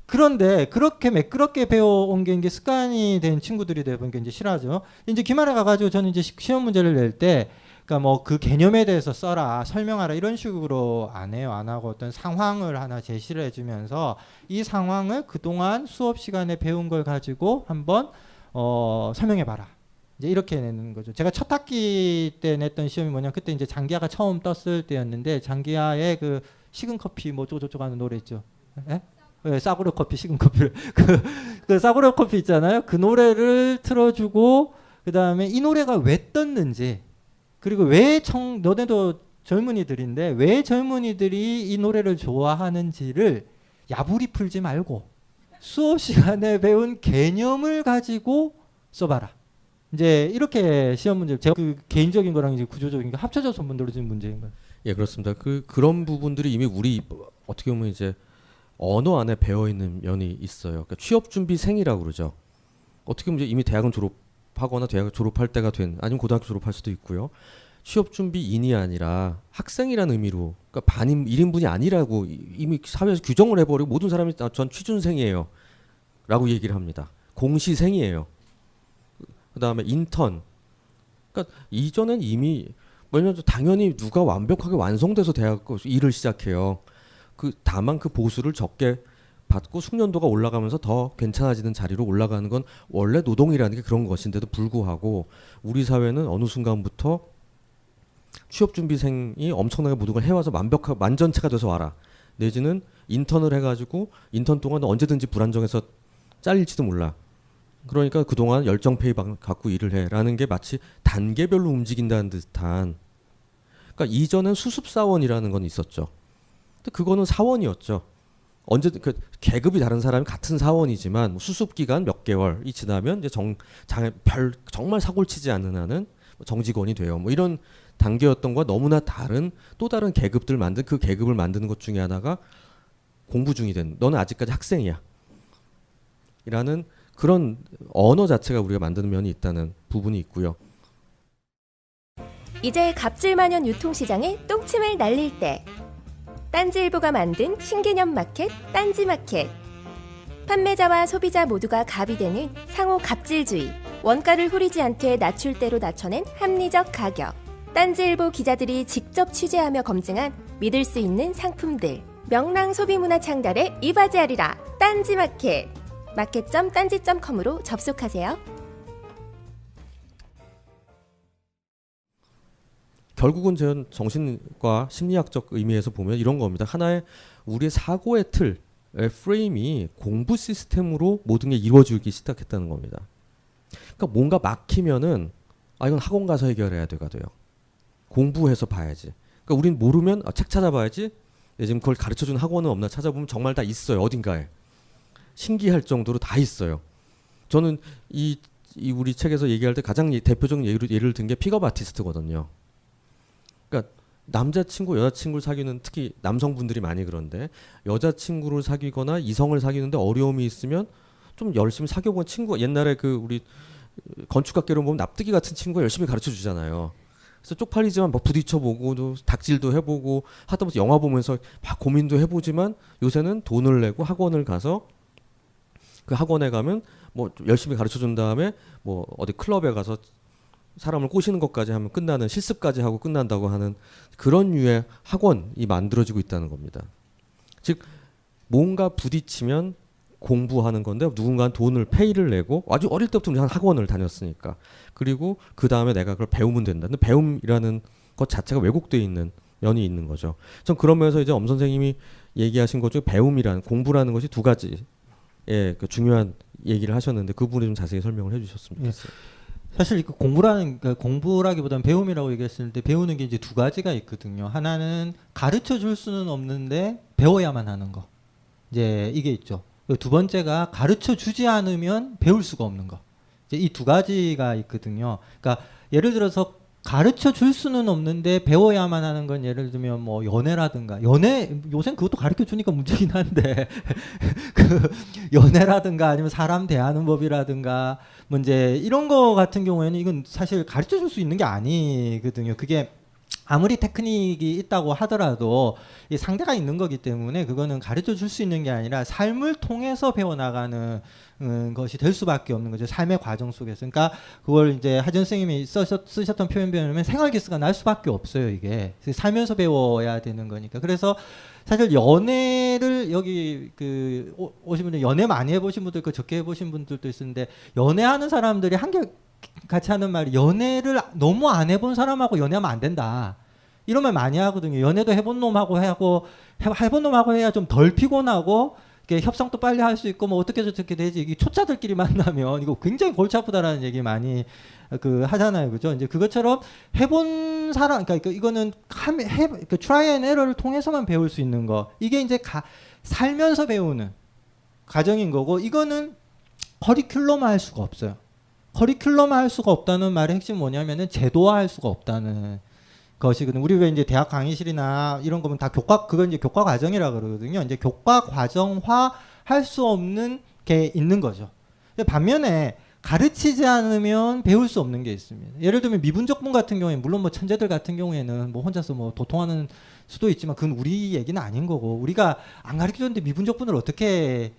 그런데 그렇게 매끄럽게 배워온 게 이제 습관이 된 친구들이 되면 이제 싫어하죠. 이제 기말에 가가지고 저는 이제 시험 문제를 낼 때, 그러니까 뭐 그 개념에 대해서 써라, 설명하라 이런 식으로 안 해요. 안 하고 어떤 상황을 하나 제시를 해주면서 이 상황을 그동안 수업 시간에 배운 걸 가지고 한번 설명해봐라. 이제 이렇게 내는 거죠. 제가 첫 학기 때 냈던 시험이 뭐냐, 그때 이제 장기하가 처음 떴을 때였는데 장기하의 그 식은 커피 뭐 저쩌고 하는 노래 있죠. 예? 네, 싸구려 커피, 식은 커피를 그 싸구려 커피 있잖아요. 그 노래를 틀어주고 그다음에 이 노래가 왜 떴는지, 그리고 왜 너네도 젊은이들인데 왜 젊은이들이 이 노래를 좋아하는지를 야부리 풀지 말고 수업 시간에 배운 개념을 가지고 써봐라. 이제 이렇게 시험 문제, 제가 그 개인적인 거랑 이제 구조적인 거 합쳐져서 만들어진 문제인 거예요. 예, 그렇습니다. 그런 부분들이 이미 우리 어떻게 보면 이제 언어 안에 배어 있는 면이 있어요. 그러니까 취업 준비생이라고 그러죠. 어떻게 보면 이미 대학은 졸업하거나 대학을 졸업할 때가 된, 아니면 고등학교 졸업할 수도 있고요. 취업 준비인이 아니라 학생이라는 의미로, 그러니까 반인 1인분이 아니라고 이미 사회에서 규정을 해버리고 모든 사람이 전 취준생이에요 라고 얘기를 합니다. 공시생이에요. 그 다음에 인턴. 그러니까 이전엔 이미 왜냐면 당연히 누가 완벽하게 완성돼서 대학 일을 시작해요. 다만 그 보수를 적게 받고 숙련도가 올라가면서 더 괜찮아지는 자리로 올라가는 건 원래 노동이라는 게 그런 것인데도 불구하고 우리 사회는 어느 순간부터 취업준비생이 엄청나게 모든 걸 해와서 만전체가 돼서 와라. 내지는 인턴을 해가지고 인턴 동안 언제든지 불안정해서 잘릴지도 몰라. 그러니까 그동안 열정페이 갖고 일을 해라는 게 마치 단계별로 움직인다는 듯한. 그러니까 이전엔 수습사원이라는 건 있었죠. 근데 그거는 사원이었죠. 그 계급이 다른 사람이 같은 사원이지만 수습 기간 몇 개월이 지나면 이제 정말 사고를 치지 않는 한은 정직원이 돼요. 뭐 이런 단계였던 것과 너무나 다른 또 다른 계급들 만든 그 계급을 만드는 것 중에 하나가 공부 중이 된, 너는 아직까지 학생이야 이라는 그런 언어 자체가 우리가 만드는 면이 있다는 부분이 있고요. 이제 갑질만연 유통시장에 똥침을 날릴 때, 딴지일보가 만든 신개념 마켓 딴지마켓. 판매자와 소비자 모두가 갑이 되는 상호 갑질주의, 원가를 후리지 않게 낮출대로 낮춰낸 합리적 가격. 딴지일보 기자들이 직접 취재하며 검증한 믿을 수 있는 상품들. 명랑 소비문화 창달에 이바지하리라. 딴지마켓. 마켓.딴지.com으로 접속하세요. 결국은 전 정신과 심리학적 의미에서 보면 이런 겁니다. 하나의 우리의 사고의 틀, 프레임이 공부 시스템으로 모든 게 이루어지기 시작했다는 겁니다. 그러니까 뭔가 막히면은 이건 학원 가서 해결해야 돼가 돼요. 공부해서 봐야지. 그러니까 우린 모르면 책 찾아봐야지. 지금 그걸 가르쳐주는 학원은 없나 찾아보면 정말 다 있어요. 어딘가에. 신기할 정도로 다 있어요. 저는 이 우리 책에서 얘기할 때 가장 대표적인 예를 든 게 픽업 아티스트거든요. 그러니까 남자친구, 여자친구를 사귀는, 특히 남성분들이 많이 그런데 여자친구를 사귀거나 이성을 사귀는데 어려움이 있으면 좀 열심히 사귀어본 친구가, 옛날에 그 우리 건축학개론 보면 납득이 같은 친구가 열심히 가르쳐 주잖아요. 그래서 쪽팔리지만 막 부딪혀보고 닥질도 해보고 하다못해 영화 보면서 막 고민도 해보지만 요새는 돈을 내고 학원을 가서 그 학원에 가면 뭐 열심히 가르쳐 준 다음에 뭐 어디 클럽에 가서 사람을 꼬시는 것까지 하면 끝나는, 실습까지 하고 끝난다고 하는 그런 류의 학원이 만들어지고 있다는 겁니다. 즉 뭔가 부딪히면 공부하는 건데 누군가는 돈을 페이를 내고 아주 어릴 때부터 우리 학원을 다녔으니까, 그리고 그 다음에 내가 그걸 배우면 된다. 근데 배움이라는 것 자체가 왜곡되어 있는 면이 있는 거죠. 전 그러면서 이제 엄 선생님이 얘기하신 것 중에 배움이라는, 공부라는 것이 두 가지의 그 중요한 얘기를 하셨는데 그 부분을 좀 자세히 설명을 해주셨으면 좋겠어요. 사실 공부라기보다는 배움이라고 얘기했을 때 배우는 게 이제 두 가지가 있거든요. 하나는 가르쳐 줄 수는 없는데 배워야만 하는 거. 이제 이게 있죠. 두 번째가 가르쳐 주지 않으면 배울 수가 없는 거. 이제 이 두 가지가 있거든요. 그러니까 예를 들어서 가르쳐 줄 수는 없는데 배워야만 하는 건 예를 들면 뭐 연애라든가, 요새는 그것도 가르쳐 주니까 문제긴 한데 그 연애라든가 아니면 사람 대하는 법이라든가 뭐 이제 이런 거 같은 경우에는 이건 사실 가르쳐 줄 수 있는 게 아니거든요. 그게 아무리 테크닉이 있다고 하더라도 이 상대가 있는 거기 때문에 그거는 가르쳐 줄 수 있는 게 아니라 삶을 통해서 배워나가는 것이 될 수밖에 없는 거죠. 삶의 과정 속에서. 그러니까 그걸 이제 하준 선생님이 쓰셨던 표현 배우면 생활기스가 날 수밖에 없어요. 이게 살면서 배워야 되는 거니까. 그래서 사실 연애를 여기 오신 분들, 연애 많이 해보신 분들 있고 적게 해보신 분들도 있는데, 연애하는 사람들이 한결 같이 하는 말이 연애를 너무 안 해본 사람하고 연애하면 안 된다. 이런 말 많이 하거든요. 연애도 해본 놈하고 해본 놈하고 해야 좀 덜 피곤하고 협상도 빨리 할 수 있고 뭐 어떻게 저렇게 되지. 이 초짜들끼리 만나면 이거 굉장히 골치 아프다라는 얘기 많이 하잖아요, 그죠? 이제 그것처럼 해본 사람, 그러니까 이거는 트라이 앤 에러를 통해서만 배울 수 있는 거. 이게 이제 살면서 배우는 과정인 거고, 이거는 커리큘럼화 할 수가 없어요. 커리큘럼화 할 수가 없다는 말의 핵심 뭐냐면은 제도화할 수가 없다는 것이거든요. 우리 왜 이제 대학 강의실이나 이런 거면 다 그건 이제 교과 과정이라 그러거든요. 이제 교과 과정화 할 수 없는 게 있는 거죠. 반면에 가르치지 않으면 배울 수 없는 게 있습니다. 예를 들면 미분적분 같은 경우에, 물론 뭐 천재들 같은 경우에는 뭐 혼자서 뭐 도통하는 수도 있지만 그건 우리 얘기는 아닌 거고, 우리가 안 가르쳐줬는데 미분적분을 어떻게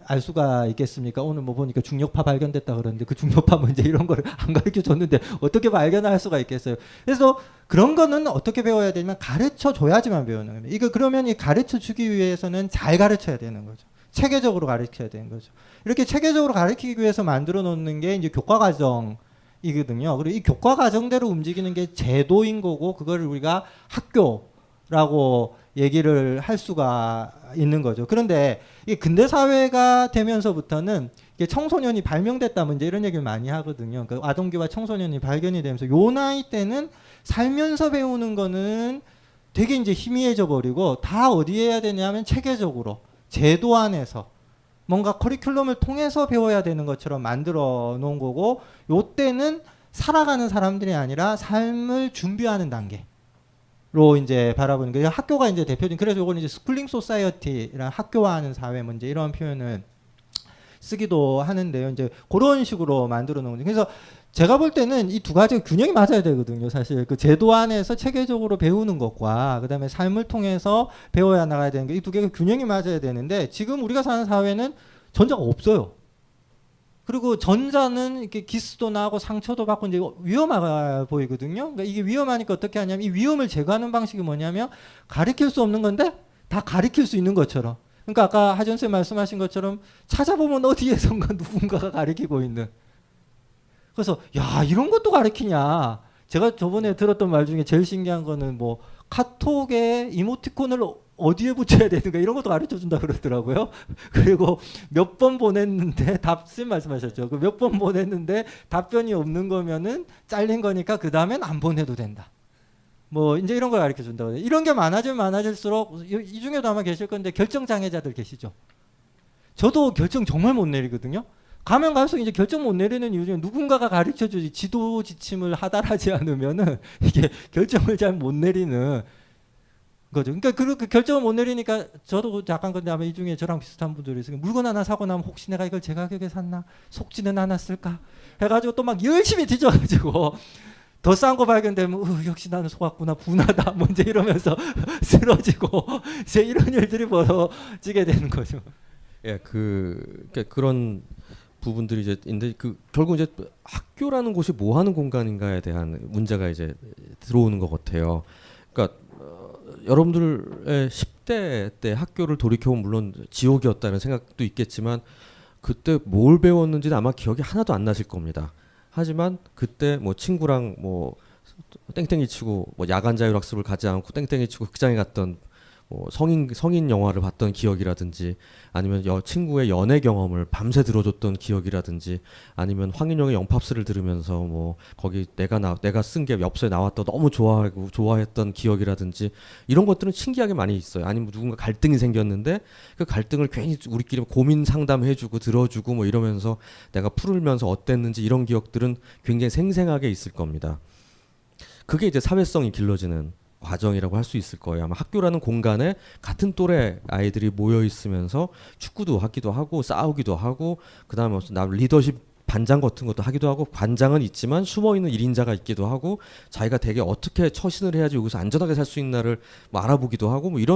알 수가 있겠습니까? 오늘 뭐 보니까 중력파 발견됐다 그러는데 그 중력파 문제 이런 거를 안 가르쳐 줬는데 어떻게 발견할 수가 있겠어요? 그래서 그런 거는 어떻게 배워야 되냐면 가르쳐 줘야지만 배우는 겁니다. 이거 그러면 이 가르쳐 주기 위해서는 잘 가르쳐야 되는 거죠. 체계적으로 가르쳐야 되는 거죠. 이렇게 체계적으로 가르치기 위해서 만들어 놓는 게 이제 교과 과정이거든요. 그리고 이 교과 과정대로 움직이는 게 제도인 거고, 그거를 우리가 학교라고 얘기를 할 수가 있는 거죠. 그런데 이 근대 사회가 되면서부터는 이게 청소년이 발명됐다 문제 이런 얘기를 많이 하거든요. 그러니까 아동기와 청소년이 발견이 되면서 요 나이 때는 살면서 배우는 거는 되게 이제 희미해져 버리고, 다 어디에 해야 되냐면 체계적으로 제도 안에서 뭔가 커리큘럼을 통해서 배워야 되는 것처럼 만들어 놓은 거고, 요 때는 살아가는 사람들이 아니라 삶을 준비하는 단계로 이제 바라보는 거예요. 학교가 이제 대표적인, 그래서 요거는 이제 스쿨링 소사이어티랑 학교화하는 사회 문제 이런 표현을 쓰기도 하는데요. 이제 그런 식으로 만들어 놓은 거죠. 그래서 제가 볼 때는 이 두 가지가 균형이 맞아야 되거든요. 사실 그 제도 안에서 체계적으로 배우는 것과 그다음에 삶을 통해서 배워야 나가야 되는 게, 이 두 개가 균형이 맞아야 되는데, 지금 우리가 사는 사회는 전자가 없어요. 그리고 전자는 이렇게 기스도 나고 상처도 받고 이제 위험해 보이거든요. 그러니까 이게 위험하니까 어떻게 하냐면, 이 위험을 제거하는 방식이 뭐냐면 가르칠 수 없는 건데 다 가르칠 수 있는 것처럼. 그러니까 아까 하전 쌤 말씀하신 것처럼 찾아보면 어디에선가 누군가가 가르치고 있는. 그래서 야, 이런 것도 가르치냐. 제가 저번에 들었던 말 중에 제일 신기한 거는 뭐 카톡에 이모티콘을 어디에 붙여야 되는가 이런 것도 가르쳐 준다 그러더라고요. 그리고 몇 번 보냈는데 쌤 말씀하셨죠. 그 몇 번 보냈는데 답변이 없는 거면은 잘린 거니까 그 다음엔 안 보내도 된다. 뭐 이제 이런 걸 가르쳐 준다고. 이런 게 많아지면 많아질수록, 이 중에도 아마 계실 건데 결정 장애자들 계시죠. 저도 결정 정말 못 내리거든요. 가면 갈수록 이제 결정 못 내리는 이유 중에 누군가가 가르쳐 주지, 지도 지침을 하달하지 않으면은 이게 결정을 잘 못 내리는 거죠. 그러니까 그 결정을 못 내리니까, 저도 약간 근데 아마 이 중에 저랑 비슷한 분들이 있으니까 물건 하나 사고 나면 혹시 내가 이걸 제 가격에 샀나? 속지는 않았을까? 해가지고 또 막 열심히 뒤져가지고 더 싼 거 발견되면 역시 나는 속았구나, 분하다, 뭐 이제 이러면서 쓰러지고 이제 이런 일들이 벌어지게 되는 거죠. 예, 그런 부분들이 이제 인데, 결국 이제 학교라는 곳이 뭐 하는 공간인가에 대한 문제가 이제 들어오는 것 같아요. 그러니까 여러분들의 10대 때 학교를 돌이켜보면 물론 지옥이었다는 생각도 있겠지만, 그때 뭘 배웠는지는 아마 기억이 하나도 안 나실 겁니다. 하지만 그때 뭐 친구랑 뭐 땡땡이 치고, 뭐 야간 자율학습을 가지 않고 땡땡이 치고 극장에 갔던, 뭐 성인 영화를 봤던 기억이라든지, 아니면 친구의 연애 경험을 밤새 들어줬던 기억이라든지, 아니면 황인영의 영팝스를 들으면서 뭐 거기 내가 쓴 게 엽서에 나왔다 너무 좋아했던 기억이라든지, 이런 것들은 신기하게 많이 있어요. 아니면 누군가 갈등이 생겼는데 그 갈등을 괜히 우리끼리 고민 상담해주고 들어주고 뭐 이러면서 내가 풀면서 어땠는지, 이런 기억들은 굉장히 생생하게 있을 겁니다. 그게 이제 사회성이 길러지는 과정이라고 할 수 있을 거예요. 아마 학교라는 공간에 같은 또래 아이들이 모여 있으면서 축구도 하기도 하고 싸우기도 하고, 그다음에 나 리더십 반장 같은 것도 하기도 하고, 관장은 있지만 숨어있는 1인자가 있기도 하고, 자기가 되게 어떻게 처신을 해야지 여기서 안전하게 살 수 있나를 뭐 알아보기도 하고, 뭐 이런